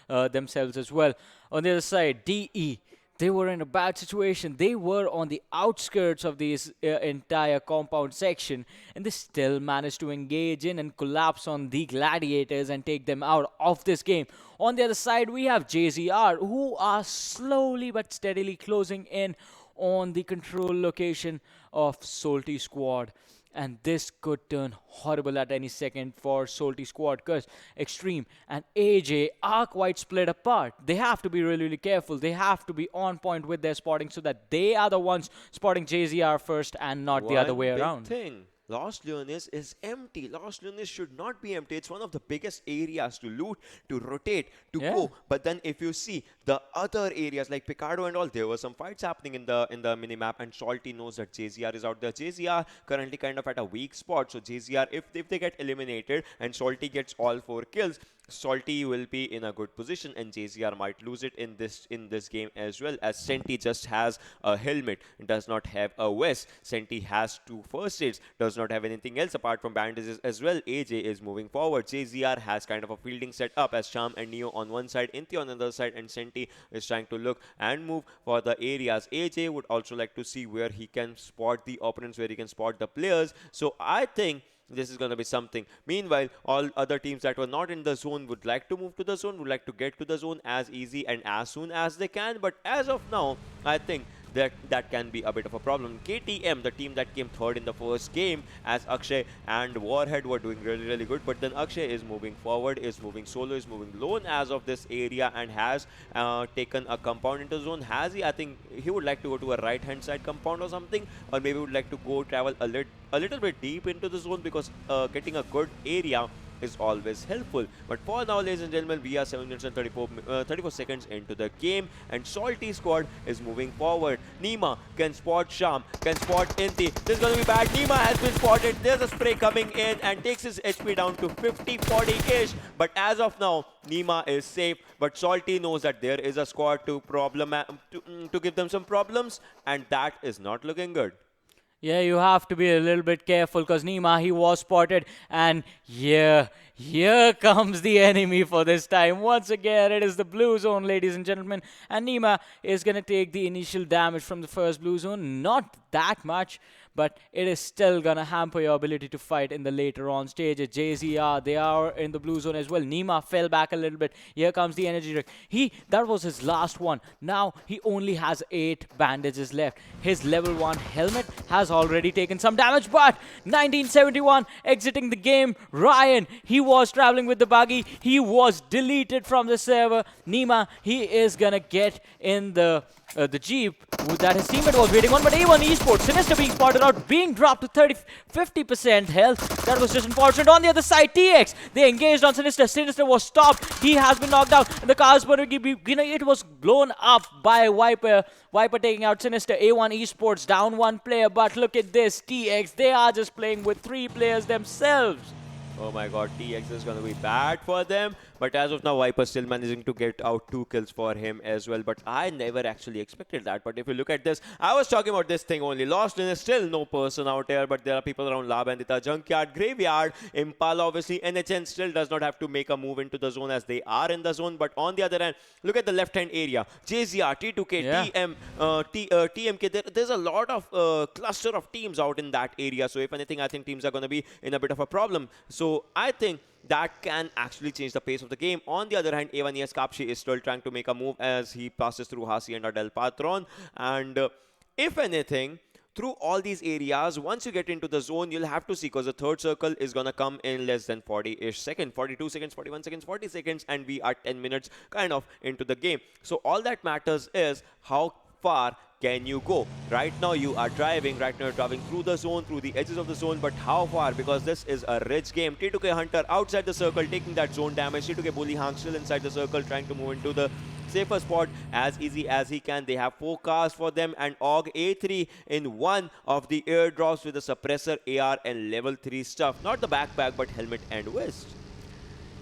S2: themselves as well. On the other side, DE. They were in a bad situation. They were on the outskirts of this entire compound section, and they still managed to engage in and collapse on the gladiators and take them out of this game. On the other side, we have JAZEERA, who are slowly but steadily closing in on the control location of SOLTISQUAD. And this could turn horrible at any second for SOLTISQUAD, because Extreme and AJ are quite split apart. They have to be really, really careful. They have to be on point with their spotting so that they are the ones spotting JAZEERA first and not the other way around.
S3: Thing. Lost Leonis is empty. Lost Leonis should not be empty. It's one of the biggest areas to loot, to rotate, to go. But then if you see the other areas like Picardo and all, there were some fights happening in the minimap, and Salty knows that JAZEERA is out there. JAZEERA currently kind of at a weak spot. So JAZEERA, if they get eliminated and Salty gets all 4 kills, Salty will be in a good position, and JAZEERA might lose it in this game as well, as Senti just has a helmet, does not have a vest. Senti has 2 first aids, does not have anything else apart from bandages as well. AJ is moving forward. JAZEERA has kind of a fielding set up as Charm and Neo on one side, Inti on the other side, and Senti is trying to look and move for the areas. AJ would also like to see where he can spot the opponents, where he can spot the players. So I think this is going to be something. Meanwhile, all other teams that were not in the zone would like to move to the zone, would like to get to the zone as easy and as soon as they can. But as of now, I think that can be a bit of a problem. KTM, the team that came 3rd in the first game, as Akshay and Warhead were doing really, really good. But then Akshay is moving forward, is moving solo, is moving lone as of this area, and has taken a compound into zone. Has he? I think he would like to go to a right-hand side compound or something, or maybe would like to go travel a little bit deep into the zone, because getting a good area is always helpful. But for now, ladies and gentlemen, we are 7 minutes and 34 seconds into the game, and Salty Squad is moving forward. Nima can spot Sham, can spot Inti. This is going to be bad. Nima has been spotted. There's a spray coming in and takes his HP down to 50-40-ish. But as of now, Nima is safe. But Salty knows that there is a squad to give them some problems, and that is not looking good.
S2: Yeah, you have to be a little bit careful because Nima, he was spotted. And yeah, here comes the enemy for this time. Once again, it is the blue zone, ladies and gentlemen. And Nima is going to take the initial damage from the first blue zone. Not that much, but it is still going to hamper your ability to fight in the later on stages. JAZEERA, they are in the blue zone as well. Nima fell back a little bit. Here comes the energy drink. That was his last one. Now he only has 8 bandages left. His level 1 helmet has already taken some damage, but 1971 exiting the game. Ryan, he was traveling with the buggy. He was deleted from the server. Nima, he is going to get in the Jeep that his teammate was waiting on, but A1 eSports, Sinister being spotted out, being dropped to 50% health. That was just unfortunate. On the other side, TX, they engaged on Sinister. Sinister was stopped. He has been knocked out, and the car's it was blown up by Viper. Viper taking out Sinister. A1 eSports down 1 player, but look at this, TX, they are just playing with 3 players themselves.
S3: Oh my god, TX is going to be bad for them. But as of now, Viper still managing to get out 2 kills for him as well. But I never actually expected that. But if you look at this, I was talking about this thing only. Lost in is still no person out here. But there are people around La Bandita, Junkyard, Graveyard, Impala obviously. NHN still does not have to make a move into the zone as they are in the zone. But on the other hand, look at the left-hand area. JZR, T2K,
S2: Yeah.
S3: TMK. There's a lot of cluster of teams out in that area. So if anything, I think teams are going to be in a bit of a problem. So I think that can actually change the pace of the game. On the other hand, A1ES Kapshi is still trying to make a move as he passes through Hasi and Adel Patron. And if anything, through all these areas, once you get into the zone, you'll have to see, because the third circle is going to come in less than 40-ish seconds, 42 seconds, 41 seconds, 40 seconds, and we are 10 minutes kind of into the game. So all that matters is how far can you go. Right now you are driving, through the zone, through the edges of the zone, but how far? Because this is a rich game. T2K Hunter outside the circle taking that zone damage. T2K Bully Hang still inside the circle trying to move into the safer spot as easy as he can. They have 4 cars for them, and AUG A3 in one of the airdrops with the suppressor, AR and level 3 stuff. Not the backpack, but helmet and vest.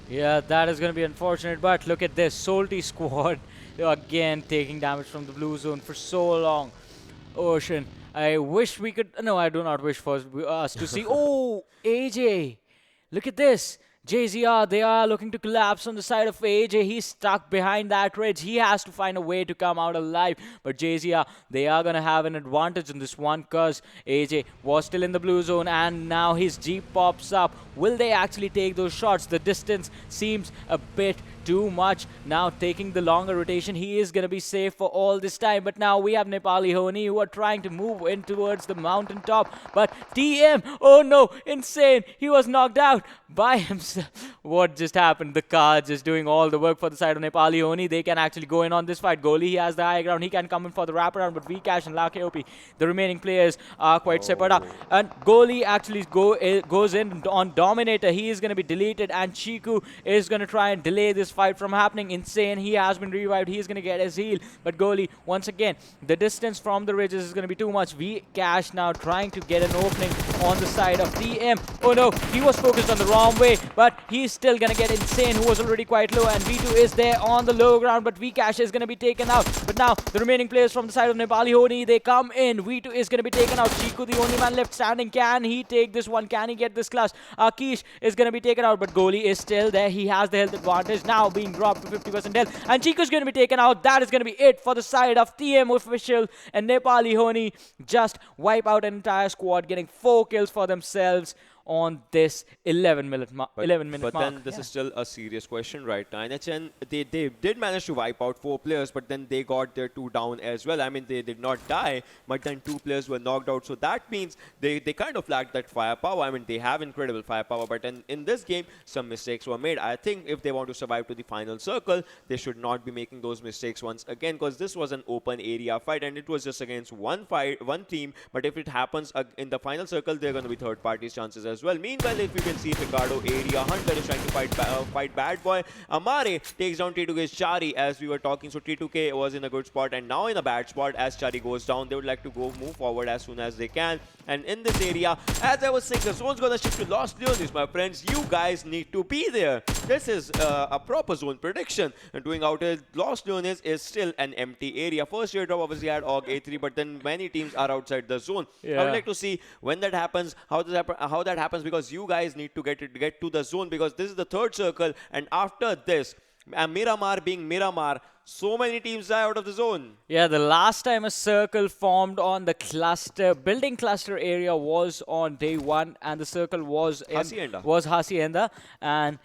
S2: Yeah, that is going to be unfortunate, but look at this. Salty Squad again taking damage from the blue zone for so long. Ocean, I wish we could... No, I do not wish for us to see... Oh, AJ! Look at this. JZR, they are looking to collapse on the side of AJ. He's stuck behind that ridge. He has to find a way to come out alive. But JZR, they are going to have an advantage in this one because AJ was still in the blue zone and now his Jeep pops up. Will they actually take those shots? The distance seems a bit too much. Now taking the longer rotation, he is going to be safe for all this time. But now we have Nepali Ho Ni who are trying to move in towards the mountaintop. But TM, oh no, insane. He was knocked out by himself. What just happened? The car just doing all the work for the side of Nepali Ho Ni. They can actually go in on this fight. Goalie, he has the high ground. He can come in for the wraparound. But Vcash and LaKOP, the remaining players are quite separate up. And Goalie actually goes in on Dominator. He is going to be deleted. And Chiku is going to try and delay this fight from happening. Insane. He has been revived. He is going to get his heal. But Goalie, once again, the distance from the ridges is going to be too much. Vcash now trying to get an opening on the side of TM. Oh no, he was focused on the wrong way. But he's still going to get Insane, who was already quite low. And V2 is there on the low ground. But Vcash is going to be taken out. But now the remaining players from the side of Nepali Ho Ni, they come in. V2 is going to be taken out. Chiku, the only man left standing. Can he take this one? Can he get this clash? Akish is going to be taken out. But Goalie is still there. He has the health advantage. Now being dropped to 50% health. And Chiku is going to be taken out. That is going to be it for the side of TM official. And Nepali Ho Ni just wipe out an entire squad, getting 4 kills for themselves on this 11-minute mark.
S3: But then this is still a serious question right now. NHN, they did manage to wipe out 4 players, but then they got their 2 down as well. I mean, they did not die, but then 2 players were knocked out. So that means they kind of lacked that firepower. I mean, they have incredible firepower, but in this game, some mistakes were made. I think if they want to survive to the final circle, they should not be making those mistakes once again, because this was an open area fight and it was just against one team. But if it happens in the final circle, there are going to be third parties chances as well. Meanwhile, if you can see Picardo area, Hunter is trying to fight Bad Boy. Amare takes down T2K's Chari as we were talking. So T2K was in a good spot and now in a bad spot as Chari goes down. They would like to move forward as soon as they can. And in this area, as I was saying, the zone's gonna shift to Los Leones, my friends. You guys need to be there. This is a proper zone prediction. And doing out here, Los Leones is still an empty area. First airdrop obviously had AUG A3, but then many teams are outside the zone. I would like to see when that happens, how that happens, because you guys need to get to the zone, because this is the third circle, and after this, Miramar being Miramar, so many teams die out of the zone.
S2: Yeah, the last time a circle formed on the building cluster area was on day 1, and the circle was Hacienda, and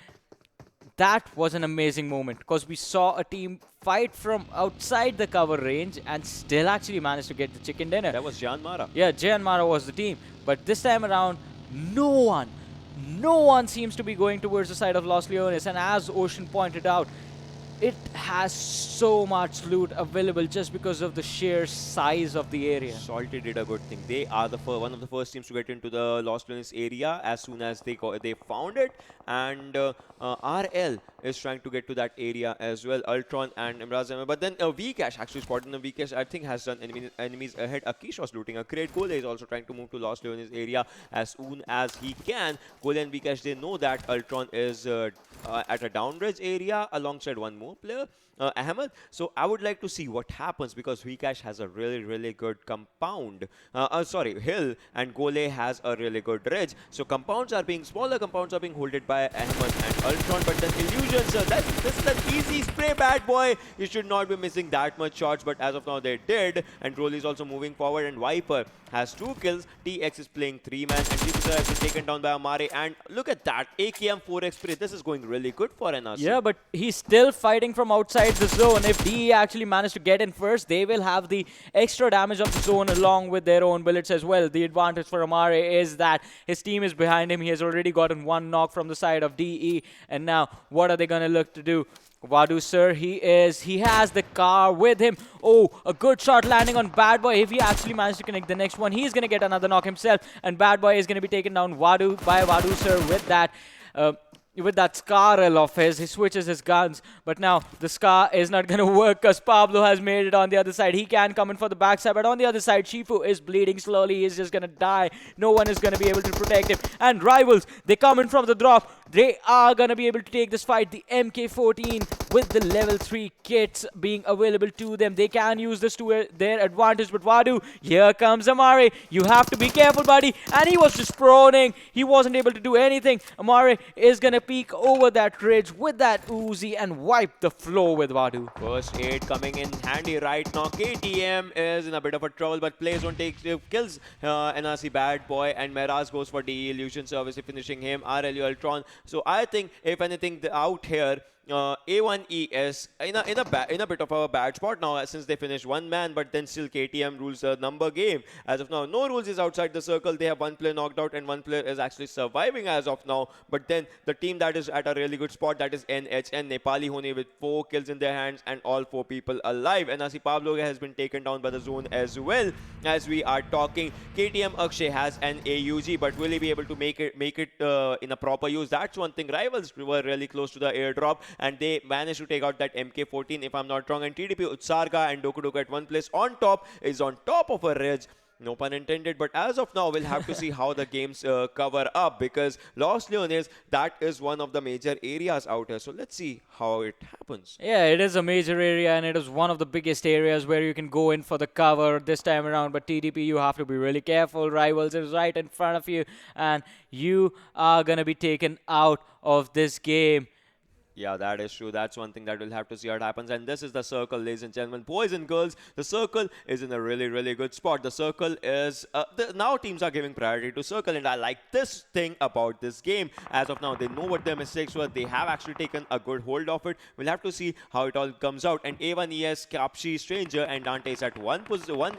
S2: that was an amazing moment because we saw a team fight from outside the cover range and still actually managed to get the chicken dinner.
S3: That was JyanMaara.
S2: Yeah, JyanMaara was the team. But this time around, no one seems to be going towards the side of Los Leones. And as Ocean pointed out, it has so much loot available just because of the sheer size of the area.
S3: Salty did a good thing. They are one of the first teams to get into the Los Leones area as soon as they found it. And RL is trying to get to that area as well. Ultron and Imraz. But then Vcash actually spotted the Vcash, I think, has done enemies ahead. Akish was looting a crate. Gole is also trying to move to Los Leones area as soon as he can. Gole and Vcash, they know that Ultron is at a downrange area alongside one more player, Ahmed. So I would like to see what happens because Vcash has a really good compound. Hill, and Gole has a really good ridge. So smaller compounds are being holded by Ahmed and Ultron, but then Illusions, this is an easy spray, Bad Boy. You should not be missing that much shots, but as of now they did. And Rolly is also moving forward, and Viper has 2 kills. TX is playing 3-man, and TX has been taken down by Amare. And look at that, AKM 4x spray. This is going really good for NRC.
S2: Yeah, but he's still fighting from outside the zone. If DE actually managed to get in first, they will have the extra damage of the zone along with their own bullets as well. The advantage for Amare is that his team is behind him. He has already gotten 1 knock from the side of DE. And now, what are they going to look to do? Vadu, sir, he has the car with him. Oh, a good shot landing on Bad Boy. If he actually managed to connect the next one, he's going to get another knock himself. And Bad Boy is going to be taken down by Vadu, sir, with that Scar of his. He switches his guns, but now the Scar is not going to work because Pablo has made it on the other side. He can come in for the backside, but on the other side, Shifu is bleeding slowly. He's just going to die. No one is going to be able to protect him. And Rivals, they come in from the drop. They are going to be able to take this fight. The MK14 with the level 3 kits being available to them. They can use this to their advantage, but Vadu, here comes Amare. You have to be careful, buddy. And he was just proning. He wasn't able to do anything. Amare is going to peek over that ridge with that Uzi and wipe the floor with Vadu.
S3: First aid coming in handy right now. KTM is in a bit of a trouble, but plays won't take kills NRC Bad Boy, and Meraz goes for the Illusion Service, finishing him. RLU Ultron. So I think, if anything, out here, A1ES in a bit of a bad spot now since they finished 1 man, but then still KTM rules the number game. As of now, No Rules is outside the circle. They have 1 player knocked out and 1 player is actually surviving as of now. But then the team that is at a really good spot, that is NHN, Nepali Ho Ni, with 4 kills in their hands and all 4 people alive. And Asi Pablo has been taken down by the zone as well. As we are talking, KTM Akshay has an AUG, but will he be able to make it in a proper use? That's one thing. Rivals were really close to the airdrop, and they managed to take out that MK14, if I'm not wrong. And TDP Utsarga and Dokudoku at 1 place on top of a ridge. No pun intended, but as of now, we'll have to see how the games cover up, because Los Leones, that is one of the major areas out here. So let's see how it happens.
S2: Yeah, it is a major area, and it is one of the biggest areas where you can go in for the cover this time around. But TDP, you have to be really careful. Rivals is right in front of you, and you are going to be taken out of this game.
S3: Yeah, that is true. That's one thing that we'll have to see how it happens. And this is the circle, ladies and gentlemen. Boys and girls, the circle is in a really good spot. The circle is... now teams are giving priority to circle, and I like this thing about this game. As of now, they know what their mistakes were. They have actually taken a good hold of it. We'll have to see how it all comes out. And A1ES, Kapshi, Stranger, and Dante is at one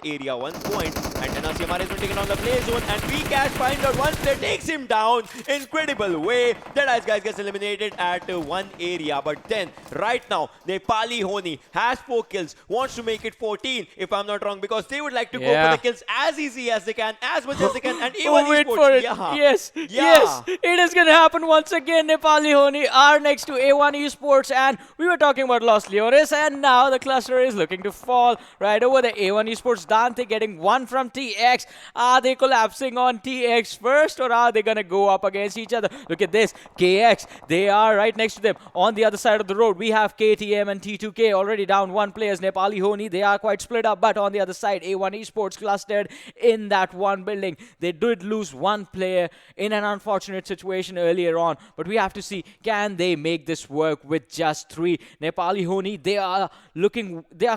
S3: area, 1 point. And now JyanMaara has been taken on the play zone, and Vcash finds out one player, takes him down. Incredible way. That Ice Guys gets eliminated at one area. But then, right now, Nepali Ho Ni has 4 kills, wants to make it 14, if I'm not wrong, because they would like to go for the kills as easy as they can, as much as they can, and even
S2: wait
S3: eSports.
S2: for it.
S3: Yeah.
S2: Yes, yes, it is going to happen once again. Nepali Ho Ni are next to A1 eSports, and we were talking about Los Leones, and now the cluster is looking to fall right over the A1 eSports. Dante getting one from TX. Are they collapsing on TX first, or are they going to go up against each other? Look at this. KX, they are right next to them. On the other side of the road, we have KTM and T2K already down 1 players. Nepali Ho Ni, they are quite split up, but on the other side, A1 eSports clustered in that one building. They did lose 1 player in an unfortunate situation earlier on, but we have to see, can they make this work with just 3? Nepali Ho Ni, they are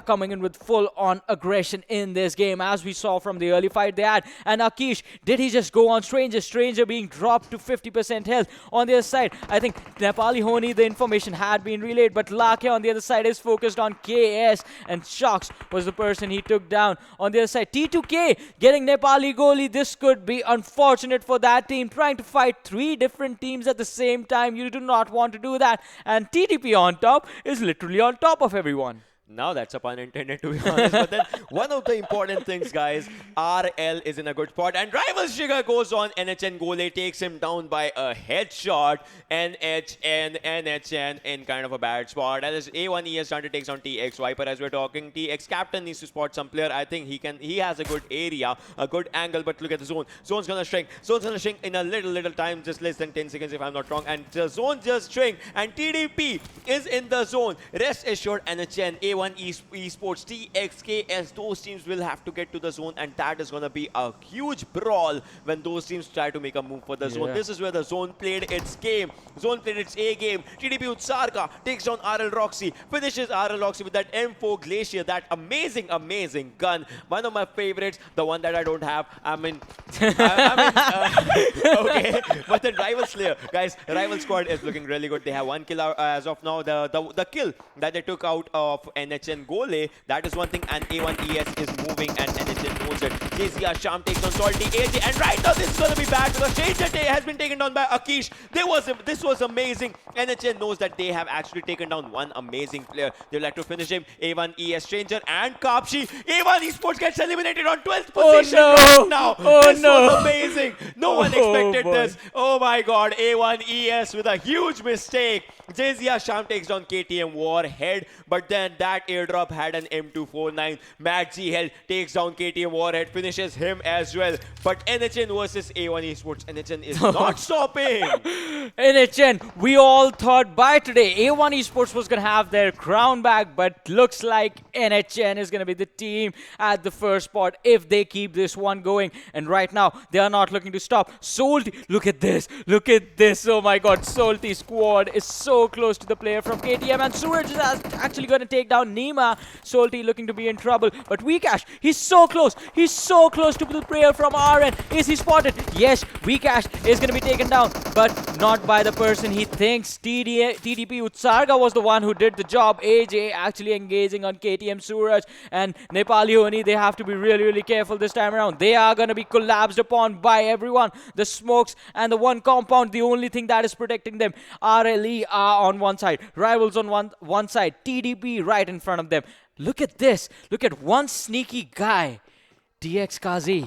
S2: coming in with full-on aggression in this game, as we saw from the early fight they had. And Akish, did he just go on Stranger? Stranger being dropped to 50% health. On the other side, I think Nepali Ho Ni, the information had been relayed, but Lake on the other side is focused on KS, and Shocks was the person he took down. On the other side, T2K getting Nepali goalie. This could be unfortunate for that team, trying to fight 3 different teams at the same time. You do not want to do that. And TTP on top is literally on top of everyone.
S3: Now that's a pun intended, to be honest. But then one of the important things, guys, RL is in a good spot. And Rivals Sugar goes on. NHN Gole takes him down by a headshot. NHN in kind of a bad spot. As A1 ES trying to take on TX Viper as we're talking. TX captain needs to spot some player. I think he has a good area, a good angle. But look at the zone. Zone's gonna shrink. Zone's gonna shrink in a little time, just less than 10 seconds if I'm not wrong. And the zone just shrink. And TDP is in the zone. Rest assured, NHN, A1 eSports, TXKS, those teams will have to get to the zone, and that is going to be a huge brawl when those teams try to make a move for the zone. This is where the zone played its game. Zone played its A game. TDP Utsarka takes down RL Roxy, finishes RL Roxy with that M4 Glacier, that amazing gun. One of my favorites, the one that I don't have. Okay. But then Rival Slayer, guys, Rival Squad is looking really good. They have 1 kill as of now. The kill that they took out of NHN Gole, that is one thing, and A1 ES is moving, and NHN knows it. JAZEERA Sham takes on Salty AJ, and right now this is going to be bad because Stranger has been taken down by Akish. This was amazing. NHN knows that they have actually taken down one amazing player. They would like to finish him. A1 ES Stranger and Kapshi. A1 eSports gets eliminated on 12th position right now. This was amazing. No one expected this. Oh my god. A1 ES with a huge mistake. JAZEERA Sham takes down KTM Warhead, but then that airdrop had an M249. Matt G Hell takes down KTM Warhead, finishes him as well. But NHN versus A1 eSports, NHN is not stopping.
S2: NHN, we all thought by today A1 eSports was going to have their crown back, but looks like NHN is going to be the team at the first spot if they keep this one going. And right now, they are not looking to stop. Salty, look at this. Look at this. Oh my god, SOLTISQUAD is so close to the player from KTM, and Suraj is actually going to take down Nima. Salty looking to be in trouble, but Vikesh, he's so close. He's so close to the player from RN. Is he spotted? Yes, Vikesh is going to be taken down, but not by the person he thinks. TDP Utsarga was the one who did the job. AJ actually engaging on KTM Suraj, and Nepali Ho Ni, they have to be really careful this time around. They are going to be collapsed upon by everyone. The smokes and the one compound, the only thing that is protecting them. RLE are on one side, Rivals on one side, TDP right in front of them. Look at this. Look at one sneaky guy, DX Kazi.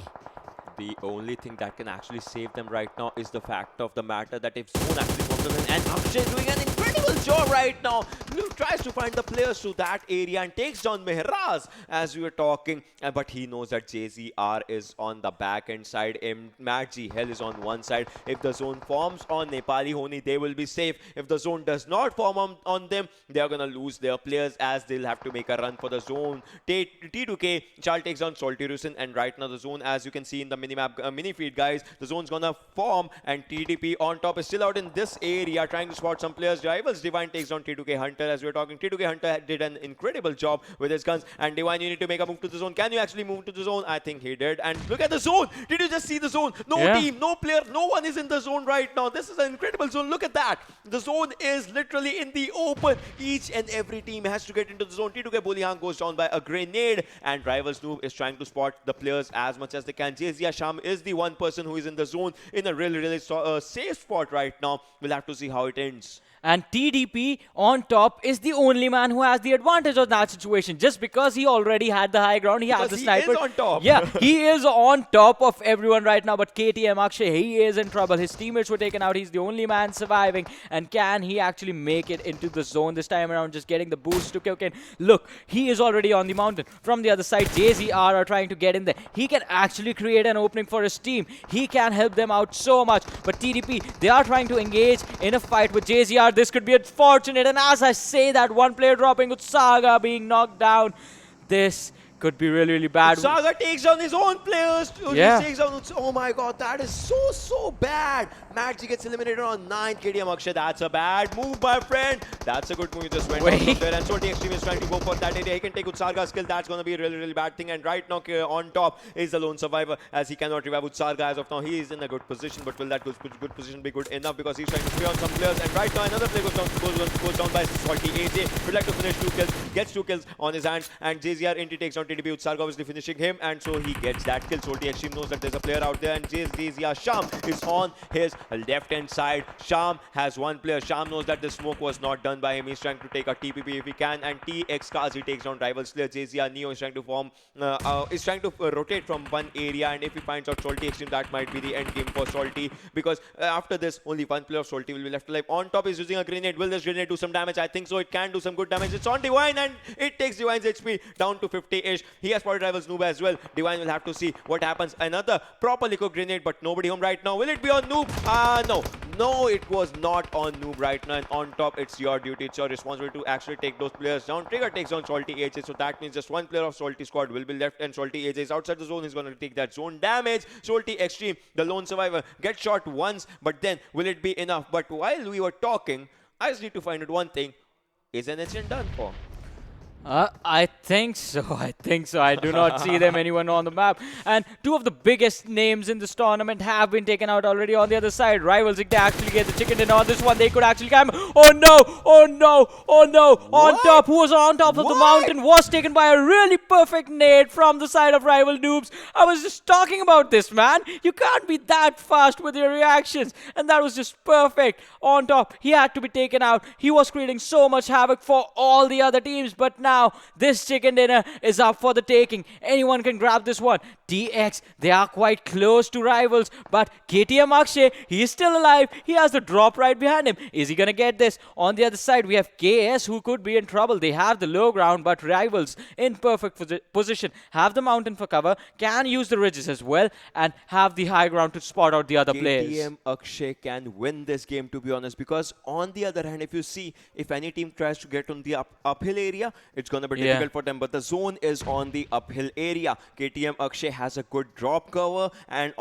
S3: The only thing that can actually save them right now is the fact of the matter that if Zone actually comes in, and Akshay doing an incredible job right now. He tries to find the players to that area and takes down Mehraz as we were talking. But he knows that JZR is on the back end side. Matt G Hell is on one side. If the zone forms on Nepali Ho Ni, they will be safe. If the zone does not form on them, they are going to lose their players as they'll have to make a run for the zone. T2K, Charles takes down Salty Rusin, and right now the zone, as you can see in the minimap, mini feed, guys, the zone's going to form, and TDP on top is still out in this area trying to spot some players. Rivals Divine takes down T2K Hunter. As we were talking, T2K Hunter did an incredible job with his guns. And Divine, you need to make a move to the zone. Can you actually move to the zone? I think he did. And look at the zone. Did you just see the zone? No team, no player, no one is in the zone right now. This is an incredible zone. Look at that. The zone is literally in the open. Each and every team has to get into the zone. T2K Bullyhang goes down by a grenade. And Rivals Noob is trying to spot the players as much as they can. JAZEERA Sham is the one person who is in the zone in a really safe spot right now. We'll have to see how it ends.
S2: And TDP on top is the only man who has the advantage of that situation. Just because he already had the high ground, he has the sniper.
S3: He is on top.
S2: Yeah, he is on top of everyone right now. But KTM Akshay, he is in trouble. His teammates were taken out. He's the only man surviving. And can he actually make it into the zone this time around? Just getting the boost to kick in. Look, he is already on the mountain. From the other side, JAZEERA are trying to get in there. He can actually create an opening for his team. He can help them out so much. But TDP, they are trying to engage in a fight with JAZEERA. This could be unfortunate, and as I say that, one player dropping, Utsaga being knocked down. This could be really bad.
S3: Saga takes down his own players.
S2: Yeah.
S3: He takes down, oh my god, that is so bad. Maggi gets eliminated on 9. KTM Akshay, that's a bad move, my friend. That's a good move. You just went out from there. And Salty Extreme is trying to go for that area. He can take Utsarga's kill. That's going to be a really bad thing. And right now, on top is the lone survivor, as he cannot revive Utsarga as of now. He is in a good position, but will that good position be good enough? Because he's trying to play on some players. And right now, another player goes down by Salty AJ. Would like to finish 2 kills. Gets 2 kills on his hands. And JAZEERA Inti takes down TDP. Utsarga obviously finishing him. And so he gets that kill. Salty Extreme knows that there's a player out there. And JAZEERA Sham is on his left-hand side. Sham has one player. Sham knows that the smoke was not done by him. He's trying to take a TPP if he can. And TX Kazi takes down Rivals player. JAZEERA Neo is trying to rotate from one area. And if he finds out Salty Extreme, that might be the end game for Salty. Because after this, only one player of Salty will be left alive. On top is using a grenade. Will this grenade do some damage? I think so. It can do some good damage. It's on Divine, and it takes Divine's HP down to 50-ish. He has spotted Rivals Noob as well. Divine will have to see what happens. Another proper liquor grenade, but nobody home right now. Will it be on Noob? No, it was not on Noob right now. And on top, it's your duty, it's your responsibility to actually take those players down. Trigger takes on Salty AJ, so that means just one player of Salty squad will be left, and Salty AJ is outside the zone. He's going to take that zone damage. Salty Extreme, the lone survivor, gets shot once, but then will it be enough? But while we were talking, I just need to find out one thing. Is NHN done for?
S2: I think so. I do not see them anyone on the map. And 2 of the biggest names in this tournament have been taken out already on the other side. Rivals, if they actually get the chicken dinner on this one, they could actually come. Oh no. On top, who was on top of the mountain was taken by a really perfect nade from the side of Rival Noobs. I was just talking about this, man. You can't be that fast with your reactions. And that was just perfect. On top, he had to be taken out. He was creating so much havoc for all the other teams, but now this chicken dinner is up for the taking. Anyone can grab this one. DX, they are quite close to Rivals, but KTM Akshay, he is still alive. He has the drop right behind him. Is he gonna get this? On the other side, we have KS, who could be in trouble. They have the low ground, but Rivals in perfect position. Have the mountain for cover, can use the ridges as well, and have the high ground to spot out the other players.
S3: KTM Akshay can win this game, to be honest, because on the other hand, if you see, if any team tries to get on the uphill area, it's going to be difficult for them, but the zone is on the uphill area. KTM Akshay has a good drop cover and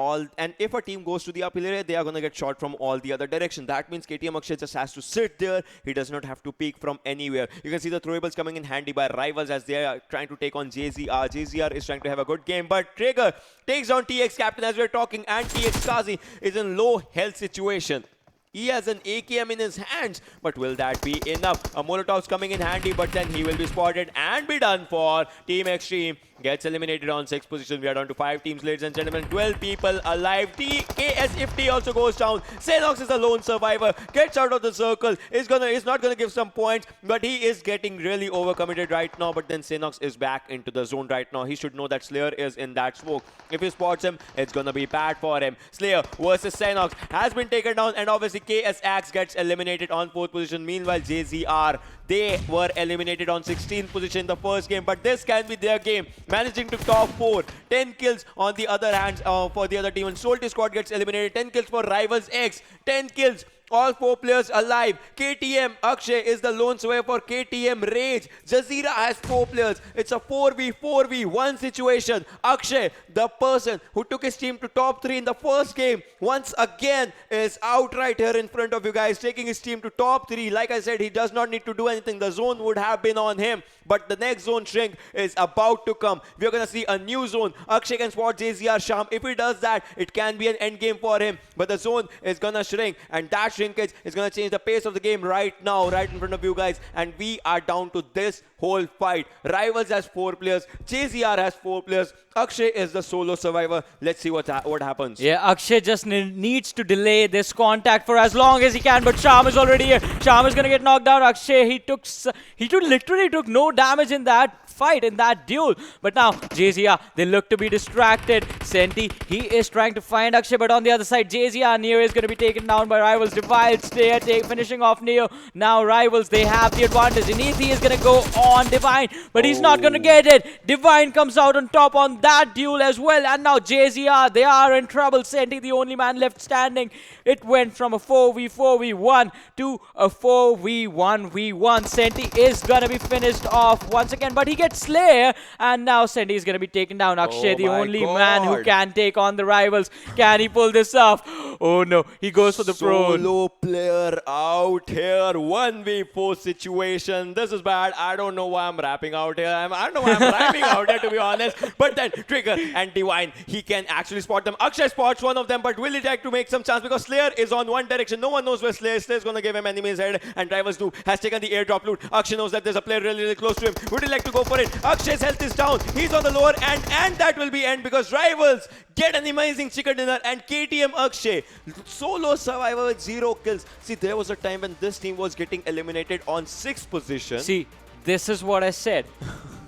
S3: if a team goes to the uphill area, they are going to get shot from all the other direction. That means KTM Akshay just has to sit there. He does not have to peek from anywhere. You can see the throwables coming in handy by Rivals as they are trying to take on JAZEERA. JAZEERA is trying to have a good game, but Trigger takes on TX Captain as we're talking, and TX Kazi is in low health situation. He has an AKM in his hands, but will that be enough? A Molotov's coming in handy, but then he will be spotted and be done for. Team Extreme gets eliminated on 6th position. We are down to 5 teams, ladies and gentlemen. 12 people alive. KSFT also goes down. Sanhok is a lone survivor. Gets out of the circle. Is not gonna give some points, but he is getting really overcommitted right now. But then Sanhok is back into the zone right now. He should know that Slayer is in that smoke. If he spots him, it's gonna be bad for him. Slayer versus Sanhok has been taken down, and obviously KS Axe gets eliminated on 4th position. Meanwhile, JAZEERA, they were eliminated on 16th position in the first game, but this can be their game. Managing to top 4, 10 kills on the other hand for the other team. And SOLTISQUAD gets eliminated. 10 kills for Rivals X, 10 kills All 4 players alive. KTM, Akshay is the lone survivor for KTM Rage. JAZEERA has 4 players. It's a 4v1 situation. Akshay, the person who took his team to top 3 in the first game, once again is out right here in front of you guys, taking his team to top 3. Like I said, he does not need to do anything. The zone would have been on him. But the next zone shrink is about to come. We're going to see a new zone. Akshay can spot JZR Sham. If he does that, it can be an end game for him. But the zone is going to shrink. And that shrinkage is going to change the pace of the game right now, right in front of you guys. And we are down to this whole fight. Rivals has 4 players. JZR has 4 players. Akshay is the solo survivor. Let's see what happens.
S2: Yeah, Akshay just needs to delay this contact for as long as he can, but Sham is already here. Sham is going to get knocked down. Akshay, he literally took no damage in that fight, in that duel. But now, JZR, they look to be distracted. Senti, he is trying to find Akshay, but on the other side, JZR, Neo is going to be taken down by Rivals. Divide, finishing off Neo. Now Rivals, they have the advantage. Inethi is going to go on Divine, but he's not going to get it. Divine comes out on top on that duel as well. And now JZR, they are in trouble. Senti, the only man left standing. It went from a 4v4v1 to a 4v1v1. Senti is going to be finished off once again, but he gets Slayer, and now Senti is going to be taken down. Akshay, the only man who can take on the Rivals. Can he pull this off? Oh no, he goes for the pro.
S3: Solo player out here. 1v4 situation. This is bad. I don't know why I'm rapping out here. I don't know why I'm rapping out here, to be honest. But then Trigger and Divine, he can actually spot them. Akshay spots one of them, but will he like to make some chance? Because Slayer is on one direction. No one knows where Slayer is. Slayer is going to give him enemy's head. And Rivals Noob has taken the airdrop loot. Akshay knows that there's a player really close to him. Would he like to go for it? Akshay's health is down. He's on the lower end. And that will be end because Rivals get an amazing chicken dinner. And KTM Akshay, solo survivor with 0 kills. See, there was a time when this team was getting eliminated on 6th position.
S2: See, this is what I said.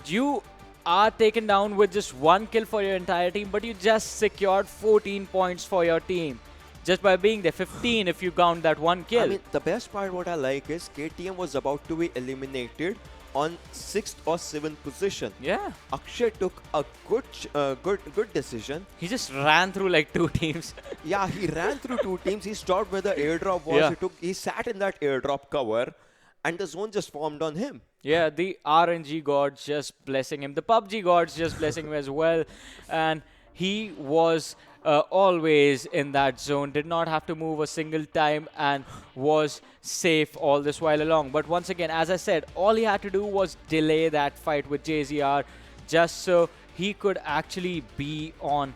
S2: You are taken down with just 1 kill for your entire team, but you just secured 14 points for your team. Just by being there, 15 if you count that 1 kill.
S3: I mean, the best part what I like is KTM was about to be eliminated on 6th or 7th position.
S2: Yeah.
S3: Akshay took a good decision.
S2: He just ran through like 2 teams.
S3: Yeah, he ran through 2 teams. He stopped where the airdrop was.
S2: Yeah.
S3: He sat in that airdrop cover, and the zone just formed on him.
S2: Yeah, the RNG gods just blessing him. The PUBG gods just blessing him as well. And he was always in that zone, did not have to move a single time and was safe all this while along. But once again, as I said, all he had to do was delay that fight with JZR just so he could actually be on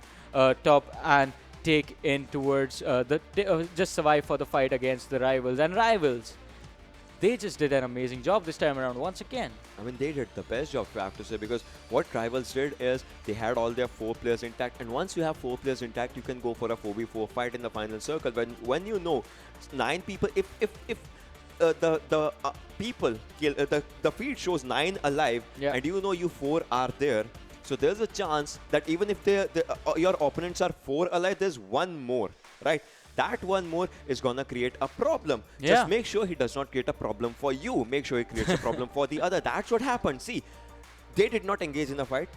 S2: top and take in towards just survive for the fight against the Rivals. And Rivals, they just did an amazing job this time around once again.
S3: I mean, they did the best job, I have to say, because what Rivals did is they had all their 4 players intact, and once you have 4 players intact, you can go for a 4v4 fight in the final circle. When you know 9 people, if the people kill, the feed shows 9 alive, and you know you 4 are there, so there's a chance that even if your opponents are 4 alive, there's 1 more, right? That 1 more is gonna create a problem.
S2: Yeah.
S3: Just make sure he does not create a problem for you. Make sure he creates a problem for the other. That's what happened. See, they did not engage in a fight.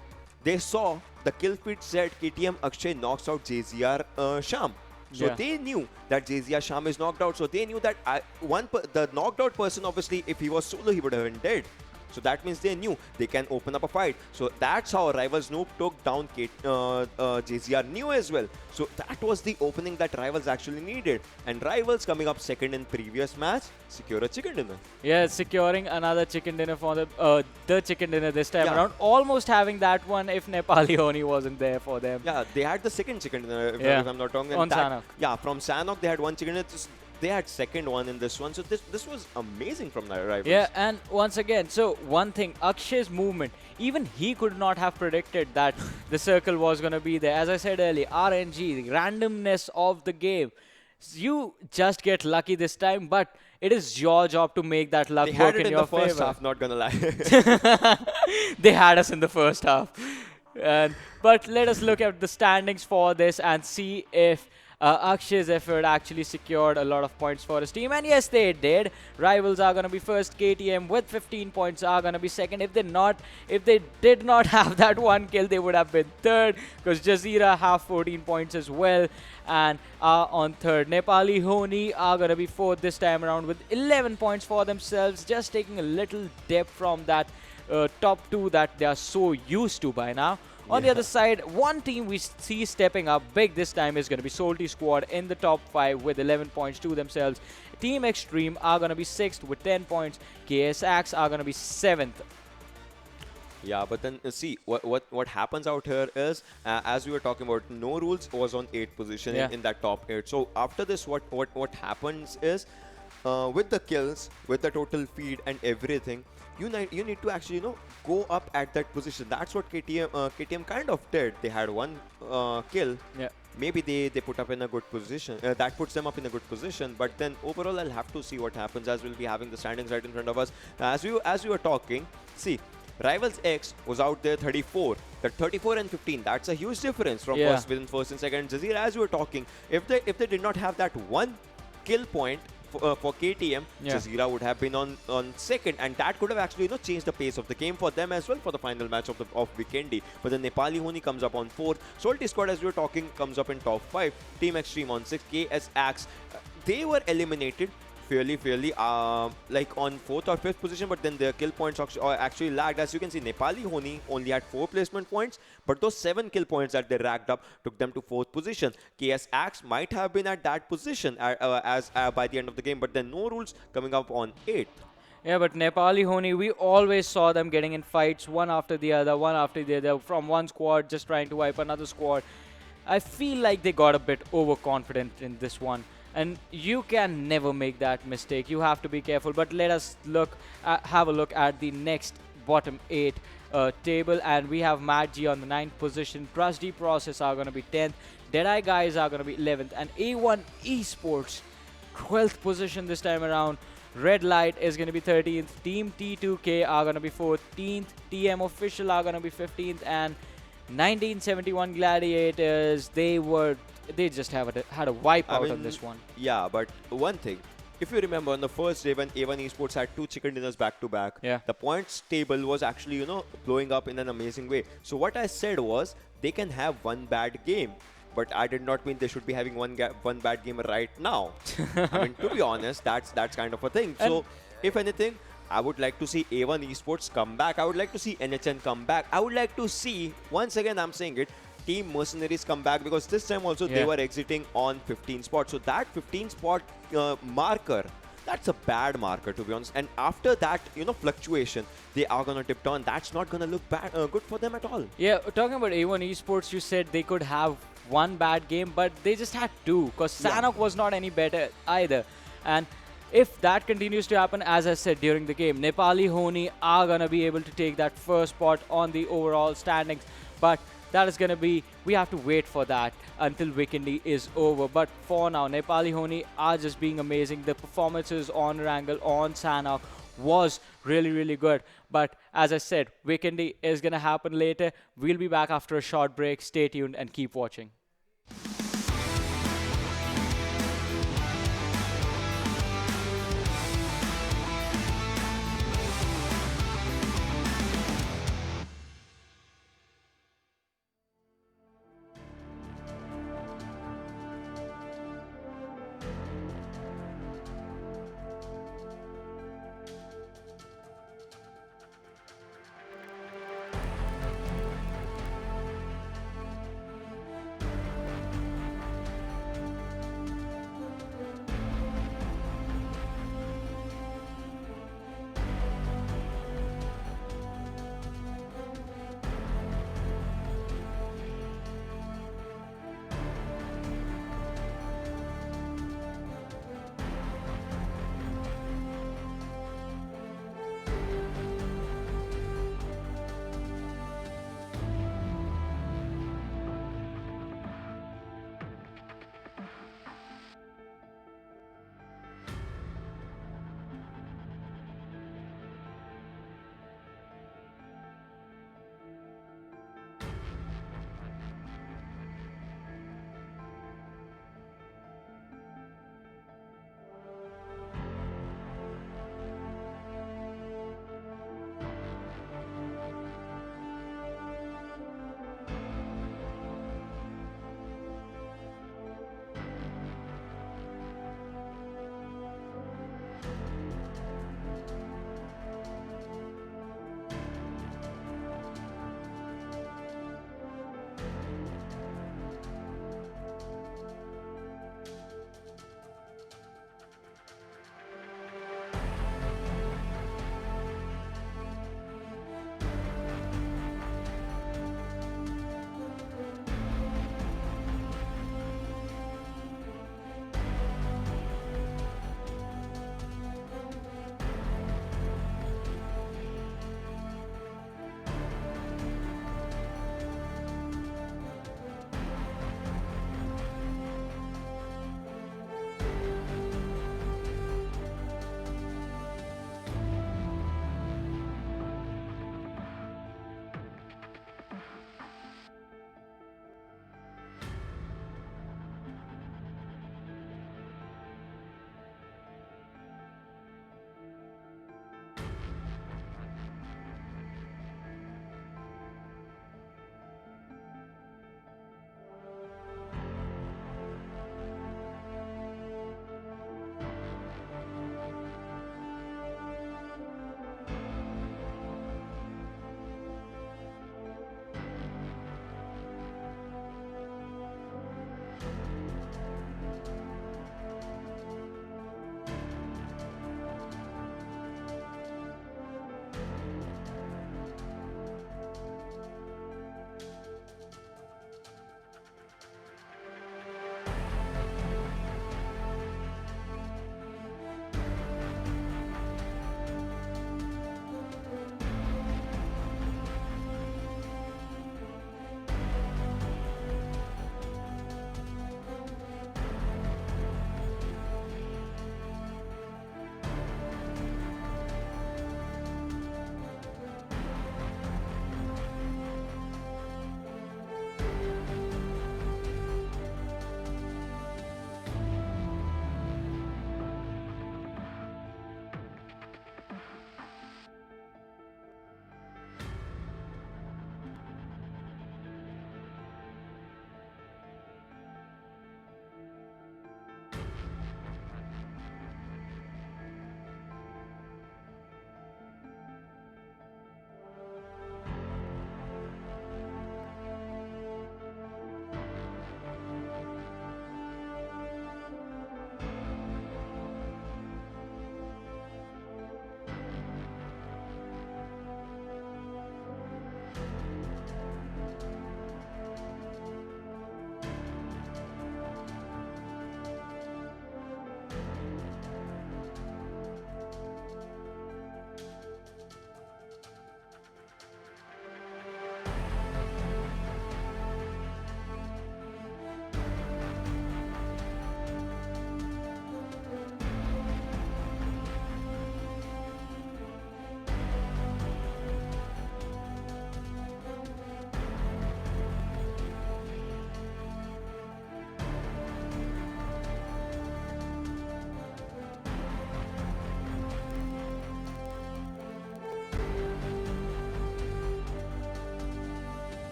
S3: They saw the kill feed said KTM Akshay knocks out JZR Sham. So they knew that JZR Sham is knocked out. So they knew that the knocked out person, obviously, if he was solo, he would have been dead. So that means they knew they can open up a fight. So that's how Rivals Noob took down JZR Neo as well. So that was the opening that Rivals actually needed. And Rivals coming up second in previous match, secure a chicken dinner.
S2: Yeah, securing another chicken dinner for the chicken dinner this time around. Almost having that one if Nepali Ho Ni wasn't there for them.
S3: Yeah, they had the second chicken dinner, if I'm not wrong.
S2: On Sanhok.
S3: Yeah, from Sanhok they had 1 chicken dinner. They had second one in this one. So this was amazing from the Rivals.
S2: Yeah, and once again, so one thing, Akshay's movement, even he could not have predicted that the circle was going to be there. As I said earlier, RNG, the randomness of the game. You just get lucky this time, but it is your job to make that luck work in your favor.
S3: They had it in the first half, not gonna lie.
S2: They had us in the first half. But let us look at the standings for this and see if Akshay's effort actually secured a lot of points for his team, and yes, they did. Rivals are gonna be first. KTM with 15 points are gonna be second. If they did not have that one kill, they would have been third, because JAZEERA have 14 points as well and are on third. Nepali Ho Ni are gonna be fourth this time around with 11 points for themselves, just taking a little dip from that top two that they are so used to by now. On the other side, one team we see stepping up big this time is going to be SOLTISQUAD in the top 5 with 11 points to themselves. Team Extreme are going to be 6th with 10 points. KSAX are going to be 7th.
S3: Yeah, but then see what happens out here is as we were talking about, No Rules was on 8th position in that top 8. So after this, what happens is with the kills, with the total feed and everything, you need to actually go up at that position. That's what KTM kind of did. They had one kill.
S2: Yeah.
S3: Maybe they put up in a good position. That puts them up in a good position. But then overall, I'll have to see what happens, as we'll be having the standings right in front of us. As we were talking, see, Rivals X was out there 34. That 34 and 15, that's a huge difference from first and second. JAZEERA, as we were talking, if they did not have that one kill point for KTM, JAZEERA would have been on second, and that could have actually changed the pace of the game for them as well for the final match of Vikendi. But then Nepali Ho Ni comes up on 4th. SOLTISQUAD, as we were talking, comes up in top 5. Team Extreme on 6th. KSAX, they were eliminated fairly like on 4th or 5th position, but then their kill points actually lagged. As you can see, Nepali Ho Ni only had 4 placement points, but those 7 kill points that they racked up took them to 4th position. KSAX might have been at that position by the end of the game, but then No Rules coming up on 8th.
S2: Yeah, but Nepali Ho Ni, we always saw them getting in fights one after the other, from one squad just trying to wipe another squad. I feel like they got a bit overconfident in this one. And you can never make that mistake. You have to be careful. But let us have a look at the next bottom 8 table. And we have Matt G on the 9th position. Trusty Process are going to be 10th. Deadeye Guys are going to be 11th. And A1 Esports, 12th position this time around. Red Light is going to be 13th. Team T2K are going to be 14th. TM Official are going to be 15th. And 1971 Gladiators, they just had a wipeout on this one.
S3: Yeah, but one thing, if you remember on the first day when A1 Esports had 2 chicken dinners back to back, the points table was actually blowing up in an amazing way. So what I said was they can have one bad game, but I did not mean they should be having one bad game right now. I mean, to be honest, that's kind of a thing. So if anything, I would like to see A1 Esports come back. I would like to see NHN come back. I would like to see, once again I'm saying it, Team Mercenaries come back, because this time also they were exiting on 15 spots. So that 15 spot marker, that's a bad marker, to be honest. And after that, fluctuation, they are going to tip down. That's not going to look good for them at all. Yeah,
S2: talking about A1 Esports, you said they could have one bad game, but they just had 2, because Sanhok was not any better either. And if that continues to happen, as I said during the game, Nepali Ho Ni are going to be able to take that first spot on the overall standings. But that is going to be, we have to wait for that until Vikendi is over. But for now, Nepali Ho Ni are just being amazing. The performances on Erangel, on Sanhok was really good. But as I said, Vikendi is going to happen later. We'll be back after a short break. Stay tuned and keep watching.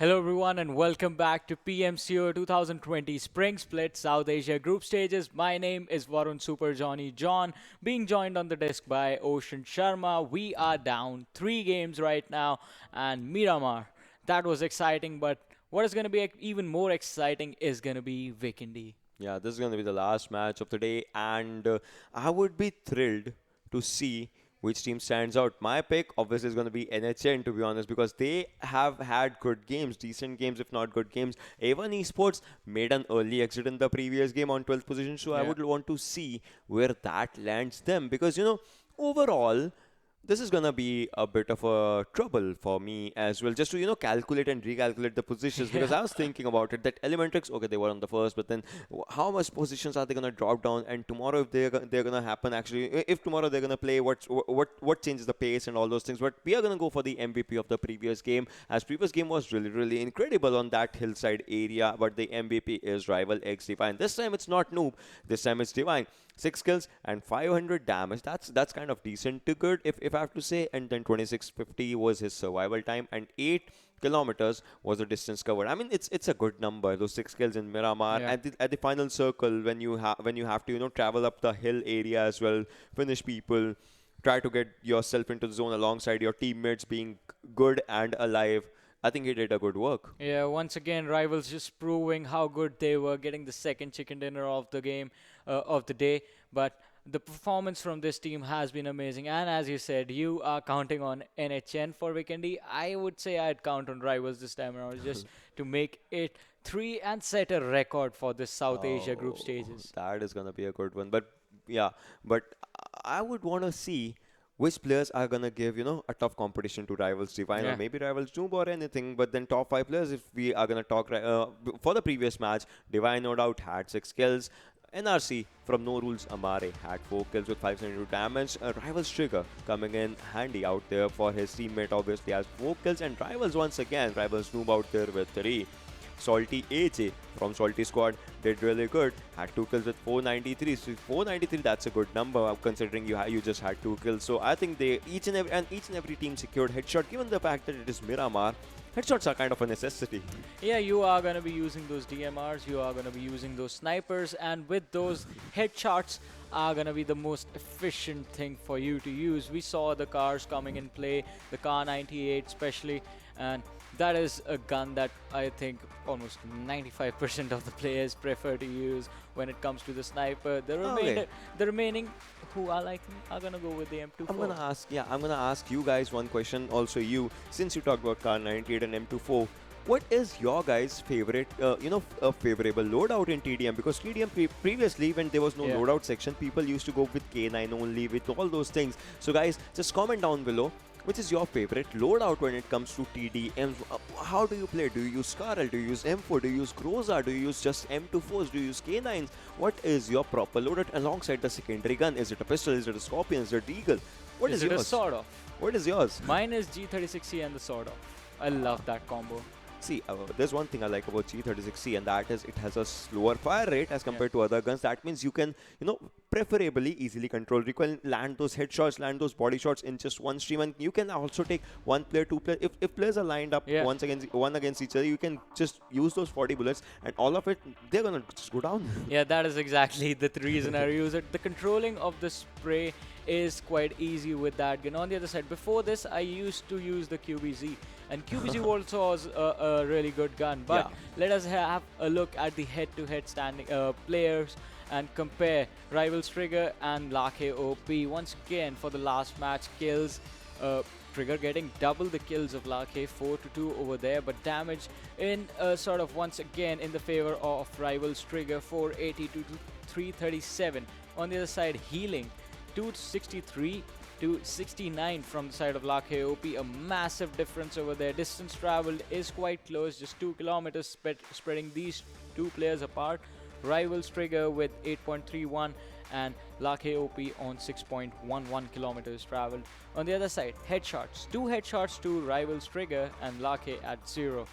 S2: Hello, everyone, and welcome back to PMCO 2020 Spring Split South Asia Group Stages. My name is Varun Super Johnny John, being joined on the desk by Ocean Sharma. We are down 3 games right now, and Miramar. That was exciting, but what is going to be even more exciting is going to be Vikendi.
S3: Yeah, this is going to be the last match of the day, and I would be thrilled to see which team stands out. My pick, obviously, is going to be NHN, to be honest, because they have had good games, decent games, if not good games. A1 eSports made an early exit in the previous game on 12th position, so I
S2: Yeah.
S3: would want to see where that lands them, because, overall, this is gonna be a bit of a trouble for me as well, just to calculate and recalculate the positions, because I was thinking about it that Elementrix, okay, they were on the first, but then how much positions are they gonna drop down? And tomorrow, if they're gonna happen, actually, if tomorrow they're gonna play, what changes the pace and all those things? But we are gonna go for the MVP of the previous game, as previous game was really incredible on that hillside area, but the MVP is Rival X Divine. This time it's not Noob, this time it's Divine. 6 kills and 500 damage. That's kind of decent to good, if I have to say. And then 2650 was his survival time, and 8 kilometers was the distance covered. I mean, it's a good number. Those 6 kills in Miramar
S2: Yeah.
S3: at the final circle, when you have to travel up the hill area as well, finish people, try to get yourself into the zone alongside your teammates being good and alive. I think he did a good work.
S2: Yeah, once again, rivals just proving how good they were, getting the second chicken dinner of the game, of the day. But the performance from this team has been amazing. And as you said, you are counting on NHN for Vikendi. I would say I'd count on rivals this time around just to make it 3 and set a record for this South Asia group stages.
S3: That is gonna be a good one. But yeah, but I would want to see which players are gonna give a tough competition to Rivals Divine, or
S2: Yeah.
S3: maybe Rivals Noob or anything. But then top 5 players, if we are gonna talk for the previous match, Divine no doubt had 6 kills. NRC from No Rules Amare had 4 kills with 572 damage. Rivals Trigger coming in handy out there for his teammate, obviously has 4 kills. And Rivals once again, Rivals Noob out there with 3. Salty AJ from SOLTISQUAD did really good. Had 2 kills with 493. So 493, that's a good number considering you just had 2 kills. So I think they each and every team secured headshot. Given the fact that it is Miramar, headshots are kind of a necessity.
S2: Yeah, you are going to be using those DMRs, you are going to be using those snipers, and with those headshots are going to be the most efficient thing for you to use. We saw the cars coming in play, the Car 98 especially, and that is a gun that I think almost 95% of the players prefer to use when it comes to the sniper. The remaining who are like me are gonna go with the M24.
S3: I'm gonna ask you guys one question. Also, since you talked about Car 98 and M24, what is your guys' favorite, favorable loadout in TDM? Because TDM previously, when there was no
S2: Yeah.
S3: loadout section, people used to go with K9 only, with all those things. So, guys, just comment down below. Which is your favorite loadout when it comes to TDM? How do you play? Do you use Scarl? Do you use M4? Do you use Groza? Do you use just M24s? Do you use K9s? What is your proper loadout alongside the secondary gun? Is it a pistol? Is it a Scorpion? Is it Eagle? What is
S2: it
S3: yours?
S2: a sword off?
S3: What is yours?
S2: Mine is G36C and the sword off. I love that combo.
S3: See, there's one thing I like about G36C, and that is it has a slower fire rate as compared to other guns. That means you can, preferably easily control recoil, land those headshots, land those body shots in just one stream, and you can also take one player, two player. If players are lined up
S2: Yeah.
S3: one against each other, you can just use those 40 bullets, and all of it, they're gonna just go down.
S2: Yeah, that is exactly the reason I use it. The controlling of the spray is quite easy with that gun. On the other side, before this, I used to use the QBZ, and QBZ also was a really good gun. But let us have a look at the head-to-head standing players and compare Rivals Trigger and Lake OP. Once again, for the last match kills, Trigger getting double the kills of Lake, 4-2 over there, but damage in sort of once again in the favor of Rivals Trigger, 482 to 337. On the other side, healing 263 to 69 from the side of Lake OP. A massive difference over there. Distance traveled is quite close, just 2 kilometers spreading these two players apart. Rivals Trigger with 8.31 and Lake OP on 6.11 kilometers traveled. On the other side, headshots. 2 headshots to Rivals Trigger and Lake at 0.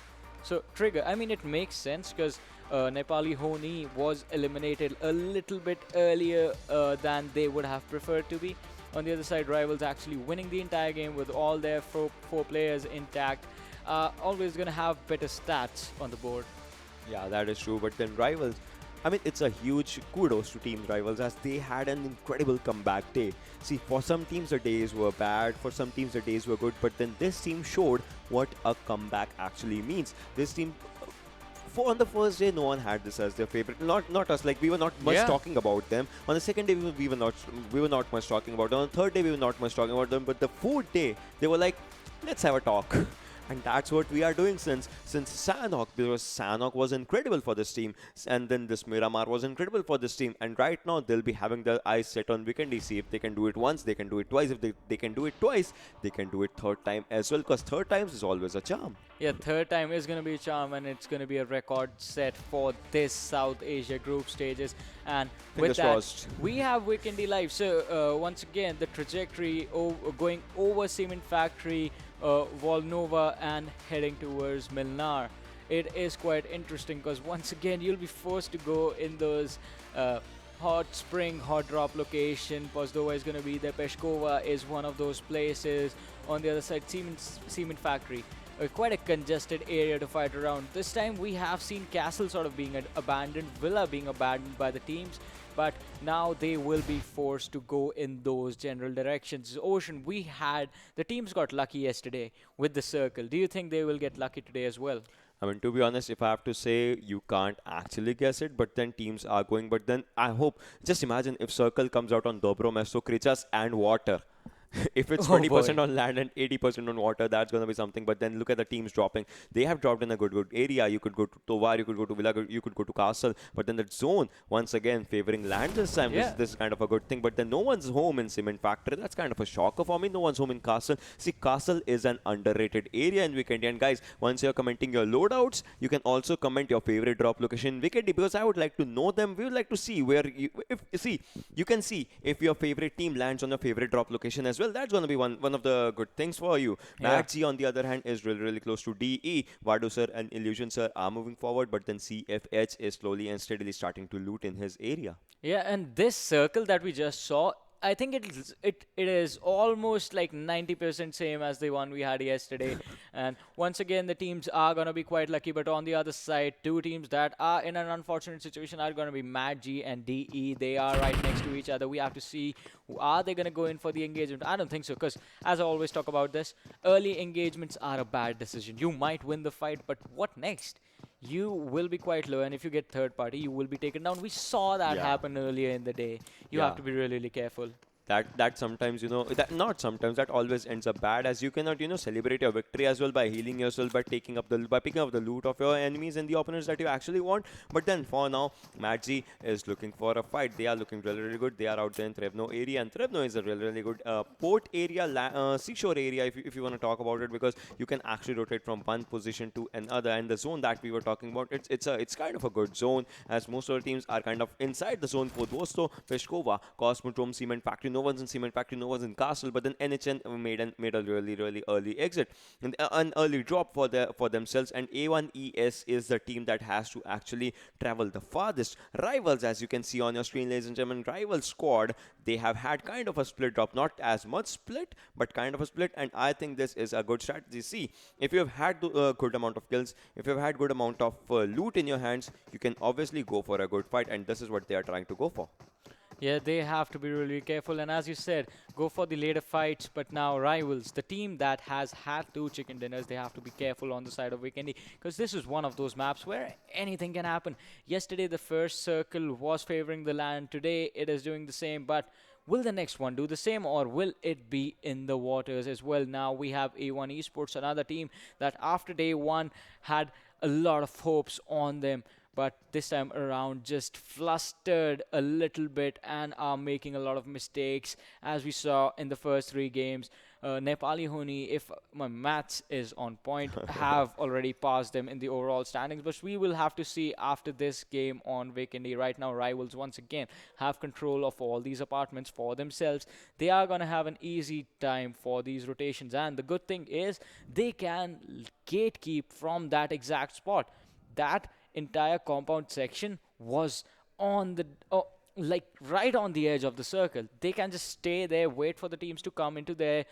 S2: So Trigger, I mean, it makes sense because Nepali Ho Ni was eliminated a little bit earlier than they would have preferred to be. On the other side, Rivals actually winning the entire game with all their four players intact. are always going to have better stats on the board.
S3: Yeah, that is true. But then Rivals, I mean, it's a huge kudos to Team Rivals as they had an incredible comeback day. See, for some teams the days were bad, for some teams the days were good, but then this team showed what a comeback actually means. This team, on the first day, no one had this as their favorite. Not us. Like we were not much
S2: Yeah.
S3: talking about them. On the second day, we were not much talking about them. On the third day, we were not much talking about them. But the fourth day, they were like, let's have a talk. And that's what we are doing since Sanhok, because Sanhok was incredible for this team, and then this Miramar was incredible for this team, and right now they'll be having their eyes set on Vikendi. See if they can do it once, they can do it twice. If they can do it twice, they can do it third time as well, because third times is always a charm.
S2: Yeah, third time is going to be a charm, and it's going to be a record set for this South Asia group stages. And with
S3: Fingers
S2: that,
S3: crossed.
S2: we have Vikendi live. So once again, the trajectory going over Cement Factory, Volnova, and heading towards Milnar. It is quite interesting because once again, you'll be forced to go in those hot spring, hot drop location. Pozdova is going to be there. Peshkova is one of those places. On the other side, Cement Factory. Quite a congested area to fight around. This time we have seen Castle sort of being abandoned, Villa being abandoned by the teams, but now they will be forced to go in those general directions. Ocean, the teams got lucky yesterday with the circle. Do you think they will get lucky today as well?
S3: I mean, to be honest, if I have to say, you can't actually guess it, but then teams are going. But then I hope, just imagine if Circle comes out on Dobro, Mesto, Krichas, and Water. If it's
S2: Oh
S3: 20%
S2: boy.
S3: on land and 80% on water, that's going to be something. But then look at the teams dropping. They have dropped in a good area. You could go to Tovar, you could go to Villa, you could go to Castle. But then the zone, once again, favoring land this time.
S2: Yeah.
S3: This is kind of a good thing. But then no one's home in Cement Factory. That's kind of a shocker for me. No one's home in Castle. See, Castle is an underrated area in Vikendi. And guys, once you're commenting your loadouts, you can also comment your favorite drop location in Vikendi, because I would like to know them. We would like to see where you can see if your favorite team lands on your favorite drop location as well. That's going to be one of the good things for you.
S2: Yeah.
S3: Matt G, on the other hand, is really close to DE. Vadu sir and Illusion sir are moving forward, but then CFH is slowly and steadily starting to loot in his area.
S2: Yeah, and this circle that we just saw, I think it is almost like 90% same as the one we had yesterday. And once again, the teams are going to be quite lucky. But on the other side, two teams that are in an unfortunate situation are going to be Mad G and DE. They are right next to each other. We have to see, are they going to go in for the engagement? I don't think so, because as I always talk about this, early engagements are a bad decision. You might win the fight, but what next? You will be quite low, and if you get third party, you will be taken down. We saw that
S3: Yeah.
S2: happen earlier in the day. You
S3: Yeah.
S2: have to be really careful.
S3: That sometimes, that not sometimes, that always ends up bad, as you cannot, celebrate your victory as well by healing yourself, by picking up the loot of your enemies and the opponents that you actually want. But then for now, Maggi is looking for a fight. They are looking really good. They are out there in Trevno area, and Trevno is a really good port area, seashore area, if you want to talk about it, because you can actually rotate from one position to another. And the zone that we were talking about, it's kind of a good zone, as most of the teams are kind of inside the zone. For Dosto, Peshkova, Cosmodrome, Cement Factory, no one's in Cement Factory, no one's in Castle, but then NHN made a really early exit, and an early drop for themselves. And A1ES is the team that has to actually travel the farthest. Rivals, as you can see on your screen, ladies and gentlemen, Rival Squad, they have had kind of a split drop, not as much split, but kind of a split. And I think this is a good strategy. See, if you have had a good amount of kills, if you have had good amount of loot in your hands, you can obviously go for a good fight, and this is what they are trying to go for.
S2: Yeah, they have to be really careful, and as you said, go for the later fights. But now Rivals, the team that has had 2 chicken dinners, they have to be careful on the side of Vikendi, because this is one of those maps where anything can happen. Yesterday, the first circle was favoring the land. Today, it is doing the same, but will the next one do the same, or will it be in the waters as well? Now we have A1 Esports, another team that after day 1 had a lot of hopes on them, but this time around just flustered a little bit and are making a lot of mistakes, as we saw in the first 3 games. Nepali Ho Ni, if my maths is on point, have already passed them in the overall standings, but we will have to see after this game on Vikendi. Right now, Rivals once again have control of all these apartments for themselves. They are going to have an easy time for these rotations, and the good thing is they can gatekeep from that exact spot. That entire compound section was on the like right on the edge of the circle. They can just stay there, wait for the teams to come into their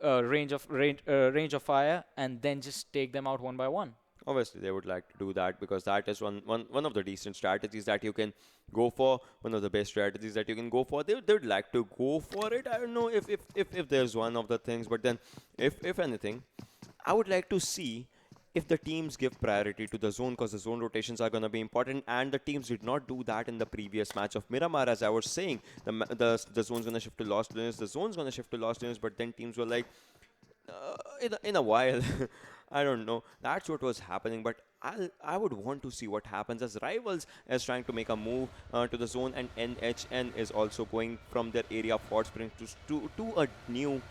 S2: range of fire, and then just take them out one by one.
S3: Obviously, they would like to do that because that is one of the decent strategies that you can go for. One of the best strategies that you can go for. They would like to go for it. I don't know if there's one of the things, but then if anything, I would like to see if the teams give priority to the zone, because the zone rotations are going to be important, and the teams did not do that in the previous match of Miramar. As I was saying, the zone's going to shift to Lost Linus, the zone's going to shift to Lost Linus, but then teams were like, in a while. I don't know. That's what was happening, but I would want to see what happens as Rivals is trying to make a move to the zone, and NHN is also going from their area of Hot Springs to a new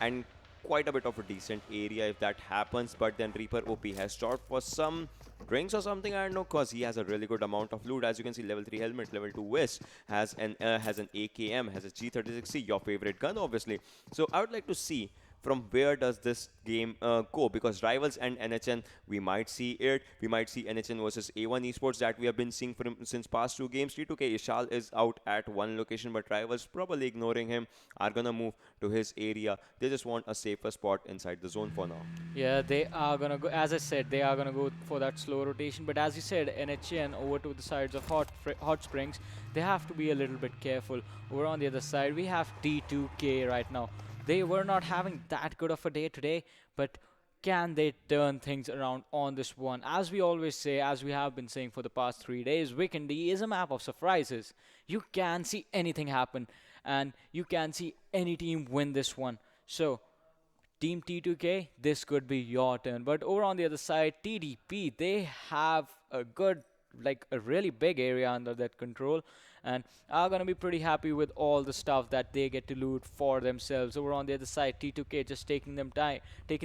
S3: and quite a bit of a decent area if that happens. But then Reaper OP has stopped for some drinks or something, I don't know, because he has a really good amount of loot. As you can see, level 3 helmet, level 2 vest, has an AKM, has a G36C, your favorite gun obviously. So I would like to see from where does this game go, because Rivals and NHN, we might see it. We might see NHN versus A1 eSports that we have been seeing from since past 2 games. T2K Ishal is out at one location, but Rivals, probably ignoring him, are gonna move to his area. They just want a safer spot inside the zone for now.
S2: Yeah, they are gonna go. As I said, they are gonna go for that slow rotation. But as you said, NHN over to the sides of Hot Springs, they have to be a little bit careful. Over on the other side, we have T2K right now. They were not having that good of a day today, but can they turn things around on this one? As we always say, as we have been saying for the past 3 days, Vikendi is a map of surprises. You can see anything happen, and you can see any team win this one. So, Team T2K, this could be your turn. But over on the other side, TDP, they have a good, like a really big area under that control, and are gonna be pretty happy with all the stuff that they get to loot for themselves. Over on the other side, T2K just taking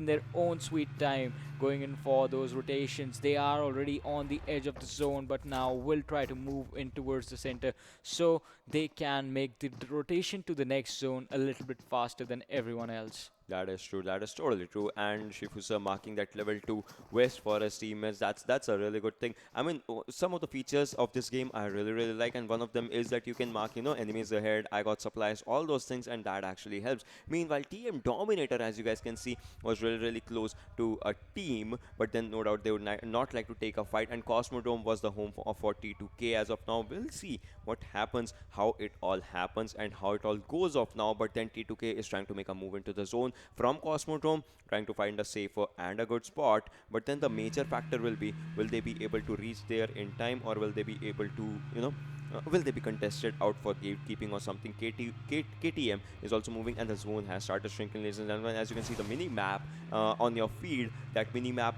S2: their own sweet time, going in for those rotations. They are already on the edge of the zone, but now will try to move in towards the center so they can make the rotation to the next zone a little bit faster than everyone else.
S3: That is true. That is totally true. And Shifusa marking that level 2 West for his teammates. That's a really good thing. I mean, some of the features of this game I really like, and one of them is that you can mark, enemies ahead, I got supplies, all those things, and that actually helps. Meanwhile, TM Dominator, as you guys can see, was really close to a team, but then no doubt they would not like to take a fight, and Cosmodrome was the home for T2K as of now. We'll see what happens, how it all happens, and how it all goes off now. But then T2K is trying to make a move into the zone from Cosmodrome, trying to find a safer and a good spot. But then the major factor will be, will they be able to reach there in time, or will they be able to, will they be contested out for gatekeeping or something? KTM is also moving, and the zone has started shrinking, ladies and gentlemen. As you can see, the mini map on your feed, that mini map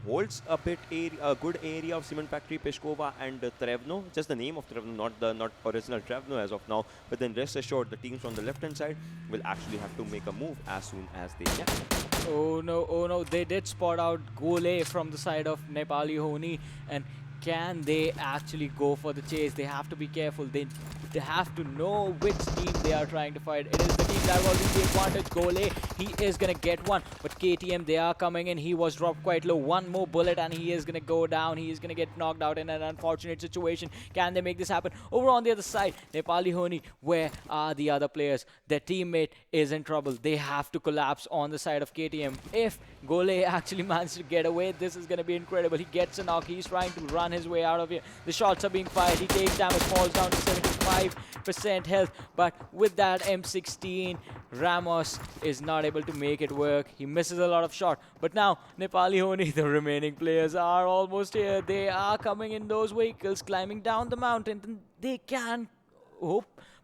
S3: holds a good area of Cement Factory, Peshkova, and Trevno. Just the name of Trevno, not original Trevno as of now. But then rest assured, the teams on the left-hand side will actually have to make a move as soon as they can.
S2: Oh no, they did spot out Gole from the side of Nepali Ho Ni, and can they actually go for the chase? They have to be careful. They have to know which team they are trying to fight. It is the team that was in the advantage. Gole, he is gonna get one, but KTM, they are coming in. He was dropped quite low. One more bullet and he is gonna go down. He is gonna get knocked out in an unfortunate situation. Can they make this happen? Over on the other side, Nepali Ho Ni, where are the other players? Their teammate is in trouble. They have to collapse on the side of KTM. If Gole actually manages to get away, this is gonna be incredible. He gets a knock. He's trying to run his way out of here. The shots are being fired. He takes damage, falls down to 75% health. But with that M16, Ramos is not able to make it work. He misses a lot of shots. But now, Nepali Ho Ni, the remaining players are almost here. They are coming in those vehicles, climbing down the mountain. And they can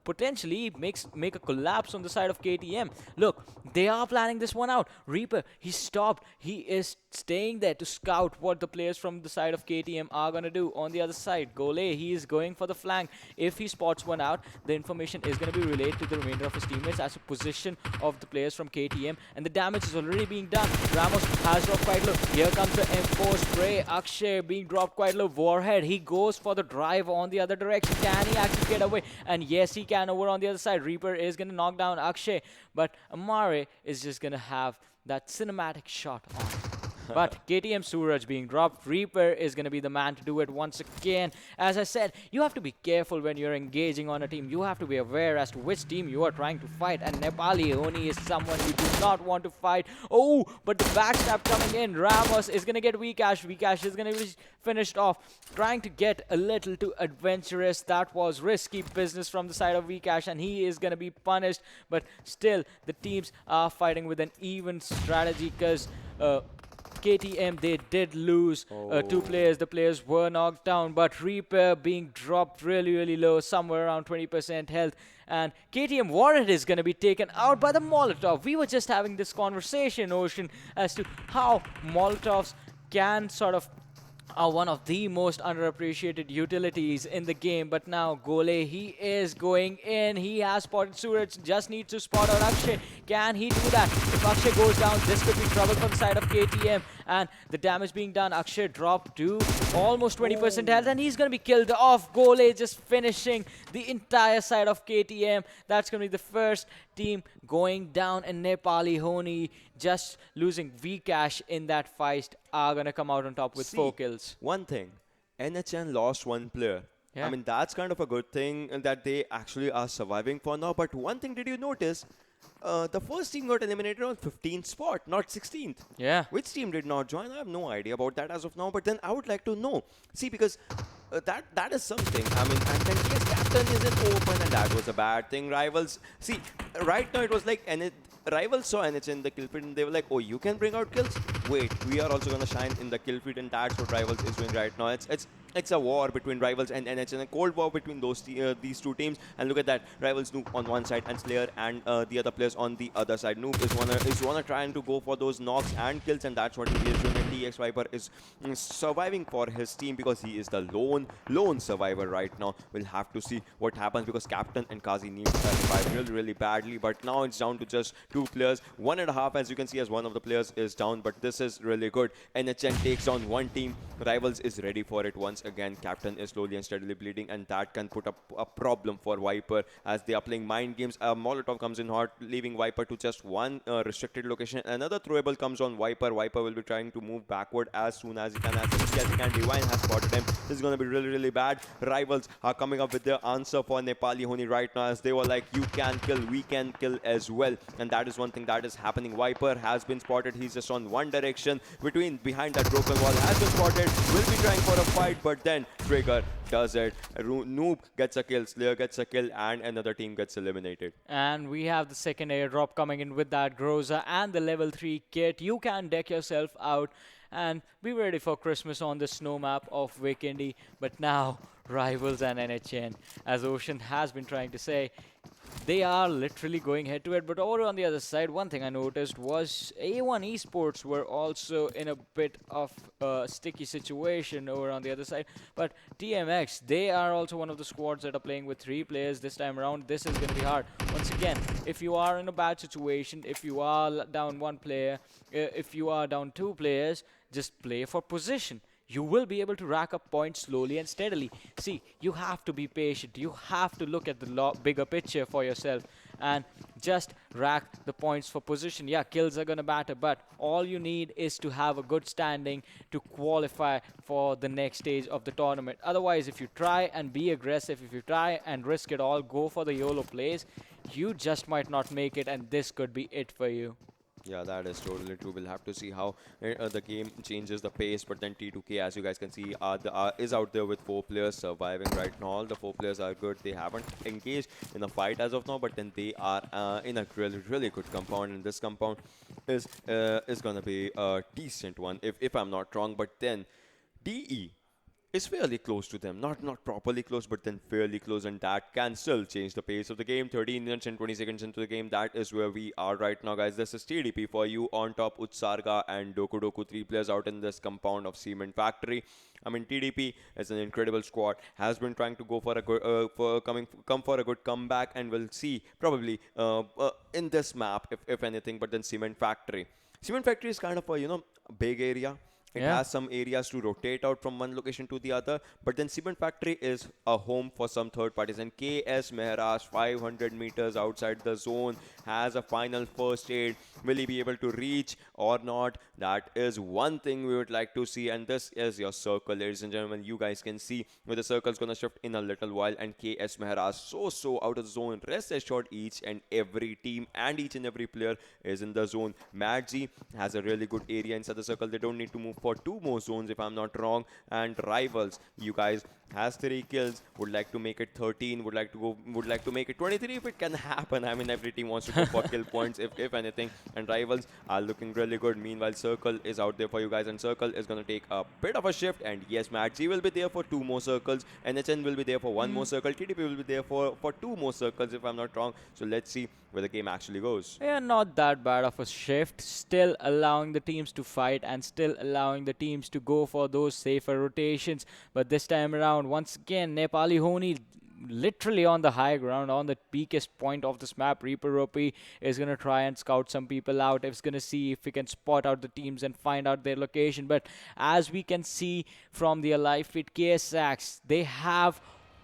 S2: potentially make a collapse on the side of KTM. Look, they are planning this one out. Reaper, he stopped. He is staying there to scout what the players from the side of KTM are going to do. On the other side, Gole, he is going for the flank. If he spots one out, the information is going to be relayed to the remainder of his teammates as a position of the players from KTM, and the damage is already being done. Ramos has dropped quite low. Here comes the M4 spray. Akshay being dropped quite low. Warhead, he goes for the drive on the other direction. Can he actually get away? And yes, he can. Over on the other side, Reaper is going to knock down Akshay, but Amare is just going to have that cinematic shot on. But KTM Suraj being dropped, Reaper is going to be the man to do it once again. As I said, you have to be careful when you're engaging on a team. You have to be aware as to which team you are trying to fight. And Nepali Ho Ni is someone you do not want to fight. Oh, but the backstab coming in. Ramos is going to get Vcash. Vcash is going to be finished off. Trying to get a little too adventurous. That was risky business from the side of Vcash, and he is going to be punished. But still, the teams are fighting with an even strategy because KTM, they did lose two players. The players were knocked down, but Reaper being dropped really, really low, somewhere around 20% health. And KTM Warhead is going to be taken out by the Molotov. We were just having this conversation, Ocean, as to how Molotovs can sort of are one of the most underappreciated utilities in the game. But now Gole, he is going in. He has spotted Suraj, just needs to spot out Akshay. Can he do that? If Akshay goes down, this could be trouble for the side of KTM. And the damage being done, Akshay dropped to almost 20% health, and he's going to be killed off. Gole just finishing the entire side of KTM. That's going to be the first team going down, and Nepali Ho Ni just losing Vcash in that fight are going to come out on top with 4 kills.
S3: One thing, NHN lost one player.
S2: Yeah.
S3: I mean, that's kind of a good thing that they actually are surviving for now. But one thing, did you notice? The first team got eliminated on 15th spot, not 16th.
S2: Yeah.
S3: Which team did not join? I have no idea about that as of now. But then I would like to know. See, because that is something. I mean, and then yes, captain isn't open, and that was a bad thing. Rivals, see, right now it was like Rivals saw NH in the kill feed, and they were like, oh, you can bring out kills? Wait, we are also going to shine in the kill feed, and that's what Rivals is doing right now. It's a war between Rivals and NH, and a cold war between these two teams. And look at that, Rivals Noob on one side and Slayer and the other players on the other side. Noob is wanna trying to go for those knocks and kills, and that's what he is doing. And TX Viper is surviving for his team because he is the lone survivor right now. We'll have to see what happens because Captain and Kazi need to survive really badly. But now it's down to just 2 players, 1.5 as you can see, as one of the players is down. But this is really good. NHN takes down one team. Rivals is ready for it once again. Captain is slowly and steadily bleeding, and that can put up a problem for Viper as they are playing mind games. Molotov comes in hot, leaving Viper to just one restricted location. Another throwable comes on Viper. Viper will be trying to move backward as soon as he can. As quickly as he can. Divine has spotted him. This is going to be really bad. Rivals are coming up with their answer for Nepali Ho Ni right now, as they were like, you can kill, we can kill as well. And that is one thing that is happening. Viper has been spotted. He's just on one direction. Behind that broken wall has been spotted. Will be trying for a fight, but then Trigger does it. Noob gets a kill, Slayer gets a kill, and another team gets eliminated.
S2: And we have the second airdrop coming in with that Groza and the level 3 kit. You can deck yourself out and be ready for Christmas on the snow map of Vikendi. But now, Rivals and NHN, as Ocean has been trying to say, they are literally going head to head. But over on the other side, one thing I noticed was A1 eSports were also in a bit of a sticky situation over on the other side. But TMX, they are also one of the squads that are playing with 3 players this time around. This is going to be hard. Once again, if you are in a bad situation, if you are down 1 player, if you are down 2 players, just play for position. You will be able to rack up points slowly and steadily. See, you have to be patient. You have to look at the bigger picture for yourself and just rack the points for position. Yeah, kills are going to matter, but all you need is to have a good standing to qualify for the next stage of the tournament. Otherwise, if you try and be aggressive, if you try and risk it all, go for the YOLO plays, you just might not make it, and this could be it for you.
S3: Yeah, that is totally true. We'll have to see how the game changes the pace. But then T2K, as you guys can see, is out there with 4 players surviving right now. All the 4 players are good. They haven't engaged in a fight as of now, but then they are in a really good compound. And this compound is going to be a decent one, if I'm not wrong. But then DE is fairly close to them. Not properly close, but then fairly close, and that can still change the pace of the game. 13 minutes and 20 seconds into the game, that is where we are right now, guys. This is TDP for you. On top, Utsarga and Doku, 3 players out in this compound of Cement Factory. I mean, TDP is an incredible squad, has been trying to go for a good, come for a good comeback, and we'll see probably in this map, if anything. But then Cement Factory is kind of a big area. It
S2: Yeah.
S3: has some areas to rotate out from one location to the other. But then Cement Factory is a home for some third parties. And KS Mehraj, 500 meters outside the zone, has a final first aid. Will he be able to reach or not? That is one thing we would like to see. And this is your circle, ladies and gentlemen. You guys can see where the circle is going to shift in a little while. And KS Mehraj so out of the zone. Rest assured, each and every team and each and every player is in the zone. Madji has a really good area inside the circle. They don't need to move for 2 more zones if I'm not wrong. And Rivals, you guys, has 3 kills, would like to make it 13, would like to make it 23 if it can happen. I mean, every team wants to go for kill points if anything. And Rivals are looking really good. Meanwhile, Circle is out there for you guys, and Circle is going to take a bit of a shift. And yes, Madji will be there for 2 more circles. NHN will be there for 1 more circle. TDP will be there for 2 more circles if I'm not wrong. So let's see where the game actually goes.
S2: Yeah, not that bad of a shift. Still allowing the teams to fight and still allowing the teams to go for those safer rotations. But this time around, once again, Nepali Ho Ni literally on the high ground, on the peakest point of this map. Reaper Ropi is going to try and scout some people out. It's going to see if we can spot out the teams and find out their location. But as we can see from the Alive Fit KSX, they have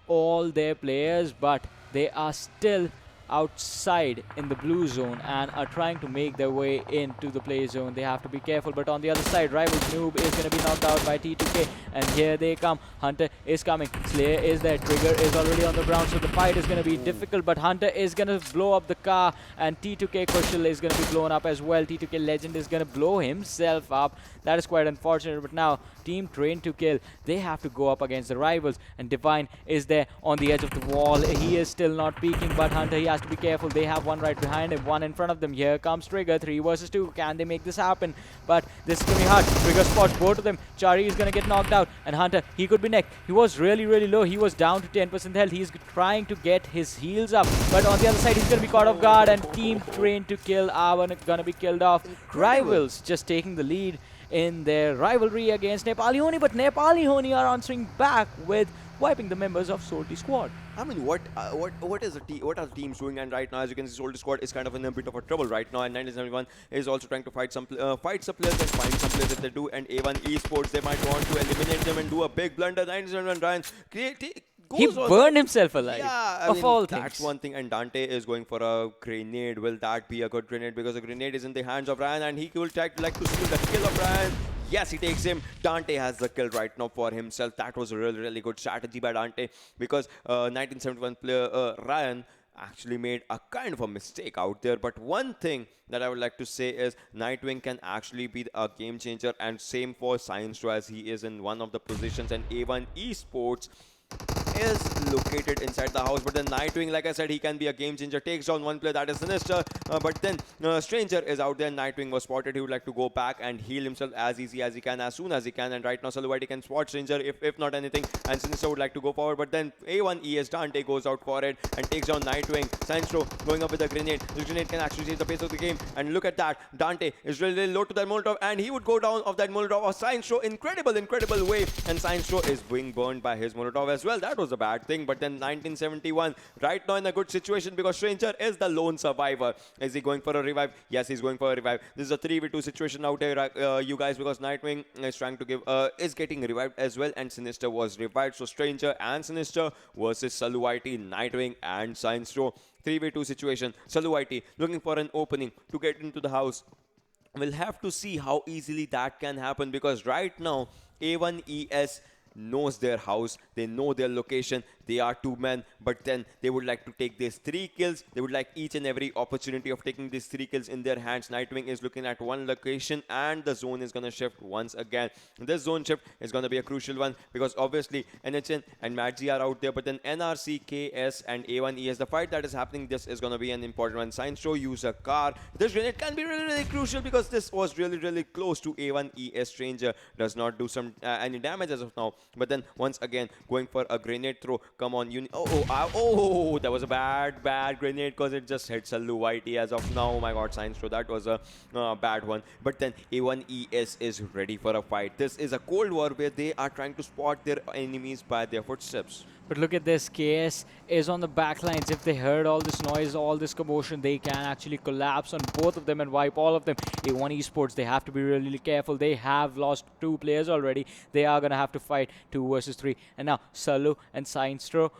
S2: all their players, but they are still outside in the blue zone and are trying to make their way into the play zone. They have to be careful. But on the other side, Rivals Noob is going to be knocked out by T2K, and here they come. Hunter is coming. Slayer is there. Trigger is already on the ground, so the fight is going to be difficult. But Hunter is going to blow up the car, and T2K Kushal is going to be blown up as well. T2K Legend is going to blow himself up. That is quite unfortunate. But now, team trained to kill, they have to go up against the Rivals, and Divine is there on the edge of the wall. He is still not peeking, but Hunter, he has to be careful. They have one right behind him, one in front of them. Here comes Trigger, 3 versus 2. Can they make this happen? But this is going to be hard. Trigger spots both of them. Chari is going to get knocked out, and Hunter, he could be necked. He was really low. He was down to 10% health. He's trying to get his heals up, but on the other side, he's going to be caught off guard, and team trained to kill are going to be killed off. Rivals just taking the lead in their rivalry against Nepali Ho Ni, but Nepali Ho Ni are answering back with wiping the members of SOLTISQUAD.
S3: I mean, what are the teams doing? And right now, as you can see, SOLTISQUAD is kind of in a bit of a trouble right now, and 1971 is also trying to fight some players and find some players if they do. And A1 eSports, they might want to eliminate them and do a big blunder. 1971 Ryan
S2: He burned himself alive.
S3: Yeah, I
S2: of
S3: mean,
S2: all
S3: that's
S2: things.
S3: one thing. And Dante is going for a grenade. Will that be a good grenade? Because a grenade is in the hands of Ryan, and he will like to steal the kill of Ryan. Yes, he takes him. Dante has the kill right now for himself. That was a really good strategy by Dante, because 1971 player Ryan actually made a kind of a mistake out there. But one thing that I would like to say is Nightwing can actually be a game changer, and same for Science as he is in one of the positions, and A1 Esports is located inside the house. But then Nightwing, like I said, he can be a game changer. Takes down one player, that is Sinister. But then Stranger is out there. Nightwing was spotted. He would like to go back and heal himself as easy as he can, as soon as he can. And right now, Saluwadi can spot Stranger if not anything. And Sinister would like to go forward. But then A1 ES Dante goes out for it and takes down Nightwing. Science going up with a grenade. The grenade can actually change the pace of the game. And look at that. Dante is really low to that Molotov, and he would go down of that Molotov. Or Science incredible way. And Science is being burned by his Molotov as well. That was a bad thing. But then 1971 right now in a good situation, because Stranger is the lone survivor. Is he going for a revive? Yes, he's going for a revive. This is a 3v2 situation out here, you guys, because Nightwing is trying to give is getting revived as well, and Sinister was revived. So Stranger and Sinister versus Saluwadi, Nightwing and Science 3v2 situation. Saluwadi looking for an opening to get into the house. We'll have to see how easily that can happen, because right now A1ES knows their house, they know their location, they are 2 men, but then they would like to take these 3 kills. They would like each and every opportunity of taking these 3 kills in their hands. Nightwing is looking at one location, and the zone is going to shift once again. This zone shift is going to be a crucial one, because obviously NHN and Madji are out there, but then NRC, KS and A1ES, the fight that is happening, this is going to be an important one. Science use a car. This grenade can be really crucial, because this was really close to A1ES. Stranger does not do any damage as of now. But then once again going for a grenade throw. Come on, oh, that was a bad grenade because it just hit Sallu YT as of now. Oh my god, science throw, that was a bad one. But then A1ES is ready for a fight. This is a cold war where they are trying to spot their enemies by their footsteps.
S2: But look at this, KS is on the back lines. If they heard all this noise, all this commotion, they can actually collapse on both of them and wipe all of them. A1 eSports, they have to be really careful. They have lost 2 players already. They are going to have to fight 2 versus 3. And now Sallu and Scienstro,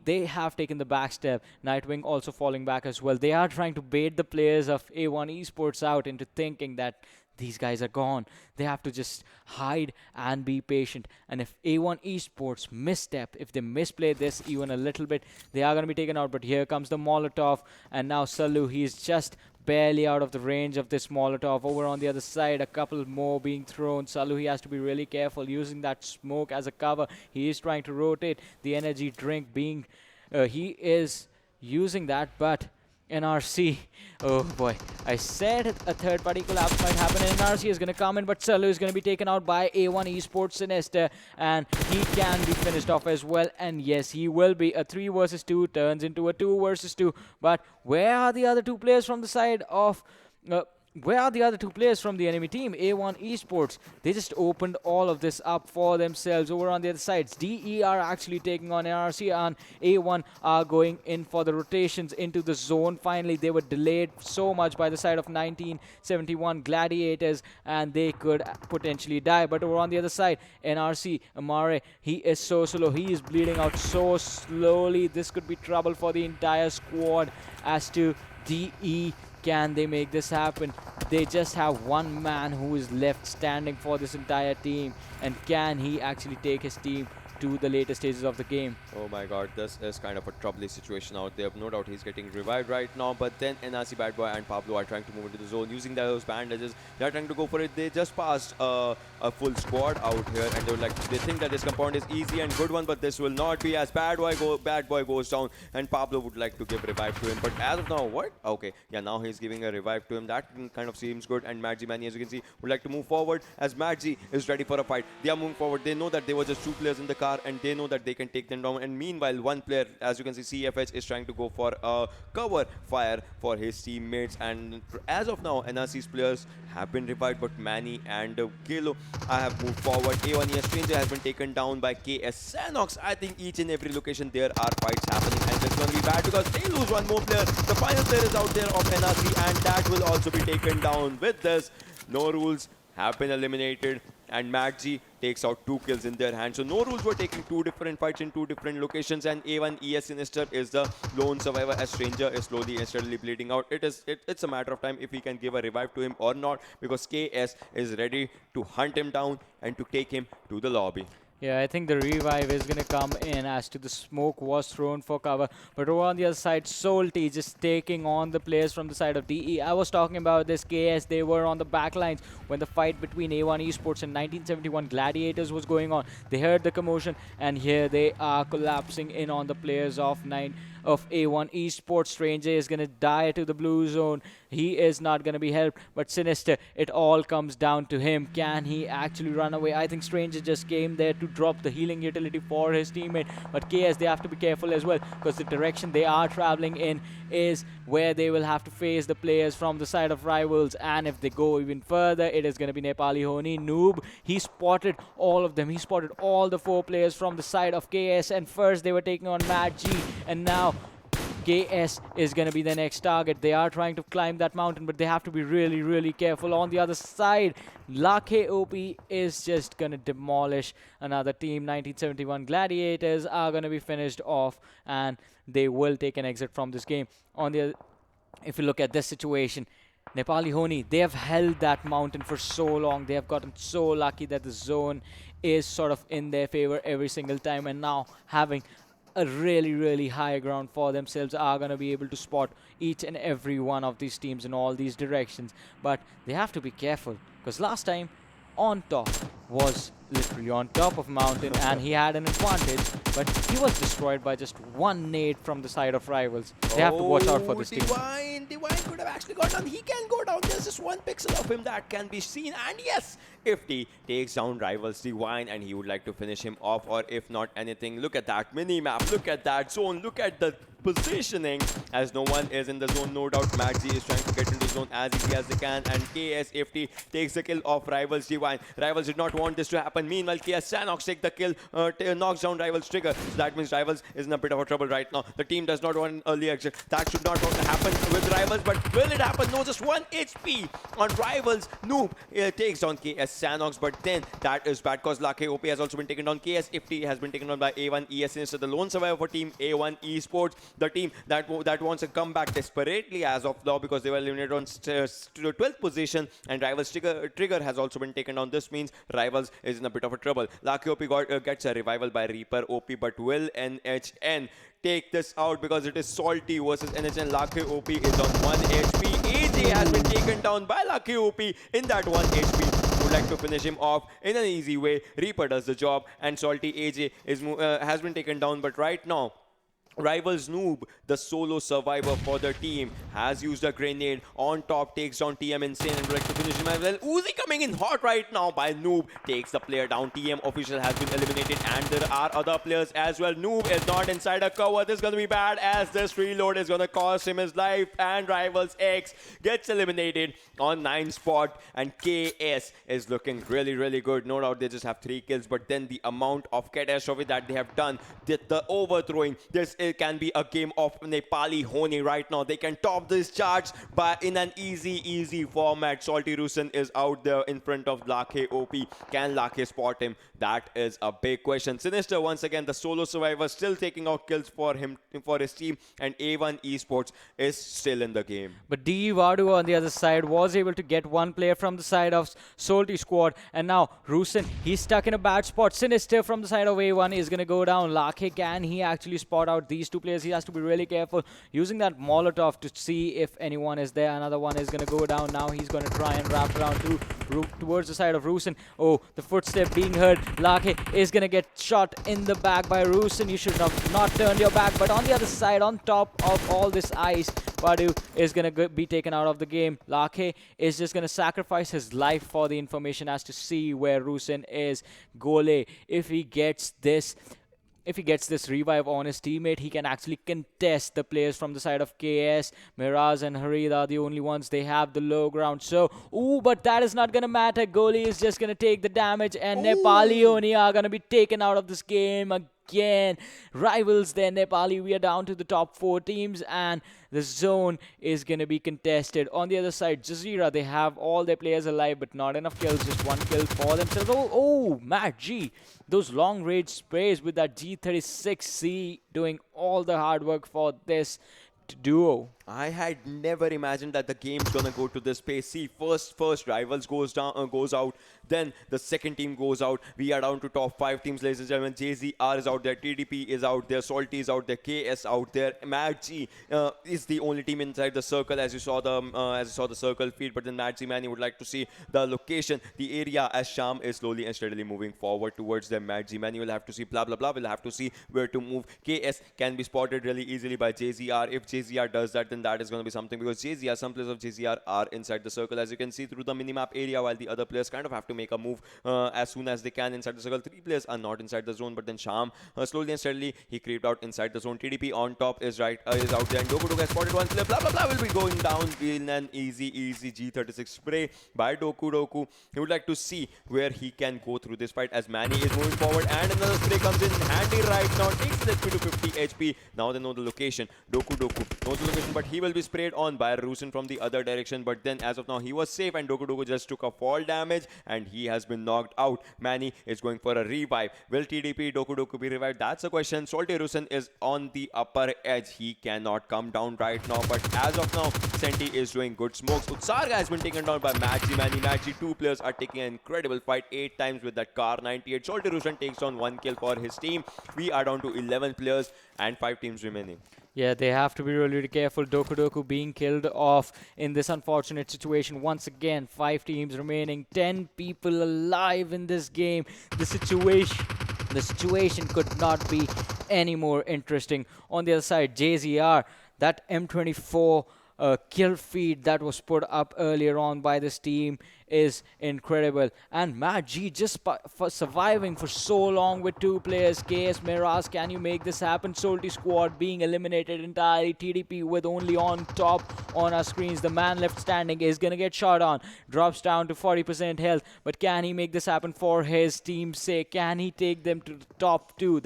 S2: they have taken the back step. Nightwing also falling back as well. They are trying to bait the players of A1 eSports out into thinking that these guys are gone. They have to just hide and be patient. And if A1 eSports misstep, if they misplay this even a little bit, they are going to be taken out. But here comes the Molotov. And now Sallu, he's just barely out of the range of this Molotov. Over on the other side, a couple more being thrown. Sallu, he has to be really careful using that smoke as a cover. He is trying to rotate the energy drink being... he is using that, but... NRC, oh boy, I said a third-party collapse might happen, and NRC is going to come in, but Sallu is going to be taken out by A1 eSports Sinister, and he can be finished off as well. And yes, he will be. A 3 versus 2 turns into a 2 versus 2, but where are the other 2 players from the side of... where are the other 2 players from the enemy team? A1 eSports, they just opened all of this up for themselves. Over on the other sides, DE are actually taking on NRC, and A1 are going in for the rotations into the zone. Finally, they were delayed so much by the side of 1971 Gladiators, and they could potentially die. But over on the other side, NRC, Amare, he is so slow. He is bleeding out so slowly. This could be trouble for the entire squad. As to DE, can they make this happen? They just have 1 man who is left standing for this entire team. And can he actually take his team to the later stages of the game?
S3: Oh my god, this is kind of a troubling situation out there. No doubt he's getting revived right now, but then NRC Bad Boy and Pablo are trying to move into the zone using those bandages. They are trying to go for it. They just passed a full squad out here, and they think that this compound is easy and good one, but this will not be, as Bad Boy goes down, and Pablo would like to give revive to him. But as of now, what? Okay, yeah, now he's giving a revive to him. That kind of seems good, and Maggi Manny, as you can see, would like to move forward as Maggi is ready for a fight. They are moving forward. They know that they were just 2 players in the car, and they know that they can take them down. And meanwhile, 1 player, as you can see, CFH is trying to go for a cover fire for his teammates. And as of now, NRC's players have been revived, but Manny and Kilo have moved forward. A1ES Stranger has been taken down by KS Sanhok. I think each and every location there are fights happening, and it's going to be bad because they lose 1 more player. The final player is out there of NRC, and that will also be taken down. With this, No Rules have been eliminated, and Maggi takes out 2 kills in their hand. So No Rules were taking 2 different fights in 2 different locations, and A1 ES Sinister is the lone survivor as Stranger is slowly and steadily bleeding out. It's a matter of time if he can give a revive to him or not, because KS is ready to hunt him down and to take him to the lobby.
S2: Yeah, I think the revive is going to come in, as to the smoke was thrown for cover. But over on the other side, Salty just taking on the players from the side of DE. I was talking about this KS. They were on the back lines when the fight between A1 eSports and 1971 Gladiators was going on. They heard the commotion, and here they are collapsing in on the players of A1 eSports. Stranger is going to die to the blue zone. He is not going to be helped, but Sinister, it all comes down to him. Can he actually run away? I think Stranger just came there to drop the healing utility for his teammate, but KS, they have to be careful as well, because the direction they are traveling in is where they will have to face the players from the side of rivals. And if they go even further, it is going to be Nepali Ho Ni. Noob, he spotted all of them. He spotted all the 4 players from the side of KS, and first they were taking on Mad G, and now KS is going to be the next target. They are trying to climb that mountain, but they have to be really, really careful. On the other side, Lake OP is just going to demolish another team. 1971 Gladiators are going to be finished off, and they will take an exit from this game. If you look at this situation, Nepali Ho Ni, they have held that mountain for so long. They have gotten so lucky that the zone is sort of in their favor every single time, and now having a really, really high ground for themselves, are going to be able to spot each and every one of these teams in all these directions. But they have to be careful, because last time on top, was literally on top of a mountain and he had an advantage, but he was destroyed by just one nade from the side of rivals. They have to watch out for this team.
S3: Divine could have actually gone down. He can go down. There's just one pixel of him that can be seen. And yes, if he takes down Rivals Divine and he would like to finish him off, or if not anything, look at that mini-map. Look at that zone. Look at the positioning as no one is in the zone. No doubt Maggi is trying to get into the zone as easy as they can, and KSFT takes the kill of Rivals Divine. Rivals did not want this to happen. Meanwhile, Sanhok take the kill, knocks down Rivals Trigger. So that means Rivals is in a bit of a trouble right now. The team does not want an early exit. That should not happen with Rivals, but will it happen? No, just 1 HP on Rivals. Noob takes down KS Sanhok, but then that is bad because Lake OP has also been taken down. KSFT has been taken down by A1 ES, so the lone survivor for team A1 eSports. The team that wants to come back desperately as of now because they were eliminated on 12th position, and Rivals Trigger has also been taken down. This means Rivals is in a bit of a trouble. Lucky OP gets a revival by Reaper OP, but will NHN take this out because it is Salty versus NHN. Lucky OP is on 1 HP. AJ has been taken down by Lucky OP in that 1 HP. Would like to finish him off in an easy way. Reaper does the job, and Salty AJ has been taken down, but right now Rivals Noob, the solo survivor for the team, has used a grenade on top, takes down TM Insane and would like to finish him as well. Uzi coming in hot right now by Noob, takes the player down. TM official has been eliminated and there are other players as well. Noob is not inside a cover. This is going to be bad as this reload is going to cost him his life, and Rivals X gets eliminated on 9th spot, and KS is looking really good. No doubt they just have 3 kills, but then the amount of catastrophe that they have done, the overthrowing, this it can be a game of Nepali Ho Ni right now. They can top this charge but in an easy format. Salty Rusin is out there in front of Lake OP. Can Lake spot him? That is a big question. Sinister once again, the solo survivor, still taking out kills for his team, and A1 Esports is still in the game.
S2: But DVARDO on the other side was able to get one player from the side of SOLTISQUAD, and now Rusin, he's stuck in a bad spot. Sinister from the side of A1 is going to go down. Lake, can he actually spot out these two players? He has to be really careful using that Molotov to see if anyone is there. Another one is going to go down. Now he's going to try and wrap around towards the side of Rusin. Oh, the footstep being heard. Lake is going to get shot in the back by Rusin. You should have not turned your back. But on the other side, on top of all this ice, Badu is going to be taken out of the game. Lake is just going to sacrifice his life for the information as to see where Rusin is. Gole, if he gets this revive on his teammate, he can actually contest the players from the side of KS. Miraz and Harida are the only ones. They have the low ground. So, but that is not going to matter. Goalie is just going to take the damage, and Nepali Ho Ni are going to be taken out of this game again. Rivals there, Nepali. We are down to the top 4 teams, and the zone is going to be contested. On the other side, JAZEERA, they have all their players alive, but not enough kills. Just 1 kill for themselves. Oh, Matt G. Those long range sprays with that G36C doing all the hard work for this duo.
S3: I had never imagined that the game's gonna go to this pace. See, first Rivals goes out, then the second team goes out. We are down to top 5 teams, ladies and gentlemen. JZR is out there, TDP is out there, Salty is out there, KS out there. Maggi is the only team inside the circle, as you saw the circle feed. But then Maggi Manny would like to see the location, the area, as Sham is slowly and steadily moving forward towards them. Maggi Manny will have to see blah blah blah. Will have to see where to move. KS can be spotted really easily by JZR. If JZR does that, then that is going to be something, because JZR, some players of JZR are inside the circle, as you can see through the minimap area, while the other players kind of have to make a move as soon as they can inside the circle. 3 players are not inside the zone, but then Sham slowly and steadily he creeped out inside the zone. TDP on top is out there, and Doku has spotted one player. Blah blah blah will be going down in an easy G36 spray by Doku. He would like to see where he can go through this fight, as Manny is moving forward, and another spray comes in handy right now, takes the HP to 50 HP. Now they know the location. Doku knows the location, but he will be sprayed on by Rusin from the other direction. But then as of now he was safe, and Doku just took a fall damage and he has been knocked out. Manny is going for a revive. Will TDP Doku be revived? That's a question. Salty Rusin is on the upper edge. He cannot come down right now, but as of now Senti is doing good smokes. Utsarga has been taken down by Maggi Manny. 2 players are taking an incredible fight 8 times with that Car 98. Salty Rusin takes on 1 kill for his team. We are down to 11 players and 5 teams remaining.
S2: Yeah, they have to be really, really careful. Doku Doku being killed off in this unfortunate situation. Once again, 5 teams remaining, 10 people alive in this game. The situation could not be any more interesting. On the other side, JZR, that M24 kill feed that was put up earlier on by this team is incredible. And Matt G just for surviving for so long with 2 players. KS Miraz, can you make this happen? SOLTISQUAD being eliminated entirely. TDP with only on top on our screens. The man left standing is gonna get shot on. Drops down to 40% health. But can he make this happen for his team's sake? Can he take them to the top 2?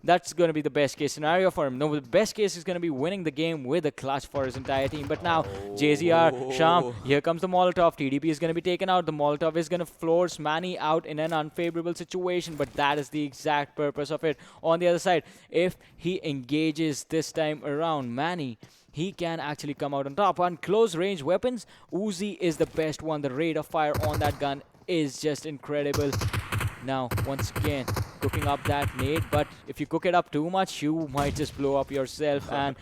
S2: That's going to be the best case scenario for him. No, the best case is going to be winning the game with a clutch for his entire team. But now, JZR, Sham, here comes the Molotov. TDP is going to be taken out. The Molotov is going to force Manny out in an unfavorable situation, but that is the exact purpose of it. On the other side, if he engages this time around, Manny, he can actually come out on top. On close range weapons, Uzi is the best one. The rate of fire on that gun is just incredible. Now, once again, cooking up that nade, but if you cook it up too much, you might just blow up yourself. And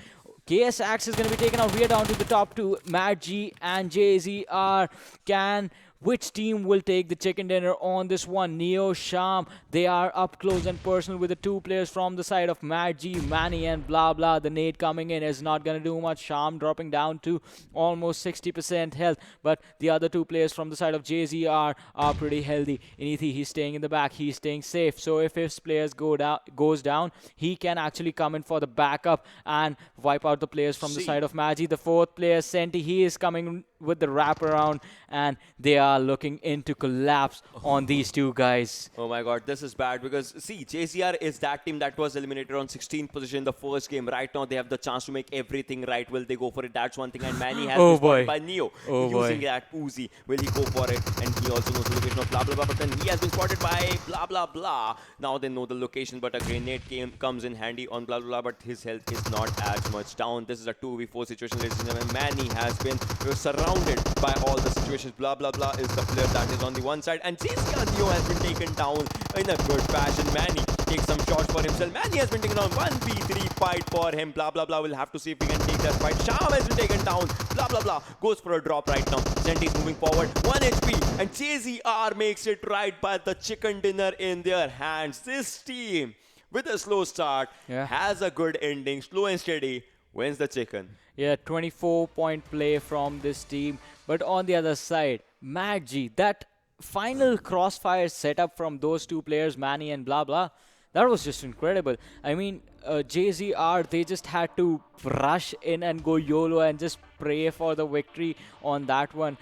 S2: KS Axe is going to be taken out. We are down to the top 2. Matt G and JZR can... Which team will take the chicken dinner on this one? Neo, Sham, they are up close and personal with the 2 players from the side of Matt G, Manny, and blah blah. The nade coming in is not going to do much. Sham dropping down to almost 60% health. But the other 2 players from the side of JZR are pretty healthy. Inithi, he's staying in the back. He's staying safe. So if his players goes down, he can actually come in for the backup and wipe out the players from the side of Matt G. The 4th player, Senti, he is coming with the wraparound, and they are looking into collapse on these 2 guys.
S3: Oh my god, this is bad because see, JCR is that team that was eliminated on 16th position in the first game. Right now, they have the chance to make everything right. Will they go for it? That's one thing. And Manny has been spotted by Neo using that Uzi. Will he go for it? And he also knows the location of blah blah blah. But then he has been spotted by blah blah blah. Now they know the location, but a grenade comes in handy on blah blah blah. But his health is not as much down. This is a 2v4 situation, ladies and gentlemen. Manny has been surrounded by all the situations. Blah blah blah is the player that is on the one side, and JCR Neo has been taken down in a good fashion. Manny takes some shots for himself. Manny has been taken down. 1v3 fight for him. Blah blah blah. We'll have to see if we can take that fight. Sham has been taken down. Blah blah blah goes for a drop right now. Senti is moving forward. 1 HP, and JZR makes it right by the chicken dinner in their hands. This team, with a slow start, has a good ending. Slow and steady wins the chicken.
S2: Yeah, 24-point play from this team. But on the other side, Matt G, that final crossfire setup from those 2 players, Manny and blah blah, that was just incredible. I mean, JZR, they just had to rush in and go YOLO and just pray for the victory on that one.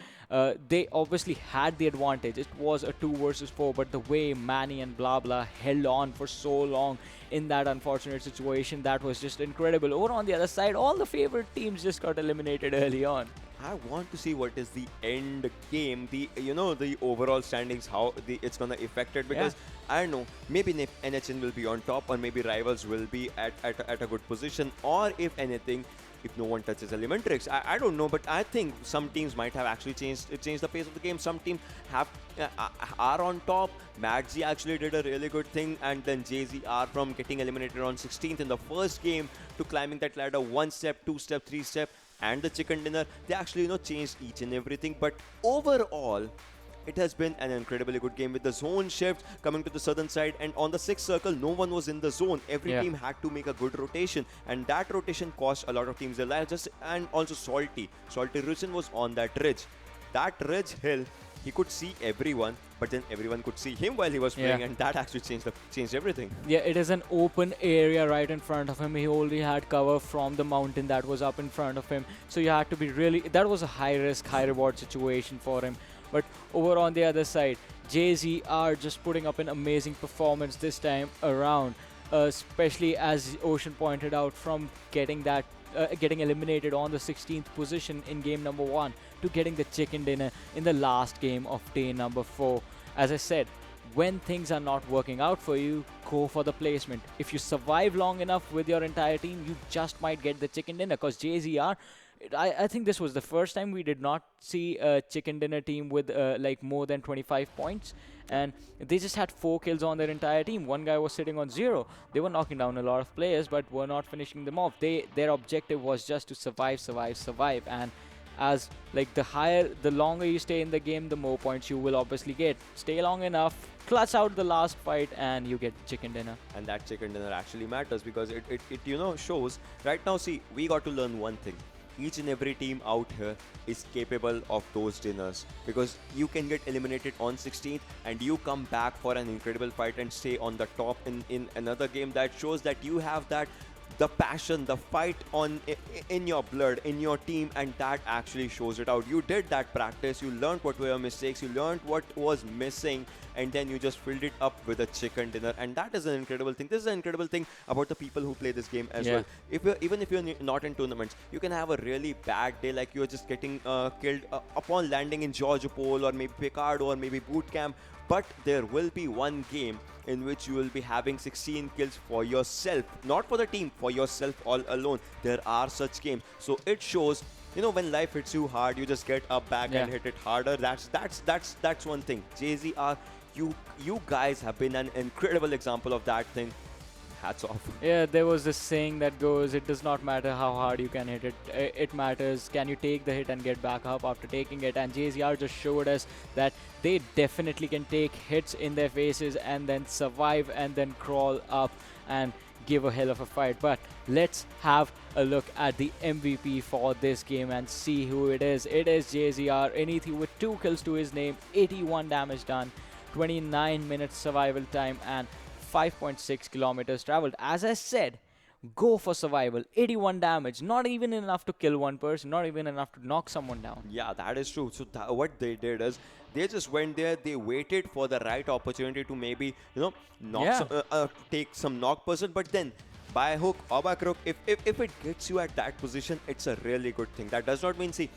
S2: They obviously had the advantage. It was a 2 versus 4, but the way Manny and blah blah held on for so long in that unfortunate situation, that was just incredible. Over on the other side, all the favorite teams just got eliminated early on.
S3: I want to see what is the end game, the overall standings, how it's gonna affect it, because I don't know, maybe NHN will be on top, or maybe rivals will be at a good position, or if anything, if no one touches Elementrix. I don't know, but I think some teams might have actually changed the pace of the game. Some teams are on top. Matt G actually did a really good thing, and then JZR from getting eliminated on 16th in the first game to climbing that ladder 1 step, 2 step, 3 step, and the chicken dinner. They actually changed each and everything. But overall, it has been an incredibly good game with the zone shift coming to the southern side, and on the 6th circle, no one was in the zone. Every team had to make a good rotation, and that rotation cost a lot of teams their lives. And also Salty Rusin was on that ridge. That ridge hill, he could see everyone, but then everyone could see him while he was playing, and that actually changed everything.
S2: Yeah, it is an open area right in front of him. He only had cover from the mountain that was up in front of him. So you had to be really... That was a high-risk, high-reward situation for him. But over on the other side, JZR just putting up an amazing performance this time around, especially as Ocean pointed out, from getting eliminated on the 16th position in game number 1 to getting the chicken dinner in the last game of day number 4. As I said, when things are not working out for you, go for the placement. If you survive long enough with your entire team, you just might get the chicken dinner, because JZR... I think this was the first time we did not see a chicken dinner team with like more than 25 points, and they just had 4 kills on their entire team. One guy was sitting on 0. They were knocking down a lot of players, but were not finishing them off. Their objective was just to survive, and as like the longer you stay in the game, the more points you will obviously get. Stay long enough, clutch out the last fight, and you get chicken dinner.
S3: And that chicken dinner actually matters because it shows. Right now, see, we got to learn one thing. Each and every team out here is capable of those dinners, because you can get eliminated on 16th and you come back for an incredible fight and stay on the top in another game. That shows that you have the passion, the fight in your blood, in your team, and that actually shows it out. You did that practice, you learned what were your mistakes, you learned what was missing, and then you just filled it up with a chicken dinner, and that is an incredible thing. This is an incredible thing about the people who play this game as well. Even if you're not in tournaments, you can have a really bad day, like you're just getting killed upon landing in Georgopol or maybe Picardo or maybe Boot Camp, but there will be one game in which you will be having 16 kills for yourself, not for the team, for yourself all alone. There are such games, so it shows, when life hits you hard, you just get up back and hit it harder. That's one thing. JAZEERA, you guys have been an incredible example of that thing. Hats off.
S2: Yeah, there was this saying that goes, it does not matter how hard you can hit it. It matters, can you take the hit and get back up after taking it? And JAZEERA just showed us that they definitely can take hits in their faces and then survive and then crawl up and give a hell of a fight. But let's have a look at the MVP for this game and see who it is. It is JAZEERA, anything with 2 kills to his name, 81 damage done, 29 minutes survival time, and 5.6 kilometers traveled. As I said, go for survival. 81 damage, not even enough to kill one person, not even enough to knock someone down.
S3: Yeah, that is true. So what they did is they just went there, they waited for the right opportunity to maybe, take some knock person, but then by hook or by crook, if it gets you at that position, it's a really good thing. That does not mean, see,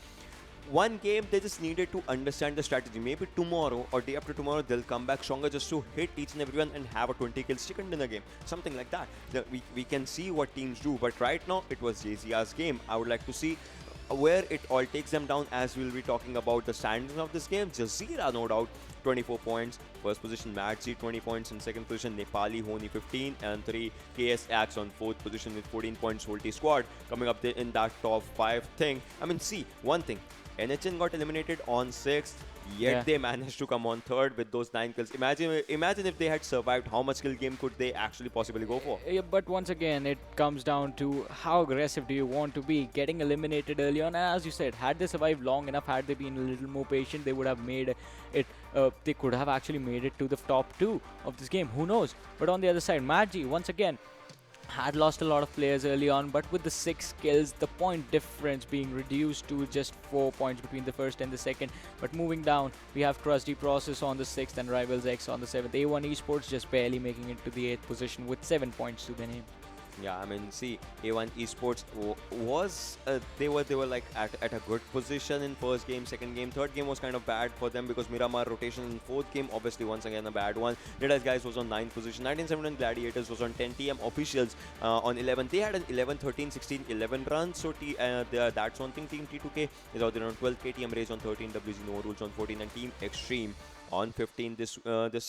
S3: one game they just needed to understand the strategy. Maybe tomorrow or day after tomorrow they'll come back stronger just to hit each and everyone and have a 20 kills chicken dinner game, something like that. We can see what teams do, but right now it was JAZEERA's game. I would like to see where it all takes them down, as we'll be talking about the standings of this game. JAZEERA, no doubt, 24 points. First position MadG, 20 points. In second position Nepali Ho Ni, 15, and 3 KS Axe on fourth position with 14 points. SOLTISQUAD coming up there in that top 5 thing. I mean, see, one thing, NHN got eliminated on 6th, yet they managed to come on 3rd with those 9 kills. Imagine if they had survived, how much kill game could they actually possibly go for?
S2: Yeah, but once again, it comes down to how aggressive do you want to be. Getting eliminated early on, and as you said, had they survived long enough, had they been a little more patient, they would have made it. They could have actually made it to the top 2 of this game. Who knows? But on the other side, MadG, once again, had lost a lot of players early on, but with the 6 kills, the point difference being reduced to just 4 points between the first and the second. But moving down, we have Trusty Process on the 6th and Rivals X on the 7th. A1 eSports just barely making it to the 8th position with 7 points to their name.
S3: Yeah, I mean, see, A1 eSports was they were like at a good position in first game, second game, third game was kind of bad for them because Miramar rotation in fourth game, obviously once again a bad one. Dead Guys was on 9th position, 1971 Gladiators was on 10, TM Officials on 11. They had an 11, 13, 16, 11 runs, so that's one thing. Team T2K is out there on 12, KTM Race on 13, WGxNoRules on 14, and Team Extreme on 15 this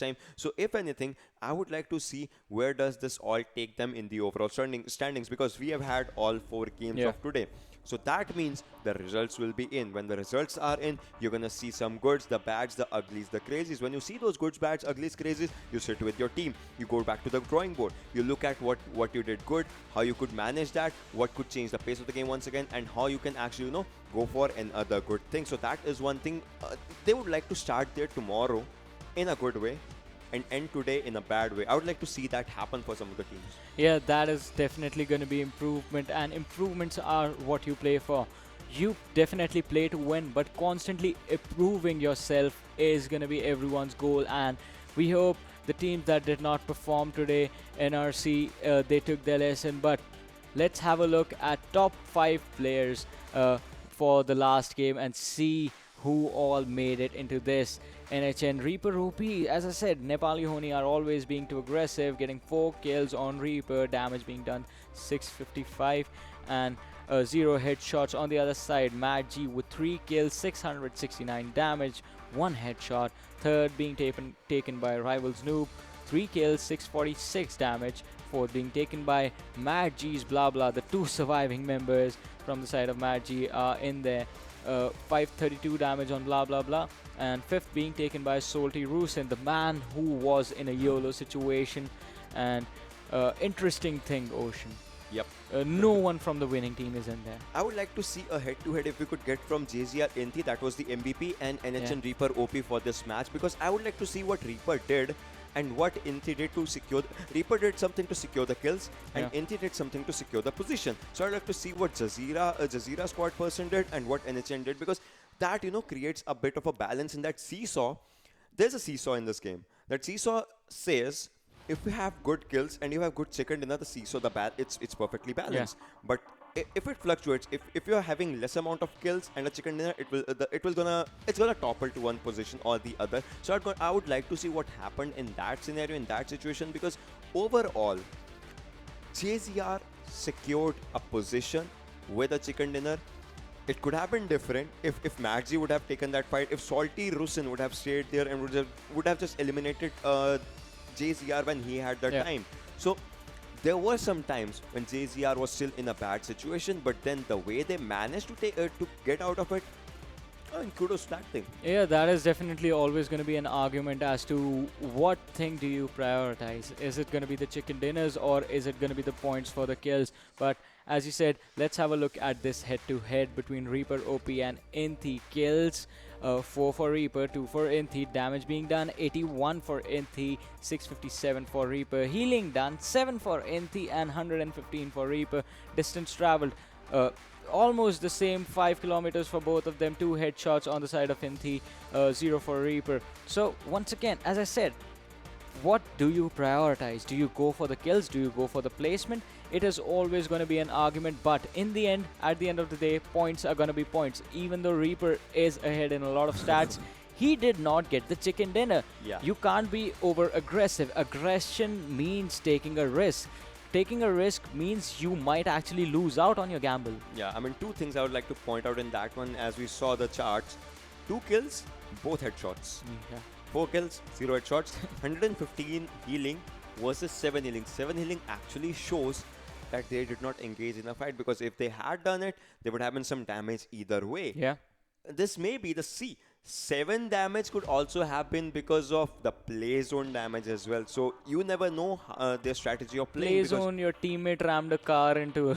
S3: time. So if anything, I would like to see where does this all take them in the overall standings, because we have had all 4 games of today. So that means the results will be in. When the results are in, you're gonna see some goods, the bads, the uglies, the crazies. When you see those goods, bads, uglies, crazies, you sit with your team. You go back to the drawing board. You look at what you did good, how you could manage that, what could change the pace of the game once again, and how you can actually, go for another good thing. So that is one thing. They would like to start there tomorrow in a good way and end today in a bad way. I would like to see that happen for some of the teams.
S2: Yeah, that is definitely going to be improvement, and improvements are what you play for. You definitely play to win, but constantly improving yourself is going to be everyone's goal, and we hope the teams that did not perform today, NRC, they took their lesson. But let's have a look at top 5 players for the last game and see who all made it into this. NHN Reaper Rupee, as I said, Nepali Ho Ni are always being too aggressive, getting 4 kills on Reaper, damage being done 655, and 0 headshots. On the other side, MadG with 3 kills, 669 damage, 1 headshot. Third being taken by Rivals Noob, 3 kills, 646 damage. Fourth being taken by Mad G's blah blah. The 2 surviving members from the side of Mad G are in there. 532 damage on blah blah blah. And fifth being taken by SOLTISQUAD, the man who was in a YOLO situation. And interesting thing, Ocean.
S3: Yep.
S2: No one from the winning team is in there.
S3: I would like to see a head-to-head if we could get from JAZEERA Inti, that was the MVP, and NHN Reaper OP for this match, because I would like to see what Reaper did and what Inti did to secure. Reaper did something to secure the kills, and Inti did something to secure the position. So I'd like to see what JAZEERA squad person did and what NHN did, because that, you know, creates a bit of a balance in that seesaw. There's a seesaw in this game. That seesaw says, if you have good kills and you have good chicken dinner, the seesaw, it's perfectly balanced. But if it fluctuates, if you're having less amount of kills and a chicken dinner, it's gonna topple to one position or the other. So I would like to see what happened in that scenario, in that situation, because overall, JAZEERA secured a position with a chicken dinner. It could have been different if Magzi would have taken that fight, if SOLTISQUAD would have stayed there and would have just eliminated JAZEERA when he had the time. So there were some times when JAZEERA was still in a bad situation, but then the way they managed to get out of it, kudos to that thing.
S2: Yeah, that is definitely always going to be an argument as to what thing do you prioritize. Is it going to be the chicken dinners or is it going to be the points for the kills? But as you said, let's have a look at this head-to-head between Reaper OP and Inti. Kills 4 for Reaper, 2 for Inti. Damage being done 81 for Inti, 657 for Reaper. Healing done 7 for Inti and 115 for Reaper. Distance traveled almost the same, 5 kilometers for both of them. 2 headshots on the side of Inti, 0 for Reaper. So once again, as I said, what do you prioritize? Do you go for the kills? Do you go for the placement? It is always going to be an argument, but in the end, at the end of the day, points are going to be points. Even though Reaper is ahead in a lot of stats, he did not get the chicken dinner. You can't be over aggressive. Aggression means taking a risk. Taking a risk means you might actually lose out on your gamble.
S3: Yeah, I mean, 2 things I would like to point out in that one. As we saw the charts, 2 kills, both headshots. 4 kills, 0 headshots. 115 healing versus 7 healing. 7 healing actually shows that they did not engage in a fight, because if they had done it, there would have been some damage either way. This may be the 7 damage could also happen because of the play zone damage as well. So you never know their strategy of playing.
S2: Play zone, your teammate rammed a car into a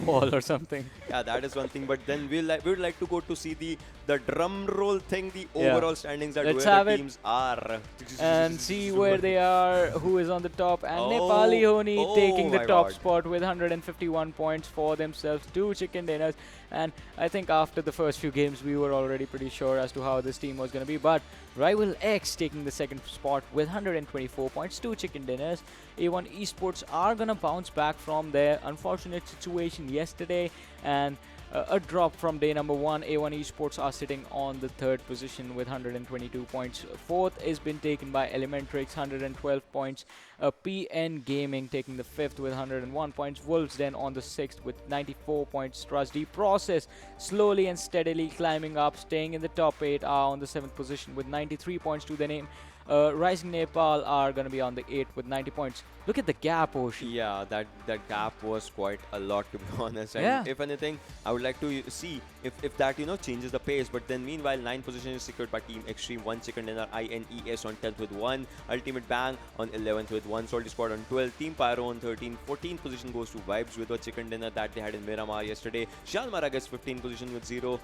S2: wall or something.
S3: Yeah, that is one thing. But then we would like to go to see the drum roll thing, the overall standings, that where the teams are.
S2: And see where they are, who is on the top. And Nepali Ho Ni taking the top spot with 151 points for themselves. 2 chicken dinners. And I think after the first few games, we were already pretty sure as to how this team was going to be. But Rival X taking the second spot with 124 points, 2 chicken dinners. A1 eSports are going to bounce back from their unfortunate situation yesterday, and a drop from day number 1. A1 eSports are sitting on the 3rd position with 122 points. 4th is been taken by Elementrix, 112 points. PNGaming taking the 5th with 101 points. Wolves then on the 6th with 94 points. Trusty Process slowly and steadily climbing up, staying in the top 8, are on the 7th position with 93 points to their name. Rising Nepal are going to be on the 8th with 90 points. Look at the gap, Ocean.
S3: Yeah, that gap was quite a lot, to be honest. And if anything, I would like to see if that, you know, changes the pace. But then meanwhile, 9th position is secured by Team Extreme, 1 chicken dinner. INES on 10th with 1. Ultimate Bang on 11th with 1. SOLTISQUAD on 12th. Team PYRO on 13th. 14th position goes to Vibes with a chicken dinner that they had in Miramar yesterday. JyanMaara gets 15th position with 0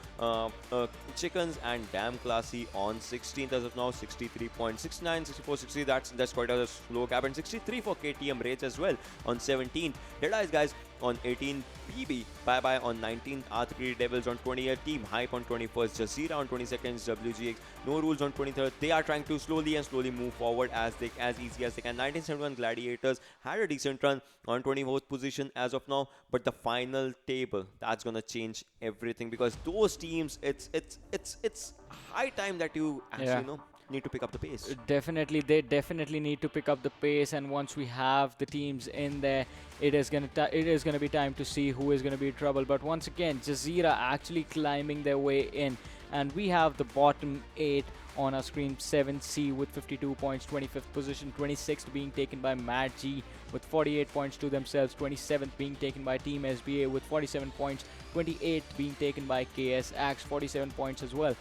S3: chickens. And Damn Classy on 16th as of now, 63 points. 69, 64, 60. That's quite a slow gap. And 63 for KTM Rage as well on 17th. Dead Eyes guys on 18th. BB ByeBye on 19th. R3 Devils on 20th. Team Hype on 21st. JAZEERA on 22nd. WGxNoRules on 23rd. They are trying to slowly move forward as easy as they can. 1971 Gladiators had a decent run on 24th position as of now, but the final table, that's gonna change everything, because those teams, it's high time that you actually need to pick up the pace.
S2: Definitely, they definitely need to pick up the pace, and once we have the teams in there, it is gonna be time to see who is gonna be in trouble. But once again, JAZEERA actually climbing their way in, and we have the bottom 8 on our screen. 7C with 52 points, 25th position. 26th being taken by Mad G with 48 points to themselves. 27th being taken by Team SBA with 47 points. 28th being taken by KS Axe, 47 points as well.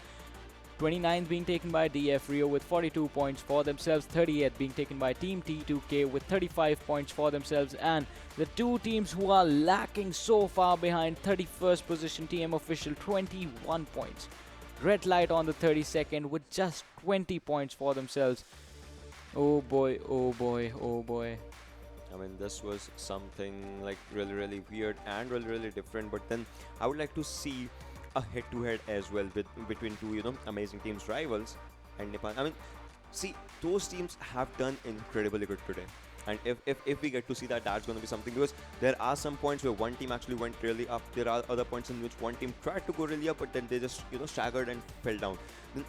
S2: 29th being taken by DF Rio with 42 points for themselves. 30th being taken by Team T2K with 35 points for themselves. And the two teams who are lacking so far behind, 31st position TM Official, 21 points. Red Light on the 32nd with just 20 points for themselves. Oh boy, oh boy, oh boy.
S3: I mean, this was something like really, really weird and really, really different. But then I would like to see a head-to-head as well between two, amazing teams, rivals and Nepal. I mean, see, those teams have done incredibly good today. And if we get to see that, that's going to be something, because there are some points where one team actually went really up. There are other points in which one team tried to go really up, but then they just, staggered and fell down. Then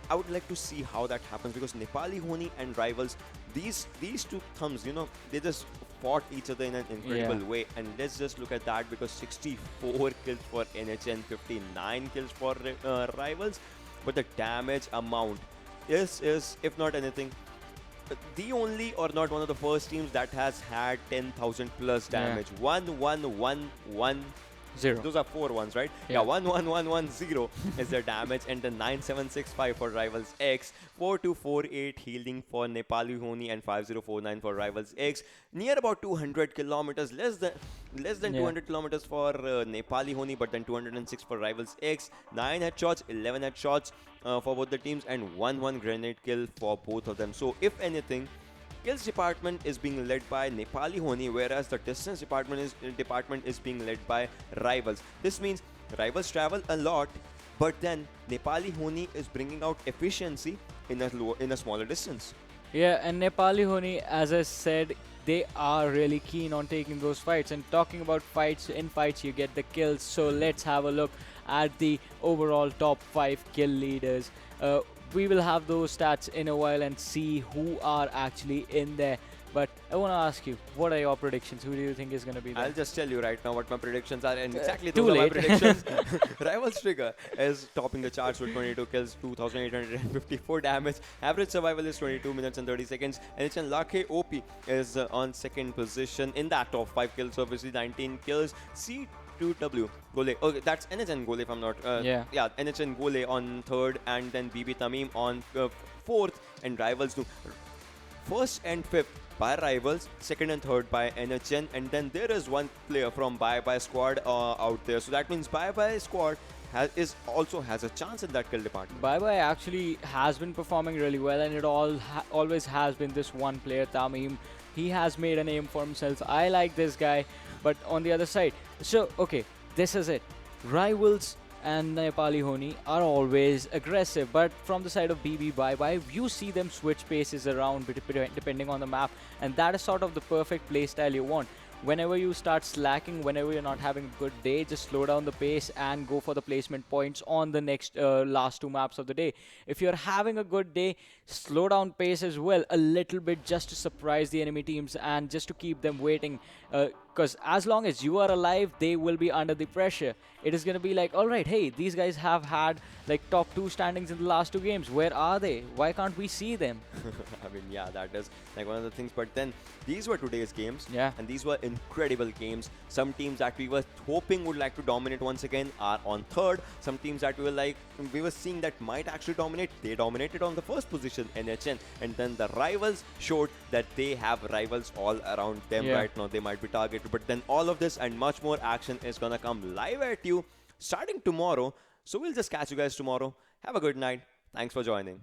S3: I would like to see how that happens, because Nepali Ho Ni and rivals, these two thumbs, they just fought each other in an incredible way. And let's just look at that, because 64 kills for NHN, 59 kills for rivals, but the damage amount is if not anything, the only or not one of the first teams that has had 10,000 plus damage. 1-1-1-1.
S2: 0.
S3: Those are 4 ones, right? Yeah, 1-1-1-1-0 is the damage, and the 9-7-6-5 for Rivals X, 4-2-4-8 healing for Nepali Ho Ni, and 5-0-4-9 for Rivals X. Near about 200 kilometers, less than 200 kilometers for Nepali Ho Ni, but then 206 for Rivals X. 9 headshots, 11 headshots for both the teams, and 1-1 grenade kill for both of them. So if anything, kills department is being led by Nepali Ho Ni, whereas the distance department is being led by Rivals. This means Rivals travel a lot, but then Nepali Ho Ni is bringing out efficiency in a smaller distance.
S2: Yeah, and Nepali Ho Ni, as I said, they are really keen on taking those fights. And talking about fights, in fights you get the kills. So let's have a look at the overall top 5 kill leaders. We will have those stats in a while and see who are actually in there. But I want to ask you, what are your predictions? Who do you think is going to be there?
S3: I'll just tell you right now what my predictions are, and exactly
S2: too
S3: those are my
S2: late.
S3: predictions. Rivals Trigger is topping the charts with 22 kills, 2,854 damage. Average survival is 22 minutes and 30 seconds. NHN Lakhe OP is on second position in that top 5 kills, obviously 19 kills. C2W Gole. Okay, that's NHN Gole if I'm not. Yeah, NHN Gole on third, and then BB Tamim on fourth, and Rivals do first and fifth by Rivals, second and third by NHN, and then there is one player from ByeBye Squad out there. So that means ByeBye Squad also has a chance in that kill department.
S2: ByeBye actually has been performing really well, and it always has been this one player, Tamim. He has made a name for himself. I like this guy, but on the other side, so okay, this is it. Rivals and Nepali Ho Ni are always aggressive, but from the side of BB ByeBye, you see them switch paces around depending on the map, and that is sort of the perfect playstyle you want. Whenever you start slacking, whenever you're not having a good day, just slow down the pace and go for the placement points on the next last 2 maps of the day. If you're having a good day, slow down pace as well a little bit, just to surprise the enemy teams and just to keep them waiting, because as long as you are alive, they will be under the pressure. It is going to be like, alright, hey, these guys have had like top 2 standings in the last 2 games. Where are they? Why can't we see them?
S3: I mean, yeah, that is like one of the things. But then these were today's games, and these were incredible games. Some teams that we were hoping would like to dominate once again are on third. Some teams that we were seeing that might actually dominate, they dominated on the first position, NHN. And then the Rivals showed that they have rivals all around them right now. They might be targeted, but then all of this and much more action is gonna come live at you starting tomorrow. So we'll just catch you guys tomorrow. Have a good night. Thanks for joining.